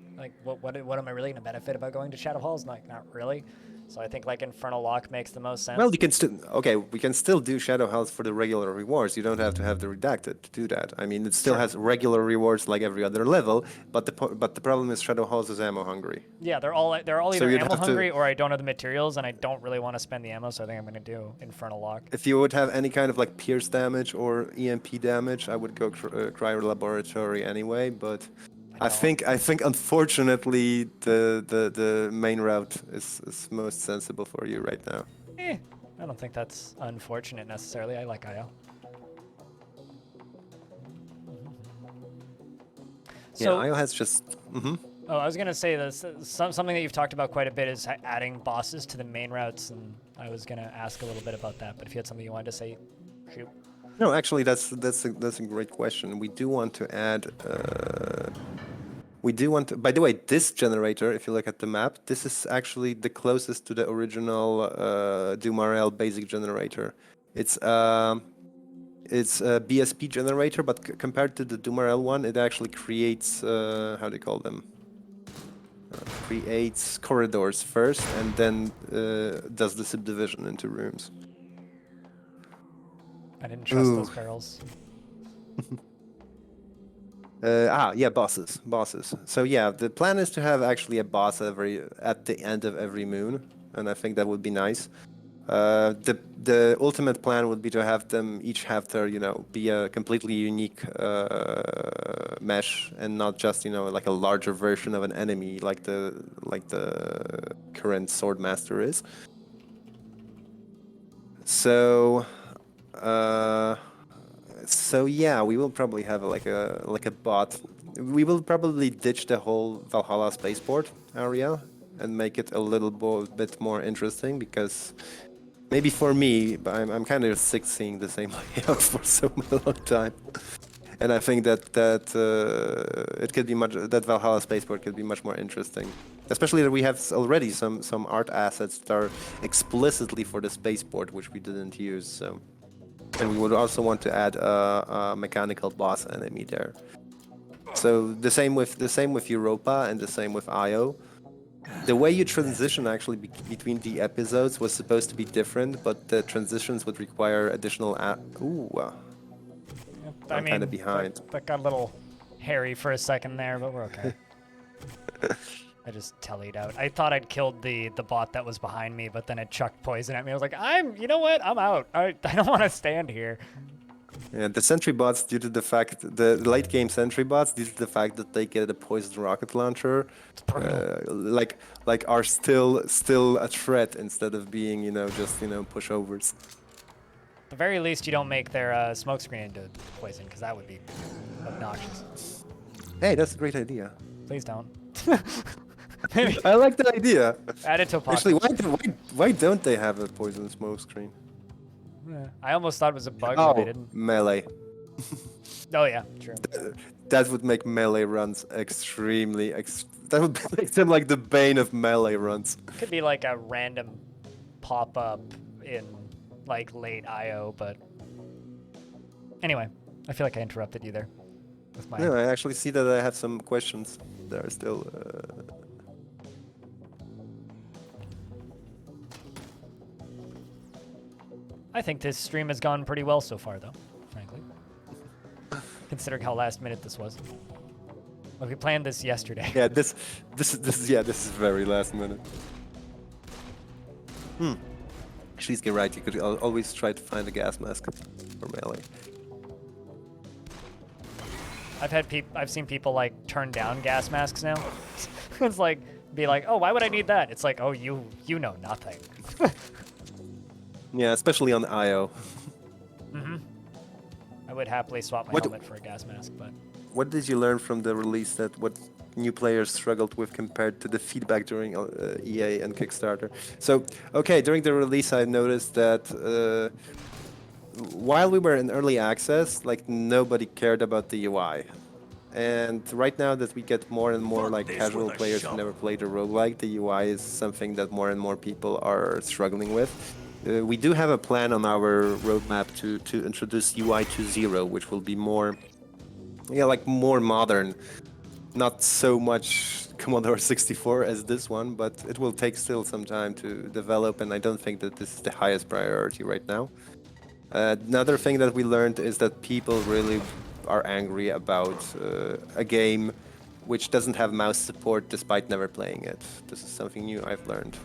what am I really gonna benefit about going to Shadow Halls? Like, not really. So I think like Infernal Lock makes the most sense. Well, we can still do Shadow Halls for the regular rewards. You don't have to have the redacted to do that. I mean, it still has regular rewards like every other level, but the problem is Shadow Halls is ammo hungry. Yeah, they're all either you'd ammo have to- hungry or I don't have the materials and I don't really want to spend the ammo, so I think I'm gonna do Infernal Lock. If you would have any kind of like pierce damage or EMP damage, I would go Cryo Laboratory anyway. But I think unfortunately the main route is most sensible for you right now. I don't think that's unfortunate necessarily. I like IO. So, yeah, IO has just. Oh, I was gonna say this. Something that you've talked about quite a bit is adding bosses to the main routes, and I was gonna ask a little bit about that. But if you had something you wanted to say, shoot. No, actually, that's a great question. We do want to add. We do want to. By the way, this generator, if you look at the map, this is actually the closest to the original Dumarel basic generator. It's a BSP generator, but compared to the Dumarel one, it actually creates how do you call them? Creates corridors first, and then does the subdivision into rooms. I didn't trust those barrels. Yeah, bosses. So yeah, the plan is to have actually a boss at the end of every moon, and I think that would be nice. The ultimate plan would be to have them each have their, be a completely unique mesh, and not just, like a larger version of an enemy like the current Swordmaster is. So yeah, we will probably have like a bot. We will probably ditch the whole Valhalla spaceport area and make it a little bit more interesting, because maybe for me, I'm kind of sick seeing the same layout for so long time, and I think that it could be that Valhalla spaceport could be much more interesting, especially that we have already some art assets that are explicitly for the spaceport, which we didn't use. So. And we would also want to add a mechanical boss enemy there. So the same with Europa and the same with Io. The way you transition actually between the episodes was supposed to be different, but the transitions would require additional. I'm kind of behind. That got a little hairy for a second there, but we're okay. I just tellied out. I thought I'd killed the bot that was behind me, but then it chucked poison at me. I was like, you know what? I'm out. I don't want to stand here. Yeah, the sentry bots, due to the fact, the late game sentry bots, due to the fact that they get a poisoned rocket launcher, are still a threat instead of being, just, pushovers. At the very least, you don't make their smoke screen into poison, because that would be obnoxious. Hey, that's a great idea. Please don't. I like the idea. Add it to a Actually, why don't they have a poison smoke screen? Yeah. I almost thought it was a bug, but they didn't. Melee. Oh yeah, true. That would make melee runs extremely. That would make them like the bane of melee runs. Could be like a random pop-up in like late IO, but anyway, I feel like I interrupted you there. With my... No, I actually see that I have some questions that are still. I think this stream has gone pretty well so far, though, frankly. Considering how last minute this was. Like, we planned this yesterday. Yeah, this is very last minute. She's right. You could always try to find a gas mask for melee. I've seen people like turn down gas masks now. It's like, be like, oh, why would I need that? It's like, oh, you know nothing. Yeah, especially on IO. I would happily swap my helmet for a gas mask, but... What did you learn from the release what new players struggled with compared to the feedback during EA and Kickstarter? So, okay, during the release I noticed that while we were in early access, like nobody cared about the UI. And right now that we get more and more like casual players who never played a roguelike, the UI is something that more and more people are struggling with. We do have a plan on our roadmap to introduce UI 2.0, which will be more, more modern. Not so much Commodore 64 as this one, but it will take still some time to develop, and I don't think that this is the highest priority right now. Another thing that we learned is that people really are angry about a game which doesn't have mouse support despite never playing it. This is something new I've learned.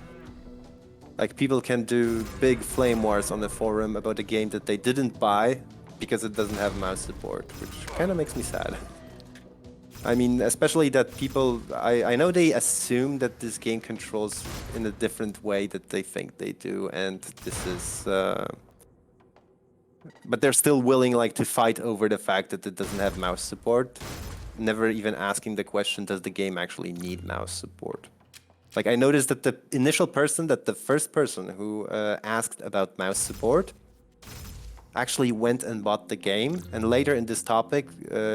Like, people can do big flame wars on the forum about a game that they didn't buy because it doesn't have mouse support, which kind of makes me sad. I mean, especially that people, I know they assume that this game controls in a different way that they think they do, and this is... but they're still willing to fight over the fact that it doesn't have mouse support, never even asking the question, does the game actually need mouse support? Like, I noticed that the first person who asked about mouse support actually went and bought the game. And later in this topic,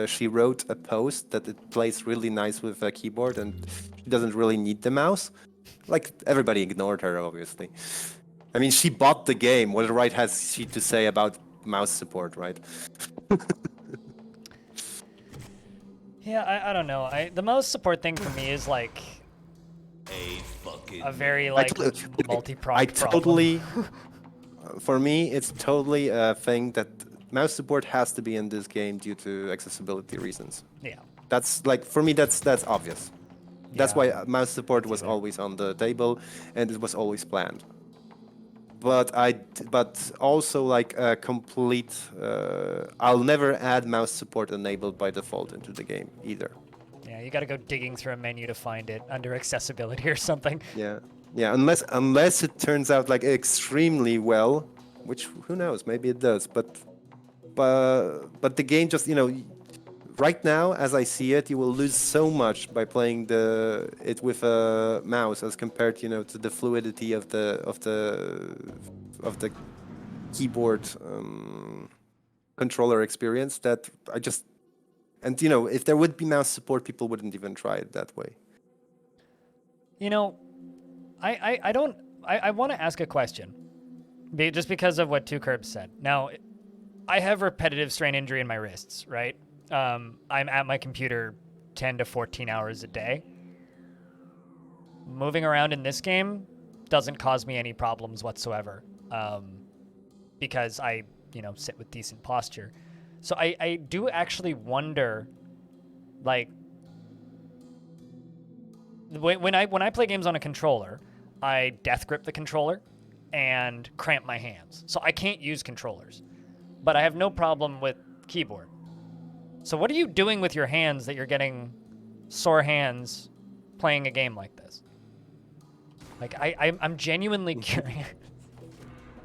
she wrote a post that it plays really nice with a keyboard and she doesn't really need the mouse. Like, everybody ignored her, obviously. I mean, she bought the game. What right has she to say about mouse support, right? Yeah, I don't know. The mouse support thing for me is like a very like multi-pronged totally. For me, it's totally a thing that mouse support has to be in this game due to accessibility reasons. Yeah. That's like, for me, that's obvious. That's Yeah. why mouse support was always on the table and it was always planned. But also like a complete, I'll never add mouse support enabled by default into the game either. Yeah, you got to go digging through a menu to find it under accessibility or something. Yeah, yeah. Unless it turns out like extremely well, which who knows? Maybe it does. But the game just right now, as I see it, you will lose so much by playing it with a mouse as compared to the fluidity of the keyboard controller experience that I just. And if there would be mouse support, people wouldn't even try it that way. I want to ask a question, just because of what Two Curbs said. Now, I have repetitive strain injury in my wrists, right? I'm at my computer 10 to 14 hours a day. Moving around in this game doesn't cause me any problems whatsoever, because I sit with decent posture. So I do actually wonder, like, when I play games on a controller, I death grip the controller and cramp my hands. So I can't use controllers, but I have no problem with keyboard. So what are you doing with your hands that you're getting sore hands playing a game like this? Like, I'm genuinely curious.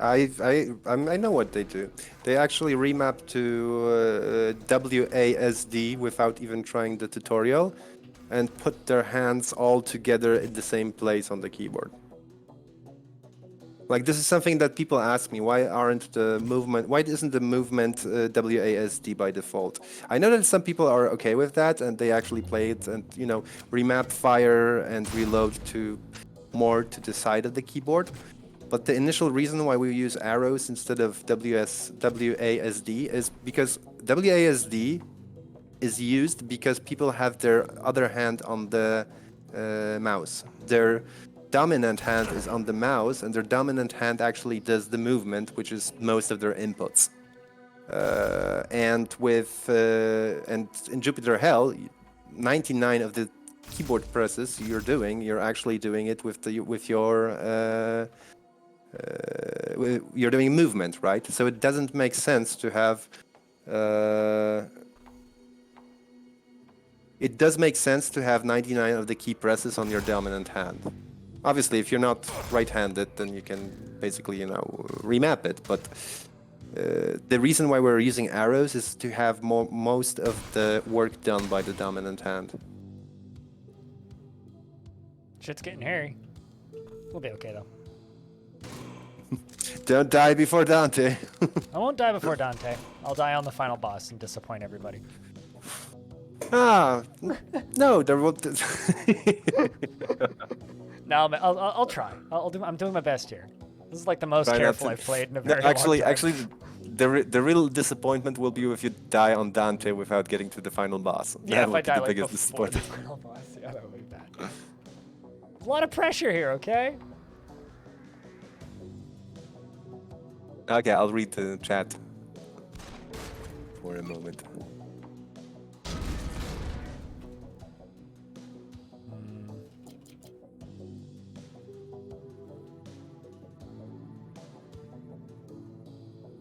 I know what they do. They actually remap to WASD without even trying the tutorial, and put their hands all together in the same place on the keyboard. Like, this is something that people ask me. Why isn't the movement WASD by default? I know that some people are okay with that, and they actually play it and remap fire and reload to more to the side of the keyboard. But the initial reason why we use arrows instead of WASD is because WASD is used because people have their other hand on the mouse. Their dominant hand is on the mouse, and their dominant hand actually does the movement, which is most of their inputs. And in Jupiter Hell, 99 of the keyboard presses you're actually doing it with your you're doing movement, right? So it doesn't make sense to have. It does make sense to have 99 of the key presses on your dominant hand. Obviously, if you're not right-handed, then you can basically, remap it. But the reason why we're using arrows is to have most of the work done by the dominant hand. Shit's getting hairy. We'll be okay, though. Don't die before Dante. I won't die before Dante. I'll die on the final boss and disappoint everybody. No, there will. No, I'll try. I'm doing my best here. This is like the most careful I've played in a very long time. Actually, the real disappointment will be if you die on Dante without getting to the final boss. Yeah, that if I die the like biggest before the disappointment. final boss, yeah, that would be bad. A lot of pressure here, okay? Okay, I'll read the chat for a moment.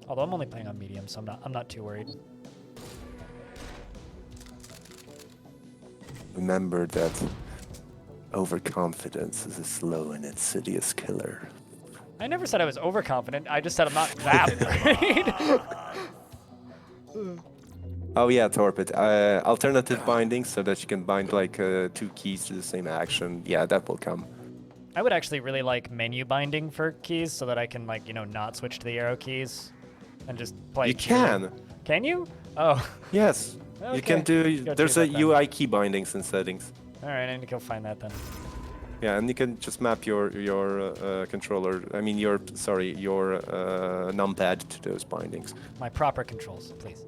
Although I'm only playing on medium, so I'm not too worried. Remember that overconfidence is a slow and insidious killer. I never said I was overconfident. I just said I'm not that worried. Oh yeah, Torpid. Alternative binding so that you can bind like 2 keys to the same action. Yeah, that will come. I would actually really like menu binding for keys so that I can not switch to the arrow keys. and just play. You can. Can you? Oh. Yes. Okay. You can do. Go There's do a that then. UI key bindings and settings. All right, I need to go find that then. Yeah, and you can just map your controller. I mean, your numpad to those bindings. My proper controls, please.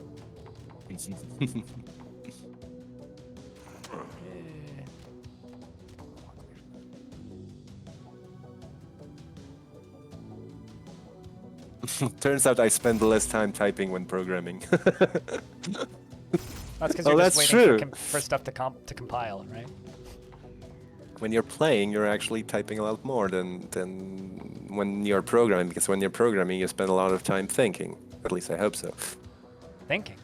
Turns out I spend less time typing when programming. That's because Oh, you're that's just waiting true. for stuff to compile, right? When you're playing, you're actually typing a lot more than when you're programming, because when you're programming, you spend a lot of time thinking. At least I hope so. Thinking.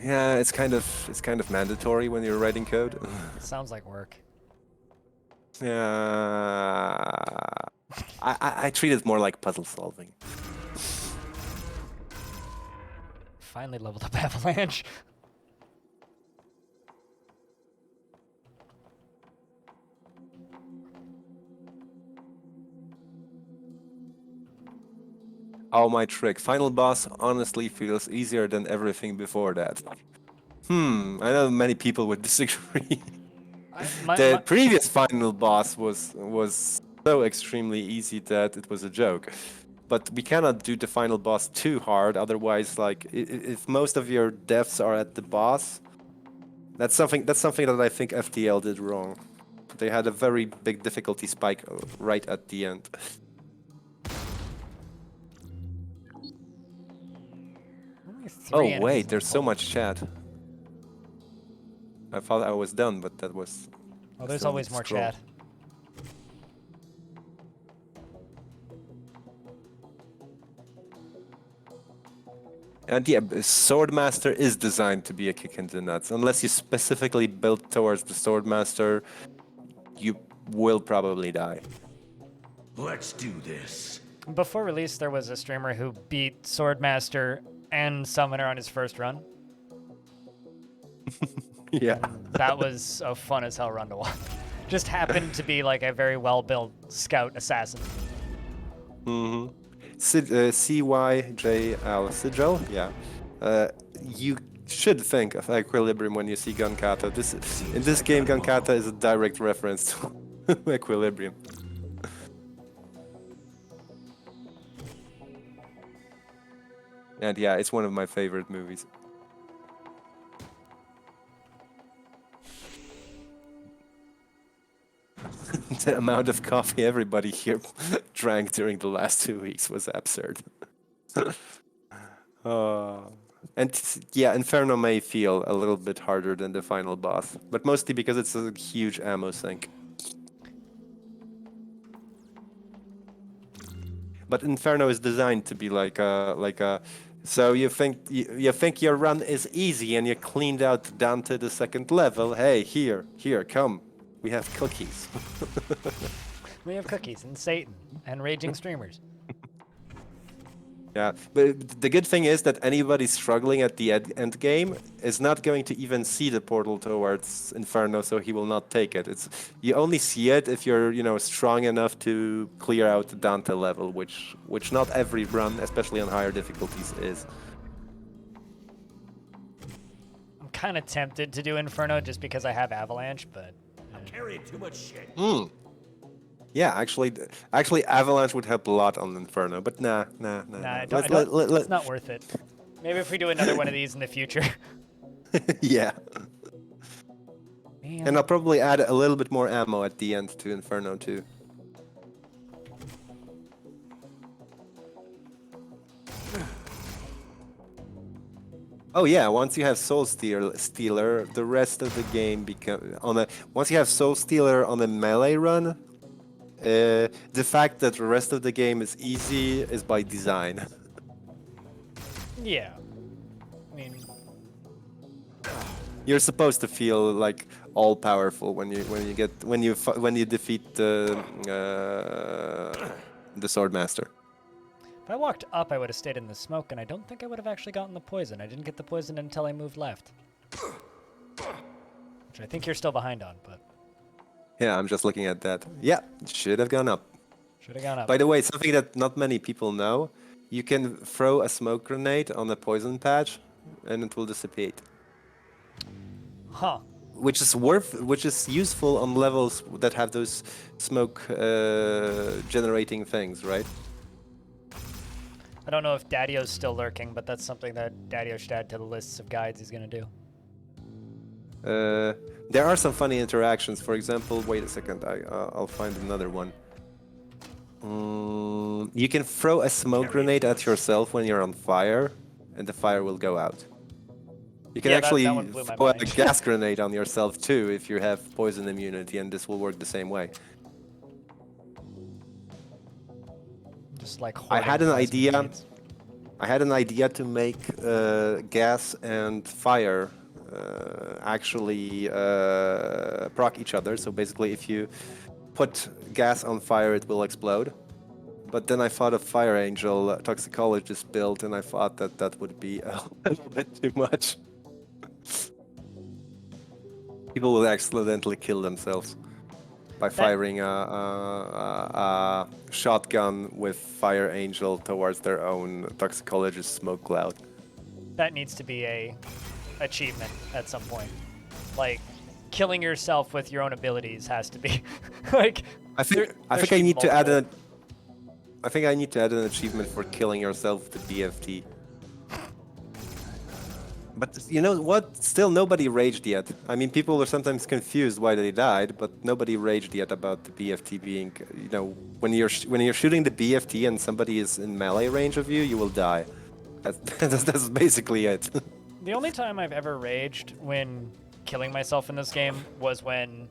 Yeah, it's kind of mandatory when you're writing code. It sounds like work. Yeah, I treat it more like puzzle solving. Finally leveled up Avalanche. Oh, my trick. Final boss honestly feels easier than everything before that. I know many people would disagree. The previous final boss was so extremely easy that it was a joke. But we cannot do the final boss too hard, otherwise, like, if most of your deaths are at the boss, that's something that I think FTL did wrong. They had a very big difficulty spike right at the end. Oh wait, there's so much chat. I thought I was done, but that was... Oh, there's always more chat. And yeah, Swordmaster is designed to be a kick in the nuts. Unless you specifically build towards the Swordmaster, you will probably die. Let's do this. Before release, there was a streamer who beat Swordmaster and Summoner on his first run. Yeah. And that was a fun as hell run to watch. Just happened to be like a very well-built scout assassin. Mm-hmm. CYJL Sigil, yeah. You should think of Equilibrium when you see Gunkata. In this game, Gunkata is a direct reference to Equilibrium. And yeah, it's one of my favorite movies. The amount of coffee everybody here drank during the last 2 weeks was absurd. And yeah, Inferno may feel a little bit harder than the final boss, but mostly because it's a huge ammo sink. But Inferno is designed to be like a. So you think your run is easy and you cleaned out Dante the second level? Hey, here, come. We have cookies. We have cookies and Satan and raging streamers. Yeah, but the good thing is that anybody struggling at the end game is not going to even see the portal towards Inferno, so he will not take it. You only see it if you're, strong enough to clear out the Dante level, which not every run, especially on higher difficulties, is. I'm kind of tempted to do Inferno just because I have Avalanche, but Carrying too much shit. Yeah, actually, Avalanche would help a lot on Inferno, but nah. It's not worth it. Maybe if we do another one of these in the future. Yeah. Man. And I'll probably add a little bit more ammo at the end to Inferno too. Oh yeah, once you have Soul Stealer, the rest of the game once you have Soul Stealer on a melee run, the fact that the rest of the game is easy is by design. Yeah. I mean, you're supposed to feel like all powerful when you defeat the Swordmaster. if I walked up, I would have stayed in the smoke, and I don't think I would have actually gotten the poison. I didn't get the poison until I moved left. Which I think you're still behind on, but... Yeah, I'm just looking at that. Yeah, should have gone up. Should have gone up. By the way, something that not many people know, you can throw a smoke grenade on a poison patch, and it will dissipate. Huh. Which is useful on levels that have those smoke generating things, right? I don't know if Daddy-O's still lurking, but that's something that Daddy-O should add to the lists of guides he's gonna do. There are some funny interactions. For example, wait a second, I'll find another one. You can throw a smoke grenade at yourself when you're on fire, and the fire will go out. You can actually that one blew my throw a mind. gas grenade on yourself too if you have poison immunity, and this will work the same way. Just like I had an hoarding idea. plasma beads. I had an idea to make gas and fire actually proc each other. So basically, if you put gas on fire, it will explode. But then I thought of Fire Angel Toxicologist build, and I thought that that would be a little bit too much. People will accidentally kill themselves by firing a shotgun with Fire Angel towards their own Toxicologist smoke cloud. That needs to be a achievement at some point. Like, killing yourself with your own abilities has to be like. I think I need to add an achievement for killing yourself with the BFT. But you know what? Still, nobody raged yet. I mean, people are sometimes confused why they died, but nobody raged yet about the BFT being, you know, when you're shooting the BFT and somebody is in melee range of you, you will die. That's basically it. The only time I've ever raged when killing myself in this game was when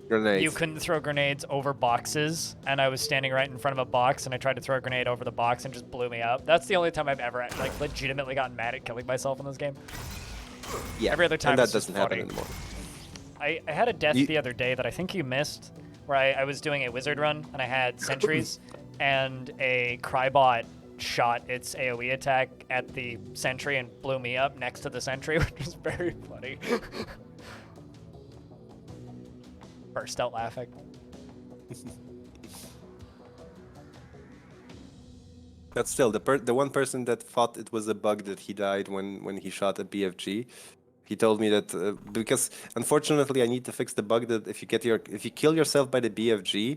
Grenades. you couldn't throw grenades over boxes, and I was standing right in front of a box, and I tried to throw a grenade over the box and just blew me up. That's the only time I've ever like legitimately gotten mad at killing myself in this game. Yeah, Every other time and that it's just doesn't happen funny. anymore. I had a death the other day that I think you missed, where I was doing a wizard run, and I had sentries, and a Crybot shot its AoE attack at the sentry and blew me up next to the sentry, which was very funny. Burst out laughing. But still, the one person that thought it was a bug that he died when he shot a BFG, he told me that because unfortunately I need to fix the bug that if you kill yourself by the BFG,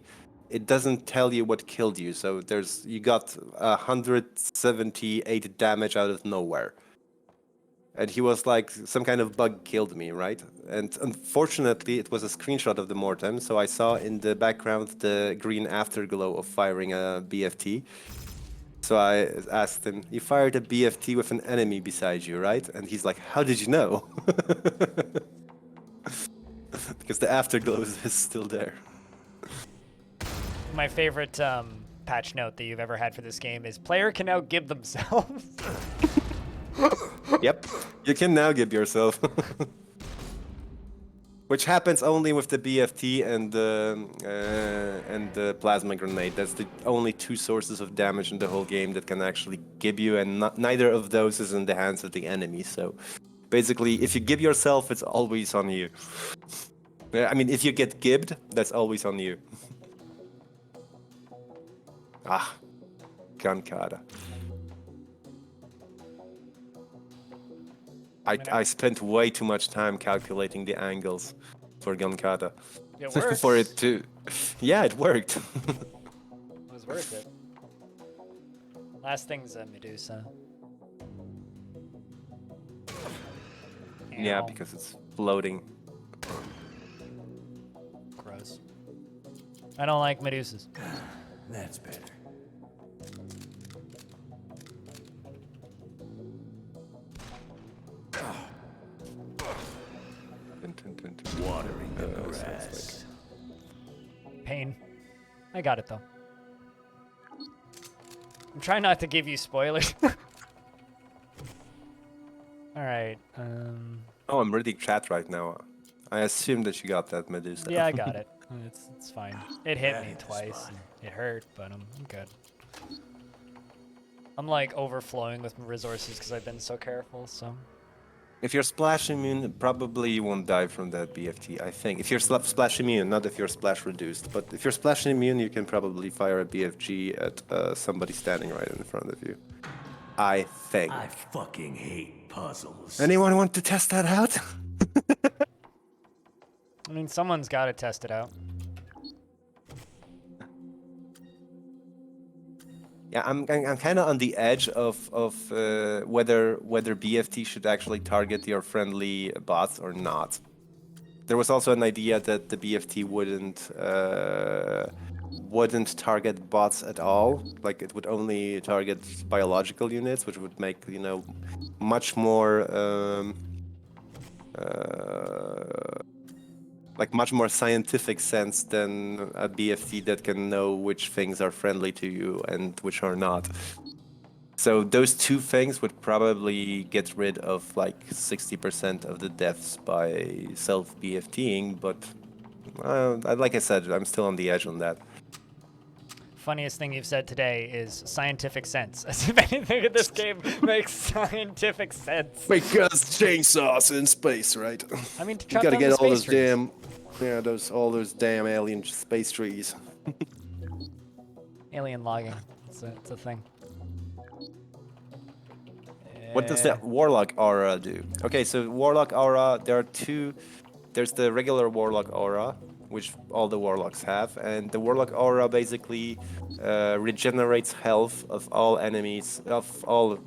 it doesn't tell you what killed you. So you got 178 damage out of nowhere. And he was like, some kind of bug killed me, right? And unfortunately, it was a screenshot of the Mortem, so I saw in the background the green afterglow of firing a BFT. So I asked him, you fired a BFT with an enemy beside you, right? And he's like, how did you know? Because the afterglow is still there. My favorite patch note that you've ever had for this game is player can now give themselves. Yep, you can now give yourself. Which happens only with the BFT and the plasma grenade. That's the only two sources of damage in the whole game that can actually give you, and neither of those is in the hands of the enemy. So basically, if you give yourself, it's always on you. I mean, if you get gibbed, that's always on you. Ah, Gunkata. I spent way too much time calculating the angles for Gunkata. It works. For it to... Yeah, it worked. It was worth it. Last thing's a Medusa. Yeah, Ow. because it's floating. Gross. I don't like Medusas. That's better. Watering the grass. Pain. I got it though. I'm trying not to give you spoilers. Alright, Oh, I'm reading chat right now. I assume that you got that, Medusa. yeah, I got it. It's fine. It hit me twice. And it hurt, but I'm good. I'm like overflowing with resources because I've been so careful, so. If you're splash immune, probably you won't die from that BFT, I think. If you're splash immune, not if you're splash reduced. But if you're splash immune, you can probably fire a BFG at somebody standing right in front of you. I think. I fucking hate puzzles. Anyone want to test that out? I mean, someone's got to test it out. Yeah, I'm kind of on the edge of whether BFT should actually target your friendly bots or not. There was also an idea that the BFT wouldn't target bots at all. Like it would only target biological units, which would make much more much more scientific sense than a BFT that can know which things are friendly to you and which are not. So those two things would probably get rid of like 60% of the deaths by self-BFTing, but like I said, I'm still on the edge on that. Funniest thing you've said today is scientific sense. As if anything in this game makes scientific sense. Because chainsaws in space, right? I mean, to You chop gotta down get the all those space trees. all those damn alien space trees. Alien logging. It's a thing. What does that Warlock aura do? Okay, so Warlock aura, there are two. There's the regular Warlock aura, which all the Warlocks have, and the Warlock aura basically regenerates health of all enemies, of all,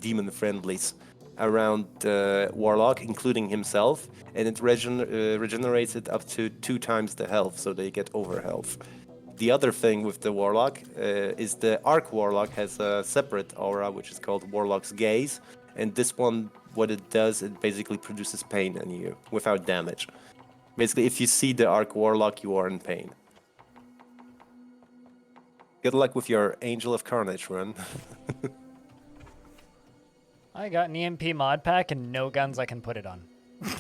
demon friendlies around the Warlock, including himself, and it regenerates it up to 2 times the health, so they get over health. The other thing with the Warlock is the Arc Warlock has a separate aura, which is called Warlock's Gaze, and this one, what it does, it basically produces pain in you without damage. Basically, if you see the Arc Warlock, you are in pain. Good luck with your Angel of Carnage run. I got an EMP mod pack and no guns I can put it on. I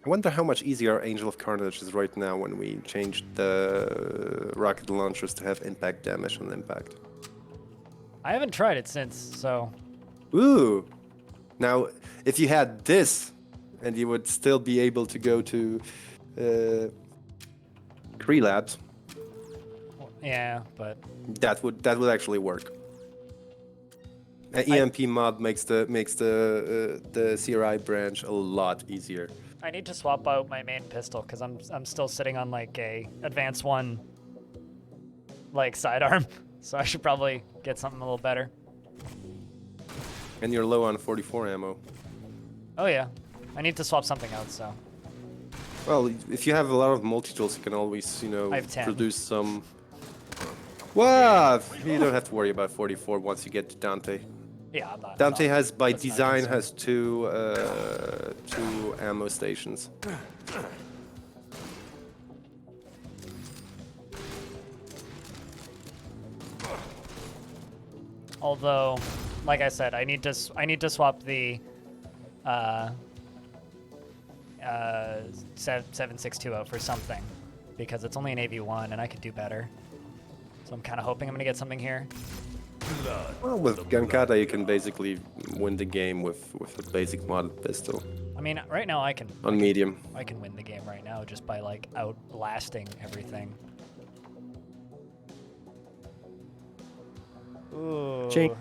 wonder how much easier Angel of Carnage is right now when we changed the rocket launchers to have impact damage on impact. I haven't tried it since, so... Ooh! Now, if you had this, and you would still be able to go to CRI Labs. Yeah, but... That would actually work. An EMP mod makes the CRI branch a lot easier. I need to swap out my main pistol because I'm still sitting on like a advanced 1 like sidearm, so I should probably get something a little better. And you're low on 44 ammo. Oh yeah, I need to swap something out. So. Well, if you have a lot of multi-tools, you can always I have 10. produce some. Wow! You don't have to worry about 44 once you get to Dante. Yeah, I'm not. Dante I'm not, has, by that's not design, concerned. has two ammo stations. Although, like I said, I need to swap the 7.62 out for something because it's only an AV1 and I could do better. So I'm kind of hoping I'm gonna get something here. Well, with Gunkata, you can basically win the game with a basic modded pistol I mean, right now I can medium. I can win the game right now just by like outblasting everything. Ooh. Chink.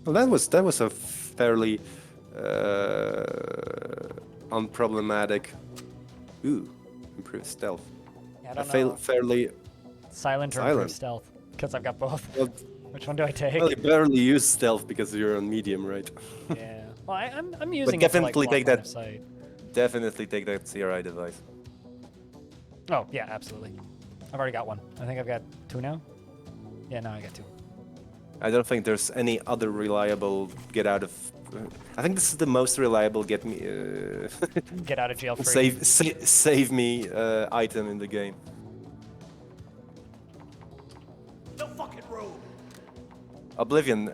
Well, that was a fairly unproblematic. Ooh, improved stealth. Yeah, I don't know. Fairly. Silent or Silent. improved stealth? Because I've got both. Well, Which one do I take? well, you barely use stealth because you're on medium, right? Yeah. Well, I'm using definitely it for, like, take block line that- of sight. Definitely take that CRI device. Oh yeah, absolutely. I've already got one. I think I've got 2 now. Yeah, now I got 2. I don't think there's any other reliable get out of. I think this is the most reliable get me Get out of jail free. save me item in the game. No fucking room. Oblivion,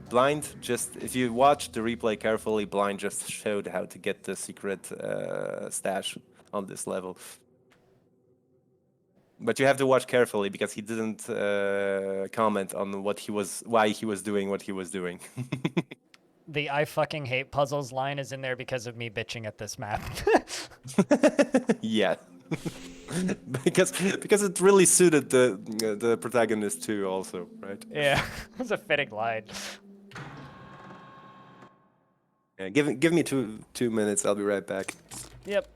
Blind just, if you watch the replay carefully, Blind just showed how to get the secret stash on this level. But you have to watch carefully because he didn't comment on why he was doing what he was doing. The I fucking hate puzzles line is in there because of me bitching at this map. Yeah. because it really suited the protagonist too also, right? Yeah, it's a fitting line. Yeah, give me two minutes, I'll be right back. Yep.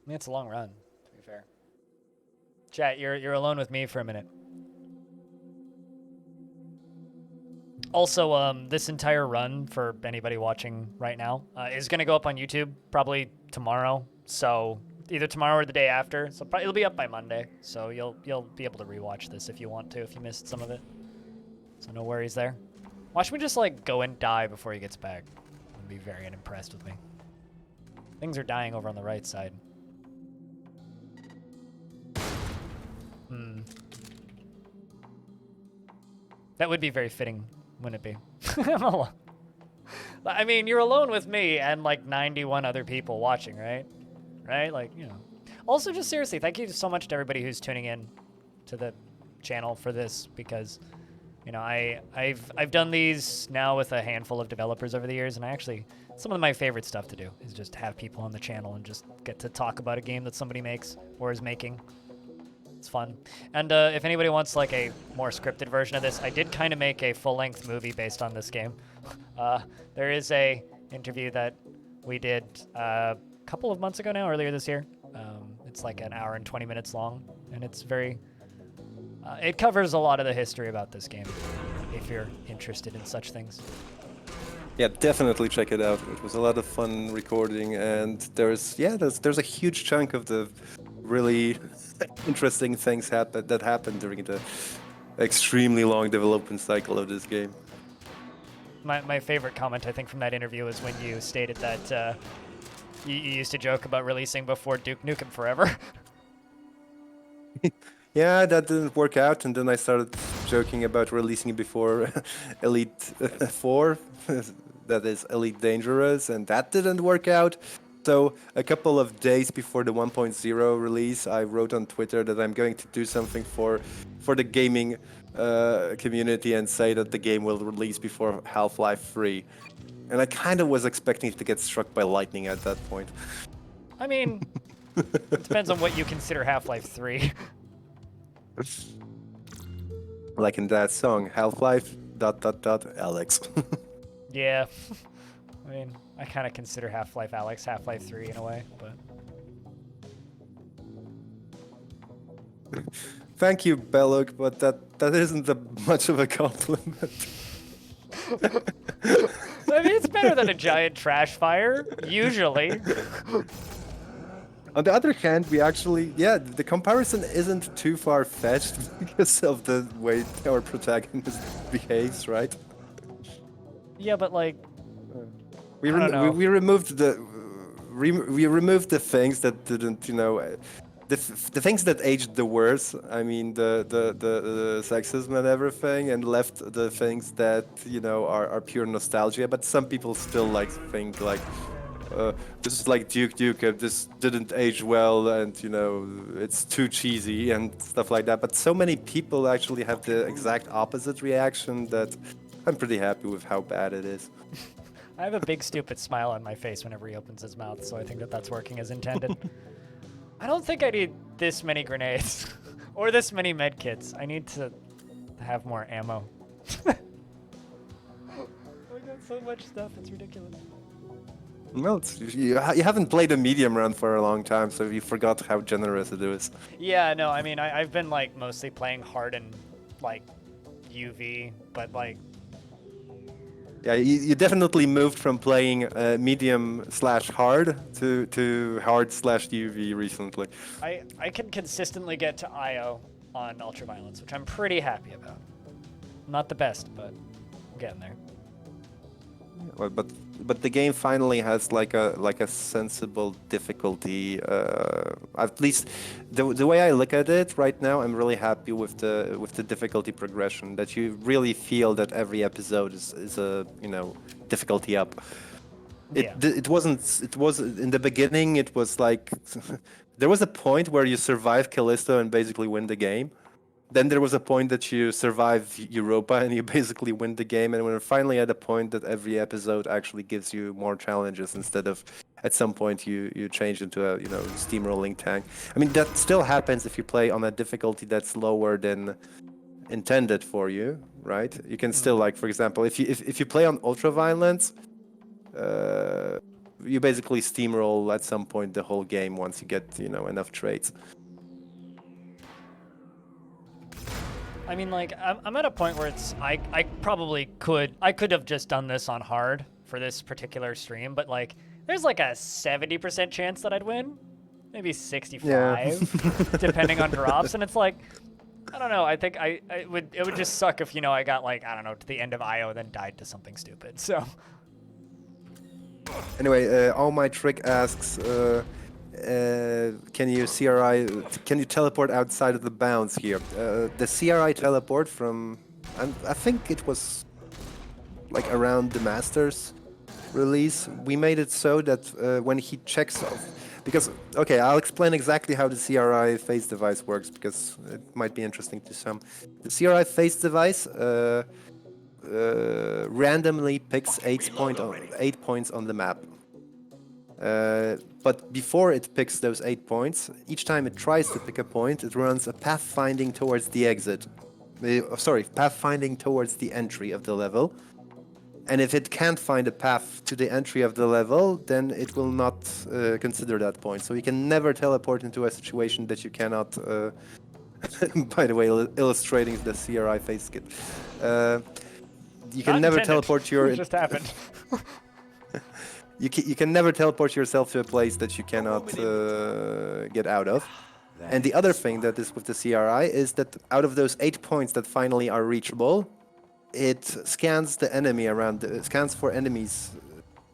I mean, it's a long run, to be fair. Chat, you're alone with me for a minute. Also, this entire run for anybody watching right now is going to go up on YouTube probably tomorrow. So either tomorrow or the day after. So it'll be up by Monday. So you'll be able to rewatch this if you want to, if you missed some of it. So no worries there. Watch me just like go and die before he gets back. He'll be very unimpressed with me. Things are dying over on the right side. That would be very fitting, wouldn't it be? I mean, you're alone with me and like 91 other people watching, right? Right? Like, you know. Also, just seriously, thank you so much to everybody who's tuning in to the channel for this, because, you know, I've done these now with a handful of developers over the years, and some of my favorite stuff to do is just have people on the channel and just get to talk about a game that somebody makes or is making. It's fun. And if anybody wants like a more scripted version of this, I did kind of make a full-length movie based on this game. There is a interview that we did a couple of months ago now, earlier this year. It's like an hour and 20 minutes long, and it's very... it covers a lot of the history about this game, if you're interested in such things. Yeah, definitely check it out. It was a lot of fun recording, and there's a huge chunk of the really interesting things that happened during the extremely long development cycle of this game. My favorite comment, I think, from that interview is when you stated that you used to joke about releasing before Duke Nukem Forever. Yeah, that didn't work out, and then I started joking about releasing it before Elite 4, that is Elite Dangerous, and that didn't work out. So a couple of days before the 1.0 release, I wrote on Twitter that I'm going to do something for the gaming community and say that the game will release before Half-Life 3. And I kind of was expecting it to get struck by lightning at that point. I mean, it depends on what you consider Half-Life 3. Like in that song, Half-Life ... Alex. Yeah. I mean, I kind of consider Half-Life Alex Half-Life 3 in a way, but... Thank you, Belloc, but that isn't much of a compliment. I mean, it's better than a giant trash fire, usually. On the other hand, we actually, the comparison isn't too far-fetched because of the way our protagonist behaves, right? Yeah, but like... We removed the things that didn't, you know, the things that aged the worst. I mean, the sexism and everything, and left the things that, you know, are pure nostalgia. But some people still think like, this is like Duke Nukem. This didn't age well, and you know, it's too cheesy and stuff like that. But so many people actually have the exact opposite reaction that I'm pretty happy with how bad it is. I have a big stupid smile on my face whenever he opens his mouth, so I think that's working as intended. I don't think I need this many grenades or this many medkits. I need to have more ammo. I got so much stuff, it's ridiculous. Well, you haven't played a medium run for a long time, so you forgot how generous it is. Yeah, no, I mean, I've been like mostly playing hard and like UV, but like... Yeah, you definitely moved from playing medium/hard to hard/UV recently. I can consistently get to IO on ultraviolence, which I'm pretty happy about. Not the best, but I'm getting there. Well, but the game finally has like a sensible difficulty. At least the way I look at it right now, I'm really happy with the difficulty progression. That you really feel that every episode is a, you know, difficulty up. It wasn't. It was in the beginning. It was like there was a point where you survive Callisto and basically win the game. Then there was a point that you survive Europa and you basically win the game. And we're finally at a point that every episode actually gives you more challenges instead of at some point you change into a steamrolling tank. I mean that still happens if you play on a difficulty that's lower than intended for you, right? You can still like, for example, if you play on ultra violence, you basically steamroll at some point the whole game once you get enough traits. I mean, like, I'm at a point where I probably could have just done this on hard for this particular stream, but like, there's like a 70% chance that I'd win, maybe 65, depending on drops, and it's like, I don't know. I think it would just suck if I got like, I don't know, to the end of IO then died to something stupid. So. Anyway, All My Trick asks, can you teleport outside of the bounds here? The CRI teleport from, I think it was like around the Masters release, we made it so that when he checks off, because, okay, I'll explain exactly how the CRI phase device works because it might be interesting to some. The CRI phase device randomly picks 8 points on the map. But before it picks those 8 points, each time it tries to pick a point, it runs a pathfinding towards the exit. Pathfinding towards the entry of the level. And if it can't find a path to the entry of the level, then it will not consider that point. So you can never teleport into a situation that you cannot... by the way, illustrating the CRI phase skip. You can never teleport your... It just happened. You can never teleport yourself to a place that you cannot get out of. And the other thing that is with the CRI is that out of those 8 points that finally are reachable, it scans the enemy scans for enemies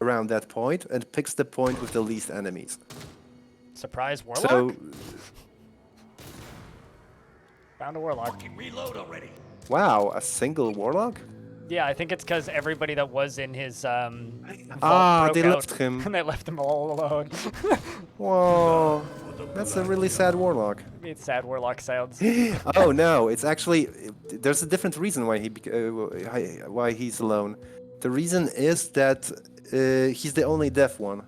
around that point and picks the point with the least enemies. Surprise warlock? So, found a warlock. Reload already. Wow, a single warlock? Yeah, I think it's because everybody that was in his vault they left him. And they left him all alone. Whoa, that's a really sad warlock. It's sad warlock sounds. Oh no, it's actually there's a different reason why he's alone. The reason is that he's the only deaf one.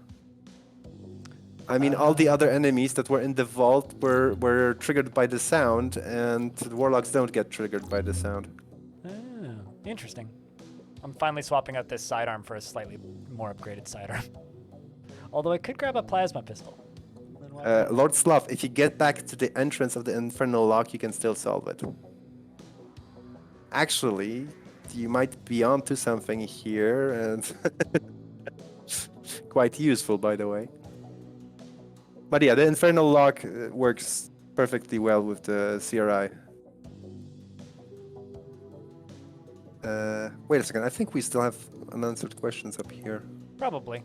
I mean, all the other enemies that were in the vault were triggered by the sound, and the warlocks don't get triggered by the sound. Interesting. I'm finally swapping out this sidearm for a slightly more upgraded sidearm. Although I could grab a plasma pistol. Lord Slav, if you get back to the entrance of the Inferno lock, you can still solve it. Actually, you might be onto something here, and quite useful, by the way. But yeah, the Inferno lock works perfectly well with the CRI. Wait a second, I think we still have unanswered questions up here. Probably.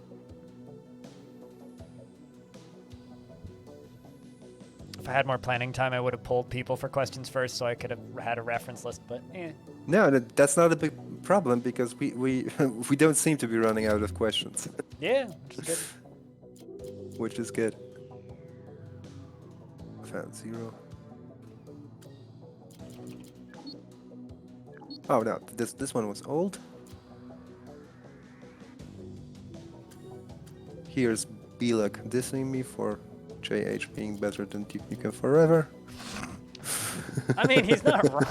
If I had more planning time, I would have pulled people for questions first so I could have had a reference list, but eh. No, that's not a big problem because we we don't seem to be running out of questions. Yeah, which is good. Which is good. Found 0. Oh no, this one was old. Here's Bilak dissing me for JH being better than Deep Nukem Forever. I mean, he's not wrong.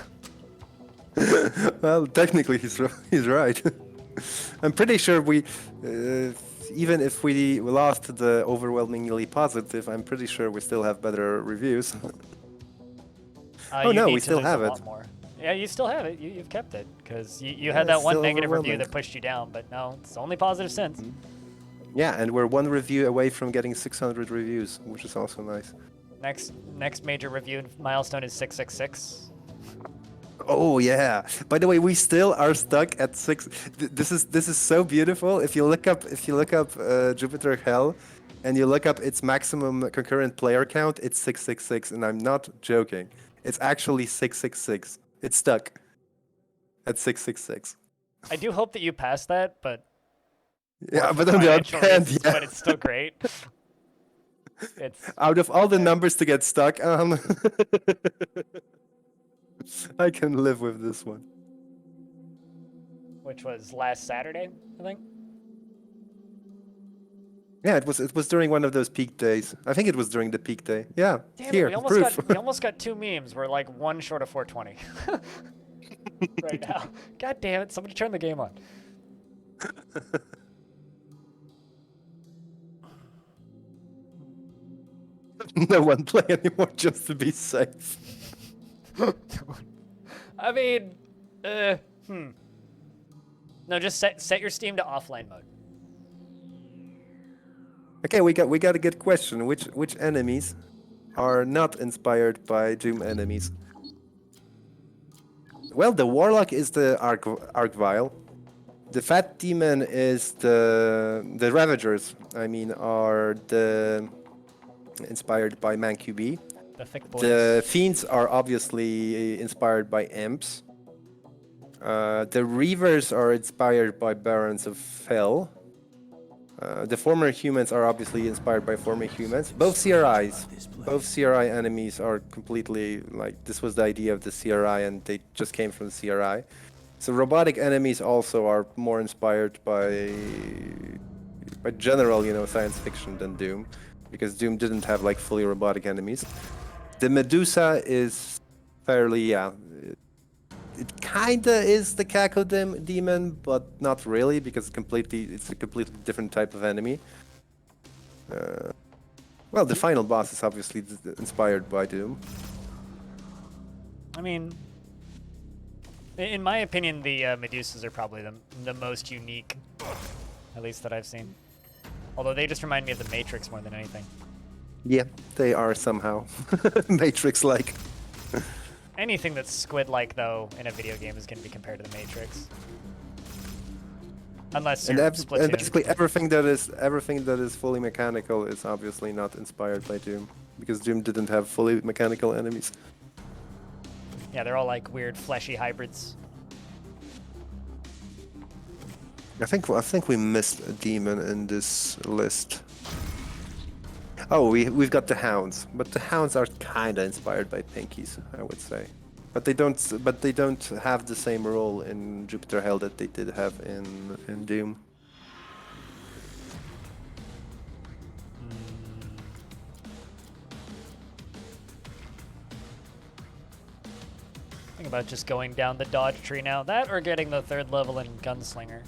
Well, technically he's right. I'm pretty sure we, even if we lost the overwhelmingly positive, I'm pretty sure we still have better reviews. Oh no, we still have it. Yeah, you still have it. You've kept it because you had that one negative review that pushed you down, but no, it's only positive since. Mm-hmm. Yeah, and we're one review away from getting 600 reviews, which is also nice. Next major review milestone is 666. Oh yeah. By the way, we still are stuck at 6. This is so beautiful. If you look up Jupiter Hell, and you look up its maximum concurrent player count, it's 666, and I'm not joking. It's actually 666. It's stuck at 666. I do hope that you pass that, but Yeah, for but on the other financial hand, reasons, yeah. but it's still great. It's Out of all the numbers to get stuck on, I can live with this one. which was last Saturday, I think. Yeah, it was during one of those peak days. I think it was during the peak day. Yeah, Damn here, it, proof. we almost got 2 memes. We're like one short of 420 right now. God damn it, somebody turn the game on. No one play anymore just to be safe. I mean, No, just set your Steam to offline mode. Okay, we got a good question. Which enemies are not inspired by Doom enemies? Well, the Warlock is the Archvile. The Fat Demon is the Ravagers. I mean, are the inspired by ManQB. The thick boys. The Fiends are obviously inspired by Imps. The Reavers are inspired by Barons of Hell. The former humans are obviously inspired by former humans. Both CRI enemies are completely like this was the idea of the CRI, and they just came from the CRI. So robotic enemies also are more inspired by general, science fiction than Doom, because Doom didn't have like fully robotic enemies. The Medusa is fairly, it kinda is the Caco demon, but not really, because it's a completely different type of enemy. Well, the final boss is obviously inspired by Doom. I mean, in my opinion, the Medusas are probably the most unique, at least that I've seen. Although they just remind me of the Matrix more than anything. Yeah, they are somehow Matrix-like. Anything that's squid-like, though, in a video game is going to be compared to the Matrix. Unless you're Splatoon. And basically everything that is fully mechanical is obviously not inspired by Doom, because Doom didn't have fully mechanical enemies. Yeah, they're all like weird fleshy hybrids. I think we missed a demon in this list. Oh, we've got the Hounds, but the Hounds are kinda inspired by Pinkies, I would say. But they don't have the same role in Jupiter Hell that they did have in Doom. Think about just going down the dodge tree now. That or getting the 3rd level in Gunslinger.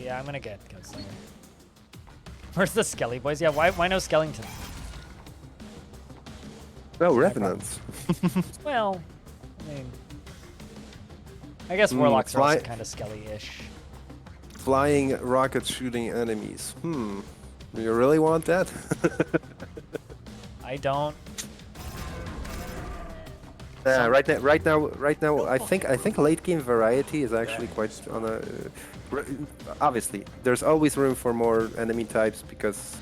Yeah, I'm gonna get Gunslinger. Where's the Skelly boys? Yeah, why no Skellington? Oh, Revenants. Well, I mean, I guess Warlocks are also kind of Skelly-ish. Flying rocket shooting enemies. Do you really want that? I don't. Right now, I think late game variety is actually quite on a. Obviously, there's always room for more enemy types because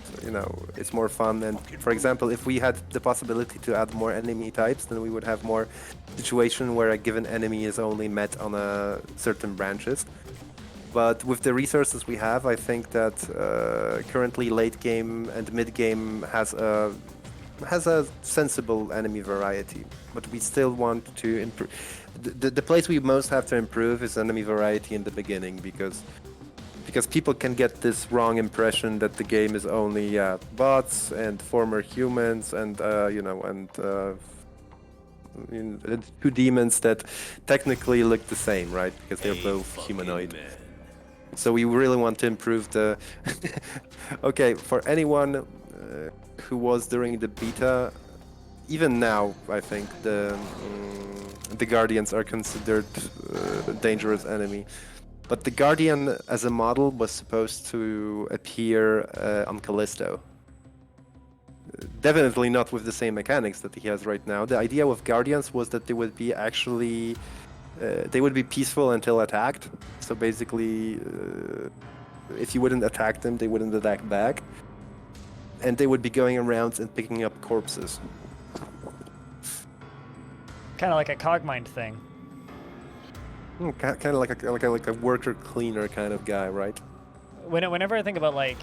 it's more fun. And for example, if we had the possibility to add more enemy types, then we would have more situation where a given enemy is only met on a certain branches. But with the resources we have, I think that currently late game and mid game has a sensible enemy variety. But we still want to improve. The place we most have to improve is enemy variety in the beginning, because people can get this wrong impression that the game is only bots and former humans and two demons that technically look the same, right? Because they're both humanoid. So we really want to improve the. Okay, for anyone who was during the beta, even now, I think the Guardians are considered a dangerous enemy. But the Guardian as a model was supposed to appear on Callisto. Definitely not with the same mechanics that he has right now. The idea with Guardians was that they would be actually they would be peaceful until attacked. So basically, if you wouldn't attack them, they wouldn't attack back. And they would be going around and picking up corpses. Kind of like a Cogmind thing. Kind of like a worker cleaner kind of guy, right? Whenever I think about like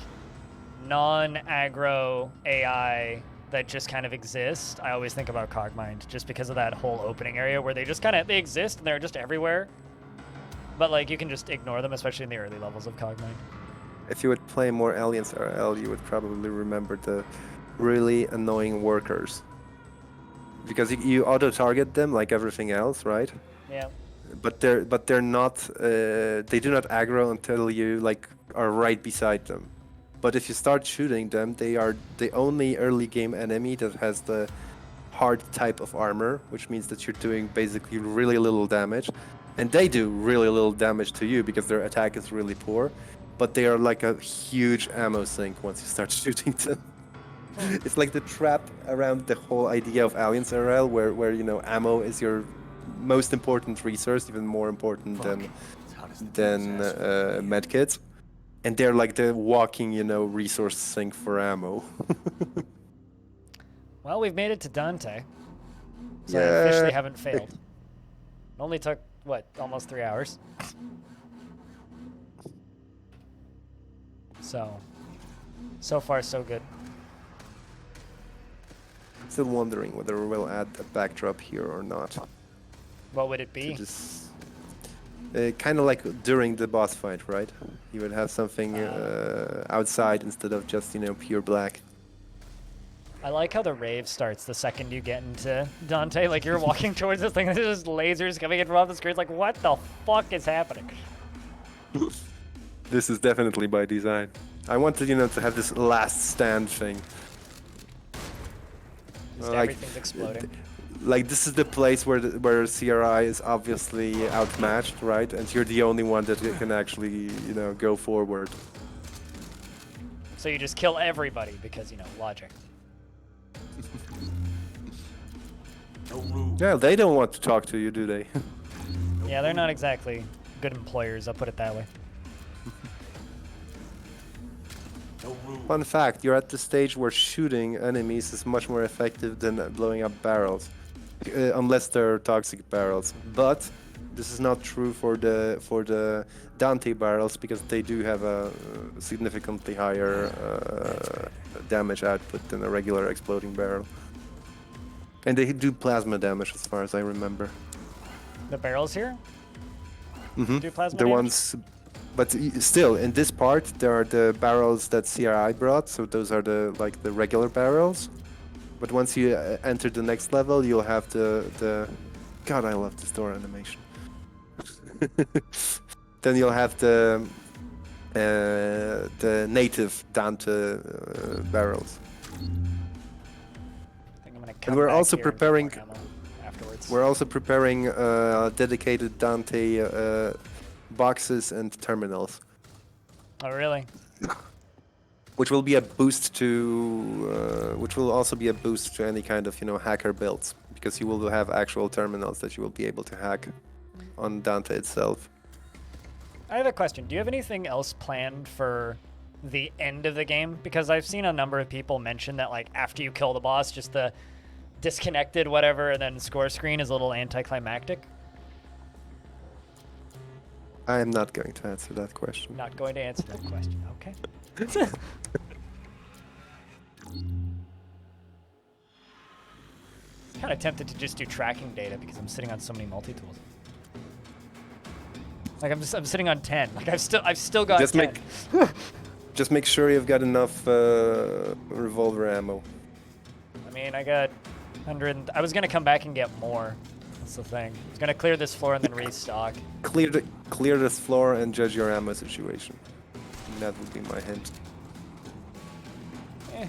non-aggro AI that just kind of exist, I always think about Cogmind, just because of that whole opening area where they just they exist and they're just everywhere. But like you can just ignore them, especially in the early levels of Cogmind. If you would play more Aliens RL, you would probably remember the really annoying workers. Because you auto-target them like everything else, right? Yeah. But they're not. They do not aggro until you like are right beside them. But if you start shooting them, they are the only early game enemy that has the hard type of armor, which means that you're doing basically really little damage, and they do really little damage to you because their attack is really poor. But they are like a huge ammo sink once you start shooting them. It's like the trap around the whole idea of Aliens RL, where ammo is your most important resource, even more important than medkits, and they're like the walking, resource sink for ammo. Well, we've made it to Dante, so I Yeah. officially haven't failed. It only took what, almost 3 hours. So far so good. Still wondering whether we'll add a backdrop here or not. What would it be? Just kind of like during the boss fight, right? You would have something outside instead of just pure black. I like how the rave starts the second you get into Dante. Like you're walking towards this thing, and there's just lasers coming in from off the screen. It's like, what the fuck is happening? This is definitely by design. I wanted, to have this last stand thing. Just Like, everything's exploding. Like this is the place where CRI is obviously outmatched, right? And you're the only one that can actually, go forward. So you just kill everybody because, logic. Yeah, they don't want to talk to you, do they? Yeah, they're not exactly good employers, I'll put it that way. Fun fact, you're at the stage where shooting enemies is much more effective than blowing up barrels. Unless they're toxic barrels. But this is not true for the Dante barrels, because they do have a significantly higher damage output than a regular exploding barrel. And they do plasma damage, as far as I remember. The barrels here? Mm-hmm. Do plasma The damage? ones, but still, in this part, there are the barrels that CRI brought, so those are the regular barrels. But once you enter the next level, you'll have the God, I love this door animation. Then you'll have the native Dante barrels. I think I'm gonna And come we're back also here and get preparing. more ammo afterwards. We're also preparing dedicated Dante boxes and terminals, Oh, really? which will be a boost to, which will also be a boost to any kind of hacker builds, because you will have actual terminals that you will be able to hack on Dante itself. I have a question. Do you have anything else planned for the end of the game? Because I've seen a number of people mention that after you kill the boss, just the disconnected whatever and then score screen is a little anticlimactic. I am not going to answer that question. Not going to answer that question. Okay. Kind of tempted to just do tracking data because I'm sitting on so many multi-tools. I'm sitting on 10. I've still got Just 10. Just make sure you've got enough revolver ammo. I mean, I got 100. I was gonna come back and get more. That's the thing. I was gonna clear this floor and then restock. Clear this floor and judge your ammo situation. That would be my hint. Eh.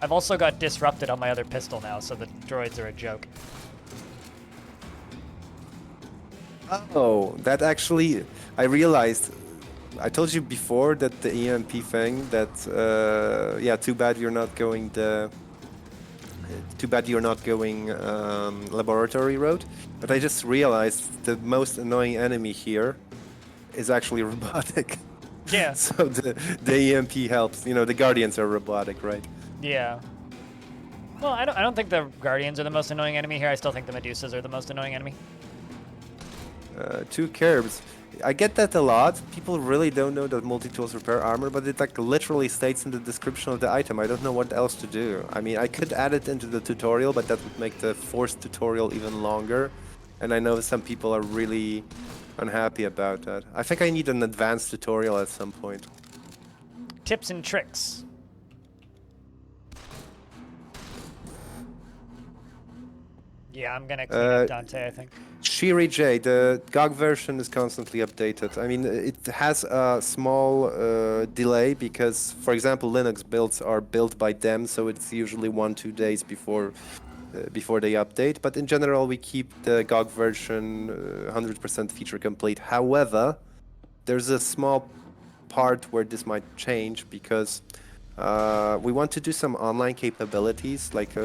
I've also got disrupted on my other pistol now, so the droids are a joke. Oh, that actually, I realized. I told you before that the EMP thing. That yeah, too bad you're not going laboratory road. But I just realized the most annoying enemy here is actually robotic. Yeah. So the EMP helps. The Guardians are robotic, right? Yeah. Well, I don't think the Guardians are the most annoying enemy here. I still think the Medusas are the most annoying enemy. Two curbs. I get that a lot. People really don't know that multi-tools repair armor, but it like literally states in the description of the item. I don't know what else to do. I mean, I could add it into the tutorial, but that would make the forced tutorial even longer. And I know some people are really unhappy about that. I think I need an advanced tutorial at some point. Tips and tricks. Yeah, I'm gonna clean up Dante, I think. Shiri J, the GOG version is constantly updated. I mean, it has a small delay because, for example, Linux builds are built by them, so it's usually 1-2 days before they update. But in general, we keep the GOG version 100% feature complete. However, there's a small part where this might change because we want to do some online capabilities, like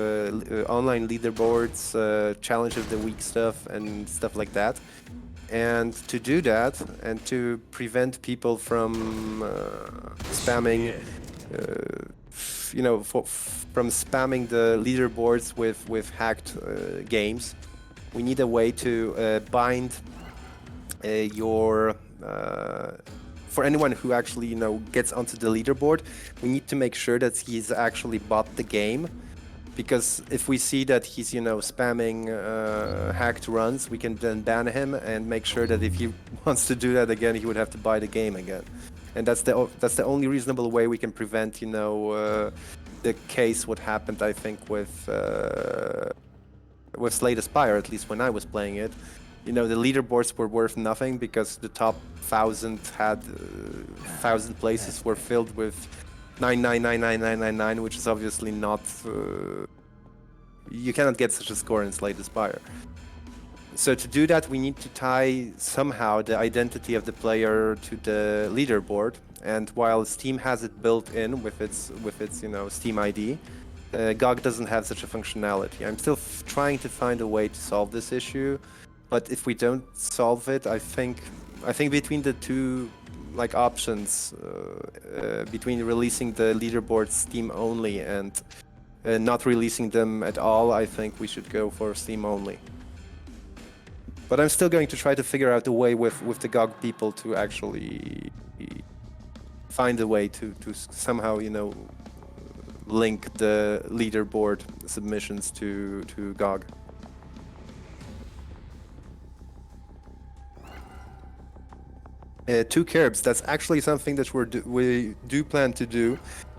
online leaderboards, challenge of the week stuff, and stuff like that. And to do that, and to prevent people from spamming, from spamming the leaderboards with hacked games, we need a way to bind your for anyone who actually, gets onto the leaderboard, we need to make sure that he's actually bought the game. Because if we see that he's, spamming hacked runs, we can then ban him and make sure that if he wants to do that again, he would have to buy the game again. And that's the only reasonable way we can prevent, the case what happened, I think, with Slay the Spire, at least when I was playing it. The leaderboards were worth nothing because the top 1,000 had 1,000 places were filled with 9999999, which is obviously not. You cannot get such a score in Slay the Spire. So to do that, we need to tie somehow the identity of the player to the leaderboard. And while Steam has it built in with its Steam ID, GOG doesn't have such a functionality. I'm still trying to find a way to solve this issue. But if we don't solve it, I think between the two options, between releasing the leaderboard Steam only and not releasing them at all, I think we should go for Steam only. But I'm still going to try to figure out a way with the GOG people to actually find a way to somehow link the leaderboard submissions to GOG. Two curbs, that's actually something that we do plan to do,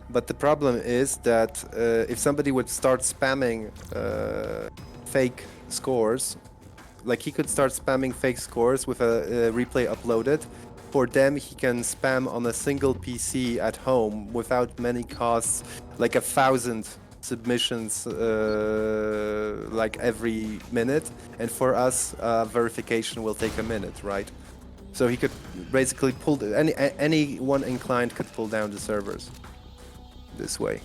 but the problem is that if somebody would start spamming fake scores, like he could start spamming fake scores with a replay uploaded, for them he can spam on a single PC at home without many costs, like 1,000 submissions every minute, and for us verification will take a minute, right? So he could basically pull anyone inclined could pull down the servers this way.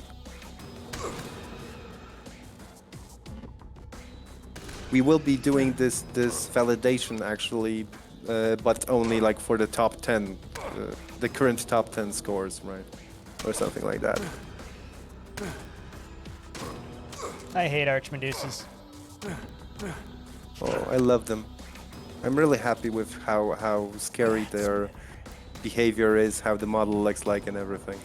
We will be doing this validation actually, but only for the top 10, the current top 10 scores, right, or something like that. I hate Archmedusas. Oh, I love them. I'm really happy with how scary their behavior is, how the model looks like and everything.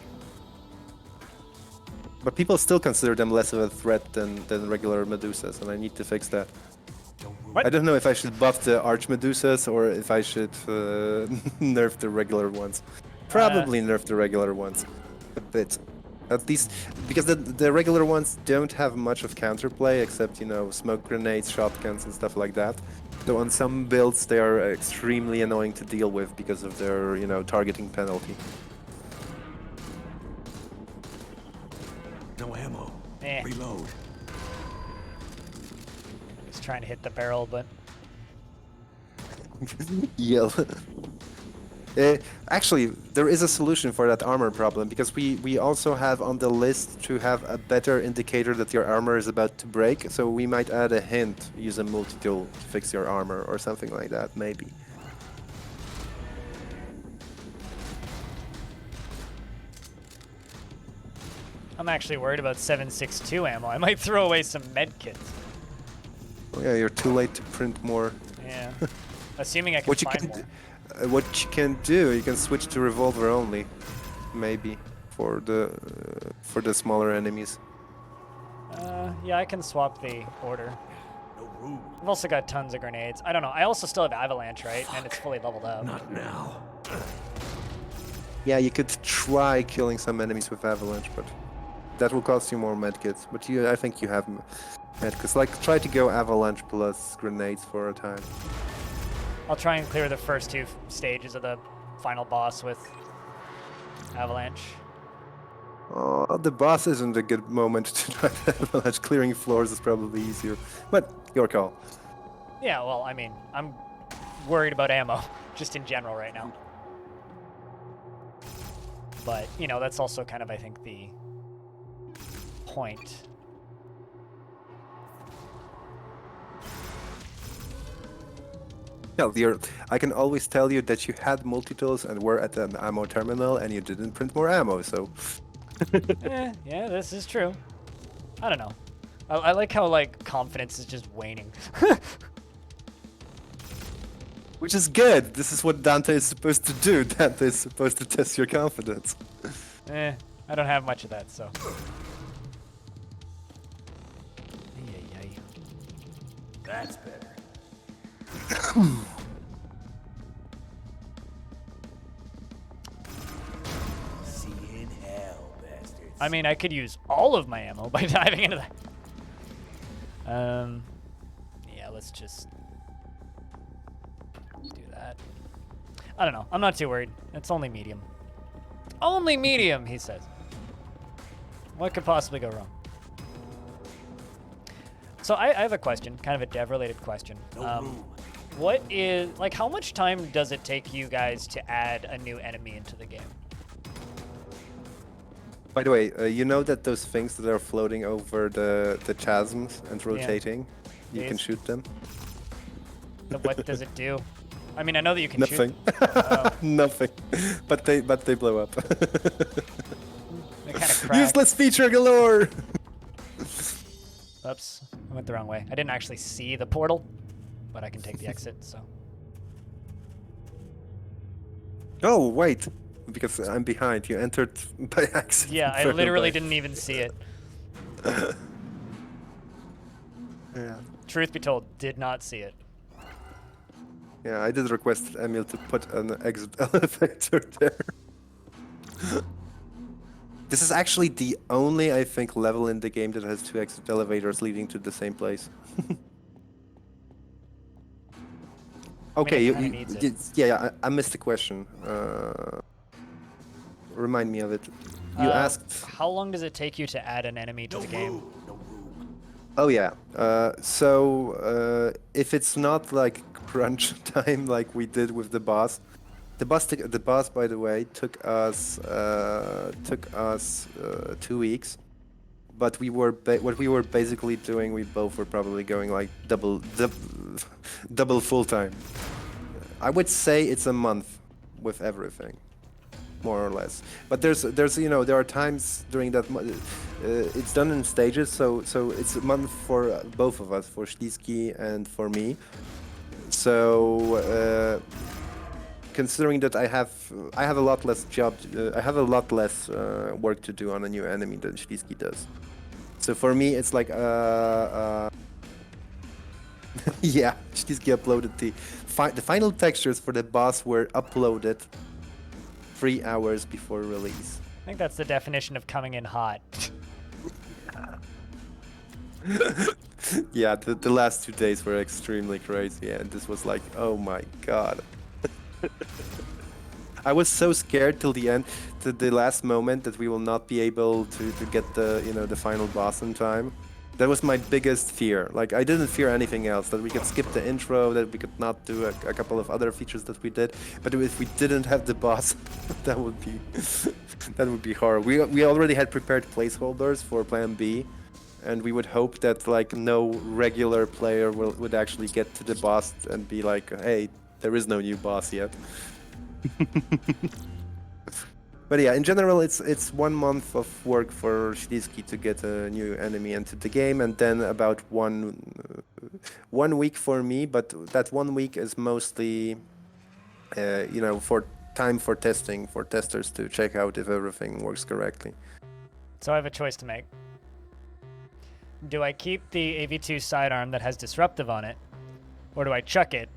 But people still consider them less of a threat than regular Medusas, and I need to fix that. What? I don't know if I should buff the Archmedusas or if I should nerf the regular ones. Probably nerf the regular ones a bit. At least, because the regular ones don't have much of counterplay except, smoke grenades, shotguns and stuff like that. Though on some builds they are extremely annoying to deal with because of their, targeting penalty. No ammo. Reload. Just trying to hit the barrel, but... Yell. Actually, there is a solution for that armor problem, because we also have on the list to have a better indicator that your armor is about to break, so we might add a hint, use a multi-tool to fix your armor or something like that, maybe. I'm actually worried about 7.62 ammo. I might throw away some med kits. Oh yeah, you're too late to print more. Yeah. Assuming I can What you find can, more. what you can do, you can switch to revolver only, maybe for the smaller enemies. Yeah, I can swap the order. No room. I've also got tons of grenades. I don't know. I also still have avalanche, right? And it's fully leveled up. Not now. Yeah, you could try killing some enemies with avalanche, but that will cost you more medkits. But I think you have medkits. Like, try to go avalanche plus grenades for a time. I'll try and clear the first 2 stages of the final boss with avalanche. Oh, the boss isn't a good moment to try avalanche. Clearing floors is probably easier, but your call. Yeah, well, I mean, I'm worried about ammo, just in general right now. But, you know, that's also kind of, I think, the point. No, I can always tell you that you had multi-tools and were at an ammo terminal and you didn't print more ammo, so... Yeah, this is true. I don't know. I like how, like, confidence is just waning. Which is good. This is what Dante is supposed to do. Dante is supposed to test your confidence. I don't have much of that, so. That's better. See you in hell, bastards. I mean, I could use all of my ammo by diving into that. Yeah, let's just do that. I don't know. I'm not too worried. It's only medium. Only medium, he says. What could possibly go wrong? So I have a question, kind of a dev-related question. No room. What is, like, how much time does it take you guys to add a new enemy into the game? By the way, you know that those things that are floating over the chasms and rotating, you can These? shoot them? What does it do? I mean, I know that you can Nothing. shoot. Nothing. But they blow up. They kind of crack. Useless feature galore! Oops, I went the wrong way. I didn't actually see the portal, but I can take the exit, so. Oh, wait. Because I'm behind. You entered by accident. Yeah, I literally didn't even see it. Yeah. Truth be told, did not see it. Yeah, I did request Emil to put an exit elevator there. This is actually the only, I think, level in the game that has 2 exit elevators leading to the same place. Okay, it kinda needs it. yeah, I missed the question. Remind me of it. You asked... How long does it take you to add an enemy to the game? No room. Oh yeah. If it's not like crunch time like we did with the boss, the boss, by the way, took us 2 weeks. But what we were basically doing, we both were probably going like double full time. I would say it's a month with everything, more or less. But there's there are times during that it's done in stages, so it's a month for both of us, for Śliski and for me. So considering that I have a lot less work to do on a new enemy than Śliski does. So for me, it's like yeah, Śliski uploaded the final textures for the boss were uploaded 3 hours before release. I think that's the definition of coming in hot. Yeah, the last 2 days were extremely crazy, and this was like, oh my god. I was so scared till the end, to the last moment, that we will not be able to get the the final boss in time. That was my biggest fear. Like, I didn't fear anything else, that we could skip the intro, that we could not do a couple of other features that we did. But if we didn't have the boss, that would be horrible. We already had prepared placeholders for Plan B, and we would hope that like no regular player would actually get to the boss and be like, hey, there is no new boss yet. But yeah, in general, it's 1 month of work for Śliski to get a new enemy into the game, and then about 1 week for me, but that 1 week is mostly, for time for testing, for testers to check out if everything works correctly. So I have a choice to make. Do I keep the AV2 sidearm that has disruptive on it, or do I chuck it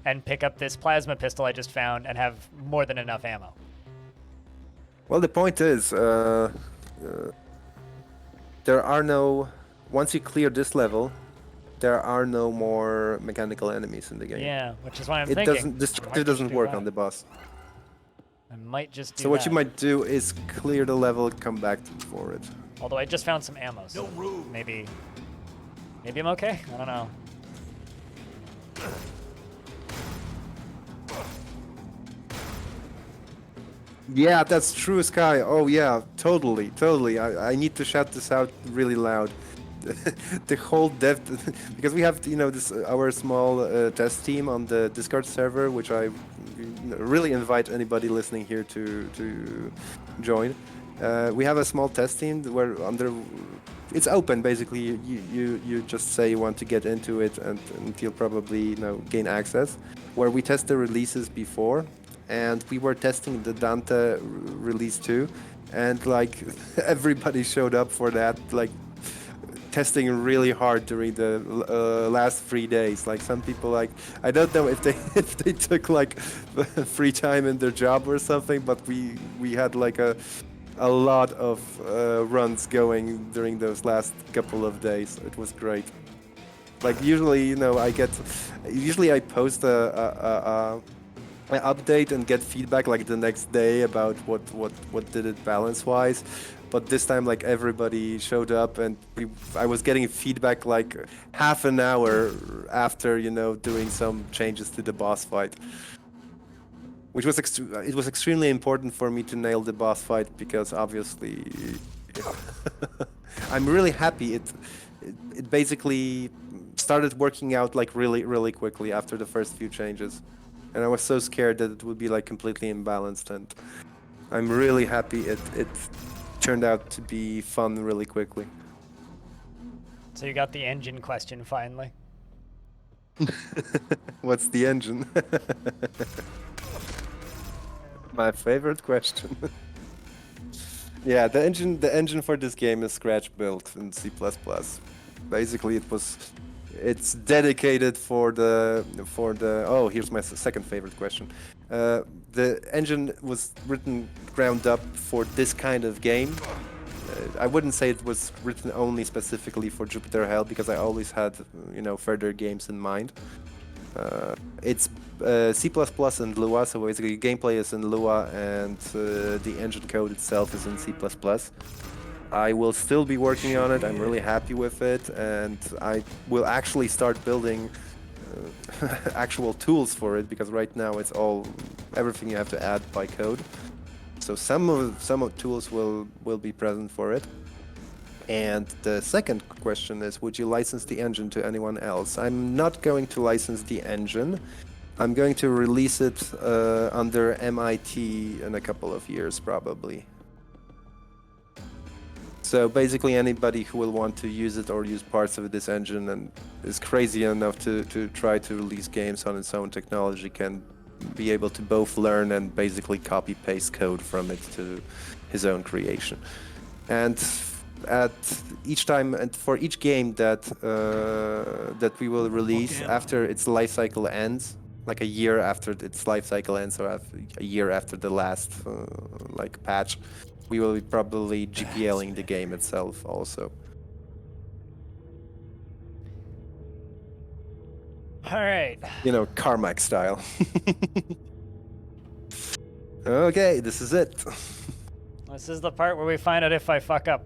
and pick up this plasma pistol I just found and have more than enough ammo? Well, the point is, there are no... Once you clear this level, there are no more mechanical enemies in the game. Yeah, which is why I'm It thinking. doesn't... Destructive doesn't work on the boss. I might just do So what that. you might do is clear the level, come back for it. Although I just found some ammo, so No room. maybe I'm okay? I don't know. Yeah, that's true, Sky. Oh yeah, totally. I need to shout this out really loud. The whole dev, because we have this our small test team on the Discord server, which I really invite anybody listening here to join. We have a small test team where it's open basically. You just say you want to get into it, and you'll probably gain access. Where we test the releases before. And we were testing the Dante release too, and like everybody showed up for that, like testing really hard during the last 3 days. Like some people, like I don't know if they took like free time in their job or something, but we had like a lot of runs going during those last couple of days. It was great. Like usually, I post I update and get feedback like the next day about what did it balance wise, but this time like everybody showed up and I was getting feedback like half an hour after doing some changes to the boss fight, which was it was extremely important for me to nail the boss fight because obviously I'm really happy it basically started working out like really quickly after the first few changes. And I was so scared that it would be like completely imbalanced, and I'm really happy it turned out to be fun really quickly. So you got the engine question finally. What's the engine? My favorite question. Yeah, the engine for this game is scratch built in C++. Basically, it's dedicated for the oh, here's my second favorite question. The engine was written ground up for this kind of game. I wouldn't say it was written only specifically for Jupiter Hell because I always had further games in mind. It's C++ and Lua, so basically gameplay is in Lua and the engine code itself is in C++. I will still be working on it. I'm really happy with it, and I will actually start building actual tools for it because right now it's everything you have to add by code. So some of tools will be present for it. And the second question is, would you license the engine to anyone else? I'm not going to license the engine. I'm going to release it under MIT in a couple of years probably. So basically anybody who will want to use it or use parts of this engine and is crazy enough to try to release games on its own technology can be able to both learn and basically copy-paste code from it to his own creation. And at each time and for each game that we will release after its life cycle ends, like a year after its life cycle ends or a year after the last patch, we will be probably GPLing the game itself also. All right. Carmack style. Okay, this is it. This is the part where we find out if I fuck up.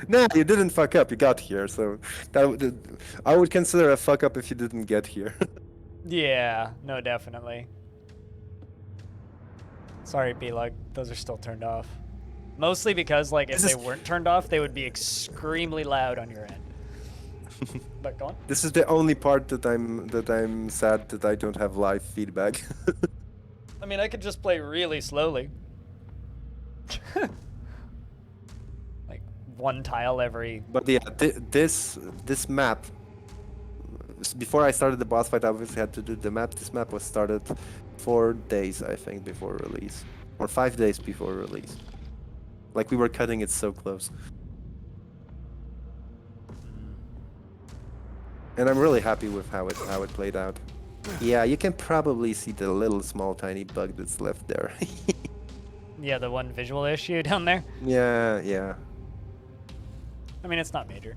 No, you didn't fuck up. You got here, so I would consider a fuck up if you didn't get here. Yeah, no, definitely. Sorry, B-Lug, those are still turned off. Mostly because, if they weren't turned off, they would be extremely loud on your end. But go on. This is the only part that I'm sad that I don't have live feedback. I mean, I could just play really slowly. one tile every. But yeah, this map. Before I started the boss fight, I obviously had to do the map. This map was started 4 days, I think, before release, or 5 days before release. Like we were cutting it so close. And I'm really happy with how it played out. Yeah, you can probably see the little small tiny bug that's left there. Yeah, the one visual issue down there. Yeah. I mean, it's not major.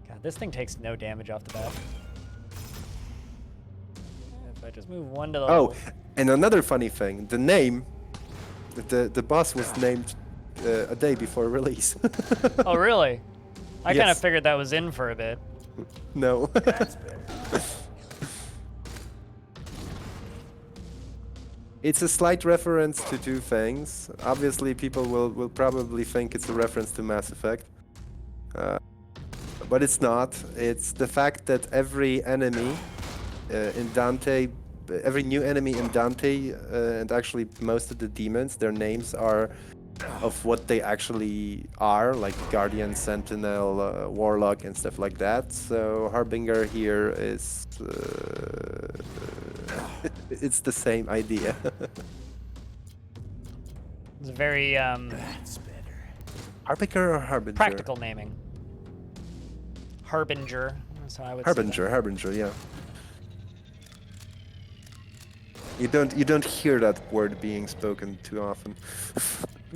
God, this thing takes no damage off the bat. If I just move one to the Oh, and another funny thing, the name, the boss was named a day before release. Oh, really? I kind of Yes. figured that was in for a bit. No. That's better. It's a slight reference to two things. Obviously, people will probably think it's a reference to Mass Effect. But it's not. It's the fact that every enemy in Dante, every new enemy in Dante, and actually most of the demons, their names are of what they actually are, like Guardian, Sentinel, Warlock, and stuff like that. So Harbinger here is... it's the same idea. It's a very That's better. Harbinger or Harbinger? practical naming. Harbinger. That's how I would Harbinger, yeah. You don't hear that word being spoken too often.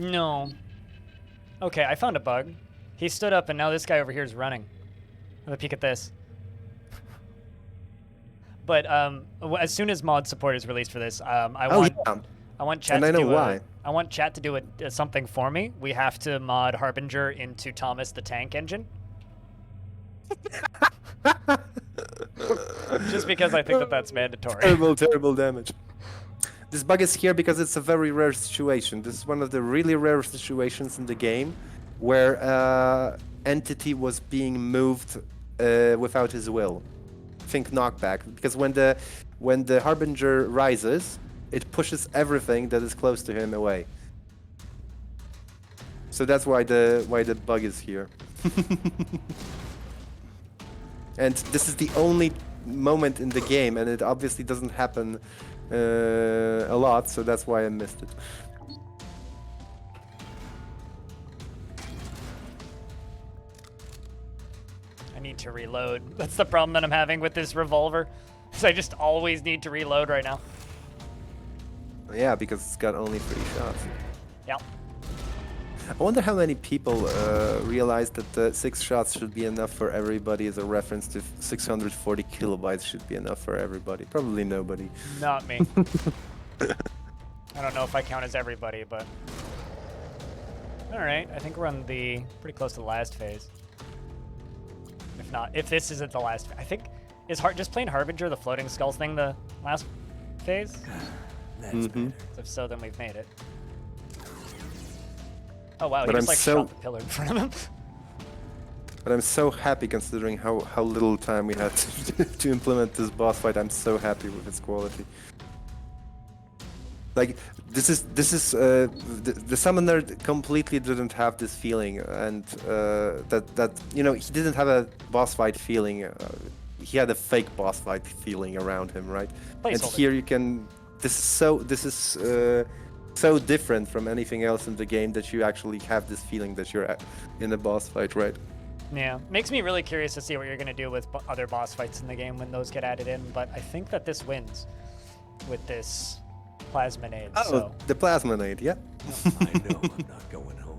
say that. No. Okay, I found a bug. He stood up, and now this guy over here is running. Have a peek at this. But as soon as mod support is released for this, I want chat And I to know do why. I want chat to do something for me. We have to mod Harbinger into Thomas the Tank Engine. Just because I think that that's mandatory. Terrible damage. This bug is here because it's a very rare situation. This is one of the really rare situations in the game where entity was being moved without his will. Think knockback, because when the Harbinger rises, it pushes everything that is close to him away. So that's why the bug is here. And this is the only moment in the game, and it obviously doesn't happen a lot, so that's why I missed it. I need to reload. That's the problem that I'm having with this revolver. Is I just always need to reload right now. Yeah, because it's got only 3 shots. Yeah. I wonder how many people realize that the 6 shots should be enough for everybody as a reference to 640 kilobytes should be enough for everybody. Probably nobody. Not me. I don't know if I count as everybody, but... Alright, I think we're on the... pretty close to the last phase. If not, if this isn't the last... I think... Is just playing Harbinger, the floating skulls thing, the last phase? That's better. If so, then we've made it. Oh wow, But he just I'm like so- shot the pillar in front of him. But I'm so happy considering how little time we had to implement this boss fight. I'm so happy with its quality. Like this is the summoner completely didn't have this feeling, and that you know, he didn't have a boss fight feeling. He had a fake boss fight feeling around him, right? And Placeholder. here you can. This is so different from anything else in the game that you actually have this feeling that you're in a boss fight, right? Yeah, makes me really curious to see what you're gonna do with other boss fights in the game when those get added in. But I think that this wins with this plasma nade. Oh, So the plasma nade, yeah. I know I'm not going home.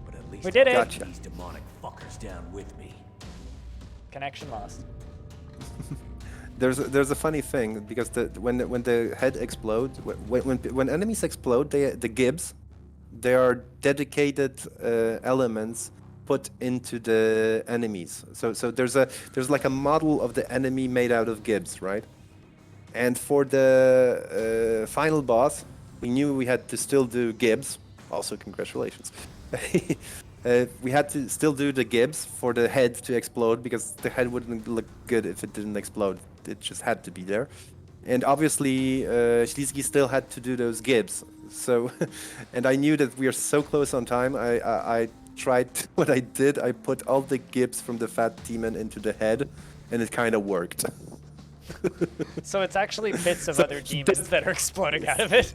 But at least We did I'll it. get these demonic fuckers down with me. connection lost. There's a funny thing because when the head explodes, when enemies explode, the gibs, they are dedicated elements put into the enemies. So there's like a model of the enemy made out of gibs, right? And for the final boss, we knew we had to still do gibs. Also, congratulations. We had to still do the gibs for the head to explode because the head wouldn't look good if it didn't explode. It just had to be there. And obviously, Śliski still had to do those gibs. So, and I knew that we are so close on time. I tried what I did. I put all the gibs from the fat demon into the head, and it kind of worked. So it's actually bits of other demons that are exploding out of it.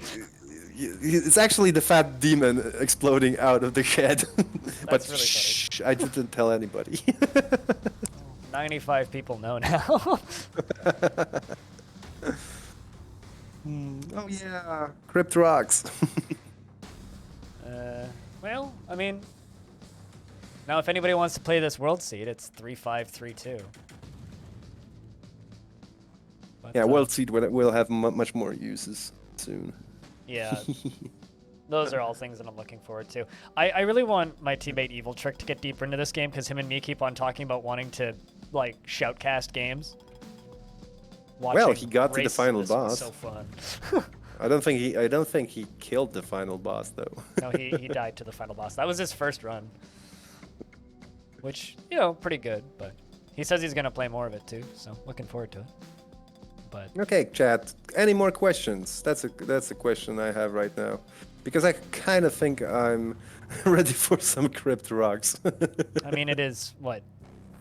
It's actually the fat demon exploding out of the head. But really funny. shh, I didn't tell anybody. 95 people know now. Oh yeah, Crypt Rocks. Well, I mean, now if anybody wants to play this world seed, it's 3532. But, Yeah, World Seed will have much more uses soon. Yeah, those are all things that I'm looking forward to. I really want my teammate Evil Trick to get deeper into this game because him and me keep on talking about wanting to like shoutcast games. Well, he got to the races final this was boss. So fun. I don't think he killed the final boss though. No, he died to the final boss. That was his first run, which pretty good. But he says he's gonna play more of it too, so looking forward to it. But Okay, chat. Any more questions? That's a question I have right now, because I kind of think I'm ready for some Crypt Rocks. I mean, it is what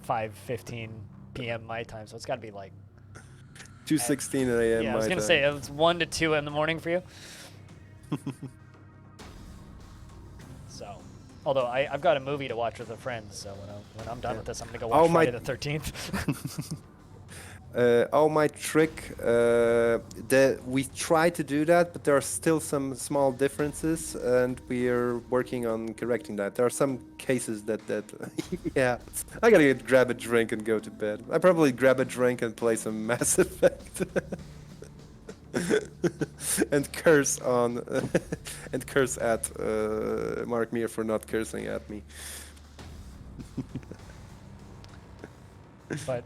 5:15 p.m. my time, so it's got to be like 2:16 a.m. Yeah, I was my gonna time. say it's 1 to 2 in the morning for you. So, although I've got a movie to watch with a friend, so when I'm done with this, I'm gonna go watch Friday the 13th. My trick. We try to do that, but there are still some small differences, and we are working on correcting that. There are some cases that yeah, I gotta grab a drink and go to bed. I probably grab a drink and play some Mass Effect. and curse on and curse at Mark Meer for not cursing at me. But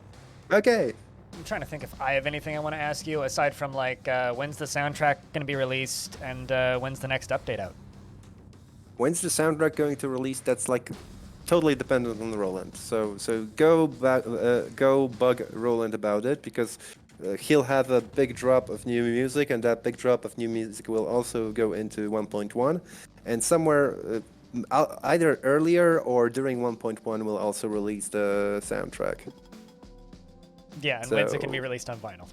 Okay. I'm trying to think if I have anything I want to ask you aside from like when's the soundtrack going to be released and when's the next update out? When's the soundtrack going to release? That's like totally dependent on Roland. So go bug Roland about it, because he'll have a big drop of new music, and that big drop of new music will also go into 1.1, and somewhere either earlier or during 1.1 we'll also release the soundtrack. Yeah, and when's it going to be released on vinyl?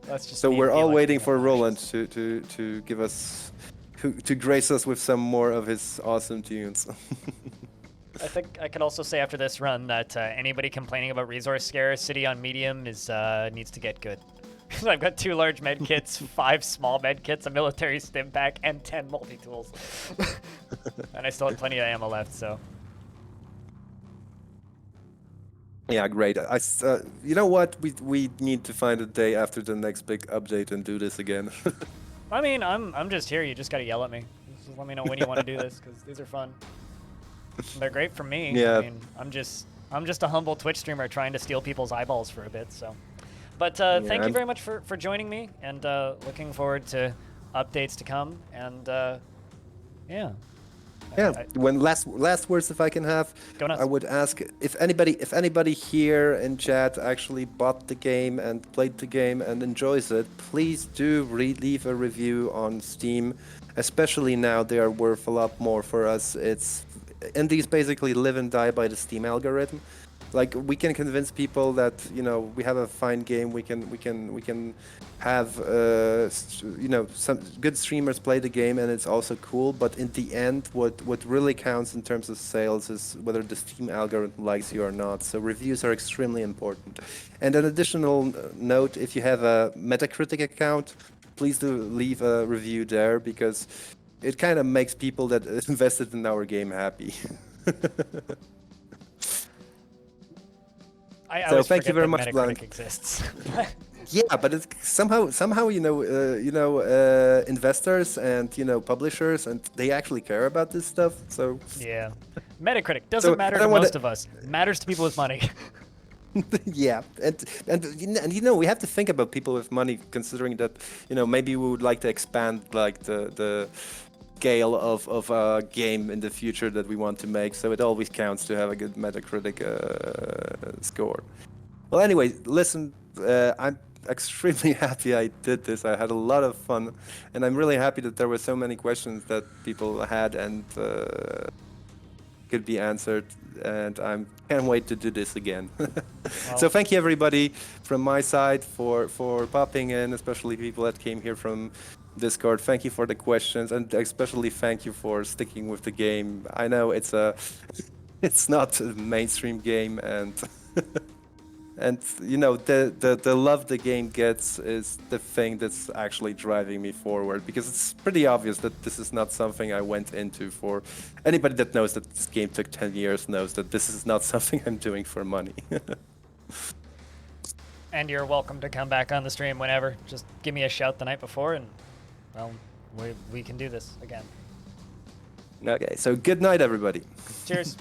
That's just So me we're all feeling waiting for obnoxious. Roland to give us to grace us with some more of his awesome tunes. I think I could also say after this run that anybody complaining about resource scarcity on medium needs to get good. I've got 2 large med kits, 5 small med kits, a military stim pack, and 10 multi-tools. And I still have plenty of ammo left, so. Yeah, great. You know what? We need to find a day after the next big update and do this again. I mean, I'm just here. You just gotta yell at me. Just let me know when you want to do this, because these are fun. They're great for me. Yeah. I mean, I'm just a humble Twitch streamer trying to steal people's eyeballs for a bit. So, but thank you very much for joining me, and looking forward to updates to come. And yeah. Yeah. When last words, if I can have, Go nuts. I would ask if anybody here in chat actually bought the game and played the game and enjoys it, please do leave a review on Steam. Especially now, they are worth a lot more for us. Indies basically live and die by the Steam algorithm. Like, we can convince people that we have a fine game. We can have some good streamers play the game, and it's also cool. But in the end, what really counts in terms of sales is whether the Steam algorithm likes you or not. So reviews are extremely important. And an additional note: if you have a Metacritic account, please do leave a review there, because it kind of makes people that invested in our game happy. I So always thank you forget very that much, Metacritic Blank. exists. Yeah, but it's somehow investors and publishers, and they actually care about this stuff. So Yeah. Metacritic doesn't matter to most of us. It matters to people with money. yeah, and we have to think about people with money, considering that maybe we would like to expand like the scale of a game in the future that we want to make. So it always counts to have a good Metacritic score. Well, anyway, listen, extremely happy I did this. I had a lot of fun, and I'm really happy that there were so many questions that people had and could be answered. And I can't wait to do this again. So thank you everybody from my side for popping in, especially people that came here from Discord. Thank you for the questions, and especially thank you for sticking with the game. I know it's not a mainstream game, and and you know the love the game gets is the thing that's actually driving me forward, because it's pretty obvious that this is not something I went into for. Anybody that knows that this game took 10 years knows that this is not something I'm doing for money. And you're welcome to come back on the stream whenever. Just give me a shout the night before, and well, we can do this again. Okay, so good night, everybody. Cheers.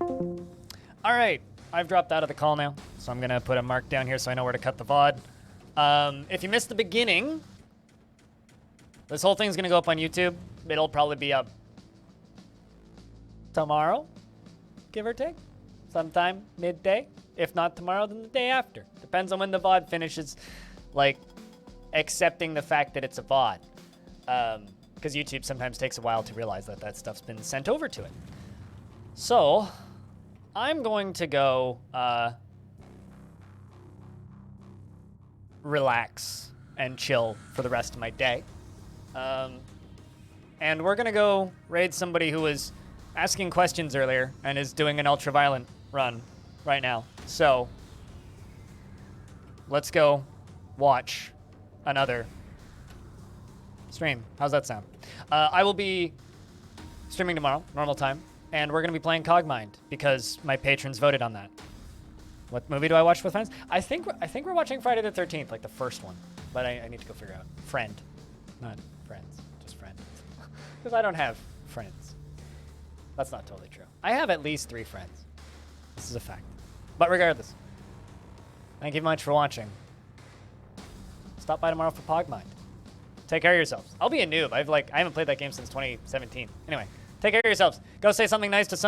All right, I've dropped out of the call now, so I'm gonna put a mark down here so I know where to cut the VOD. If you missed the beginning, this whole thing's gonna go up on YouTube. It'll probably be up tomorrow, give or take, sometime midday. If not tomorrow, then the day after. Depends on when the VOD finishes, like, accepting the fact that it's a VOD. Because YouTube sometimes takes a while to realize that that stuff's been sent over to it. So, I'm going to go relax and chill for the rest of my day. And we're going to go raid somebody who was asking questions earlier and is doing an ultra-violent run right now. So, let's go watch another stream. How's that sound? I will be streaming tomorrow, normal time, and we're going to be playing Cogmind because my patrons voted on that. What movie do I watch with friends? I think we're watching Friday the 13th, like the first one, but I need to go figure out. Friend, not friends, just friend. Because I don't have friends. That's not totally true. I have at least 3 friends. This is a fact. But regardless, thank you much for watching. Stop by tomorrow for Pogmind. Take care of yourselves. I'll be a noob. I haven't played that game since 2017. Anyway, take care of yourselves. Go say something nice to someone.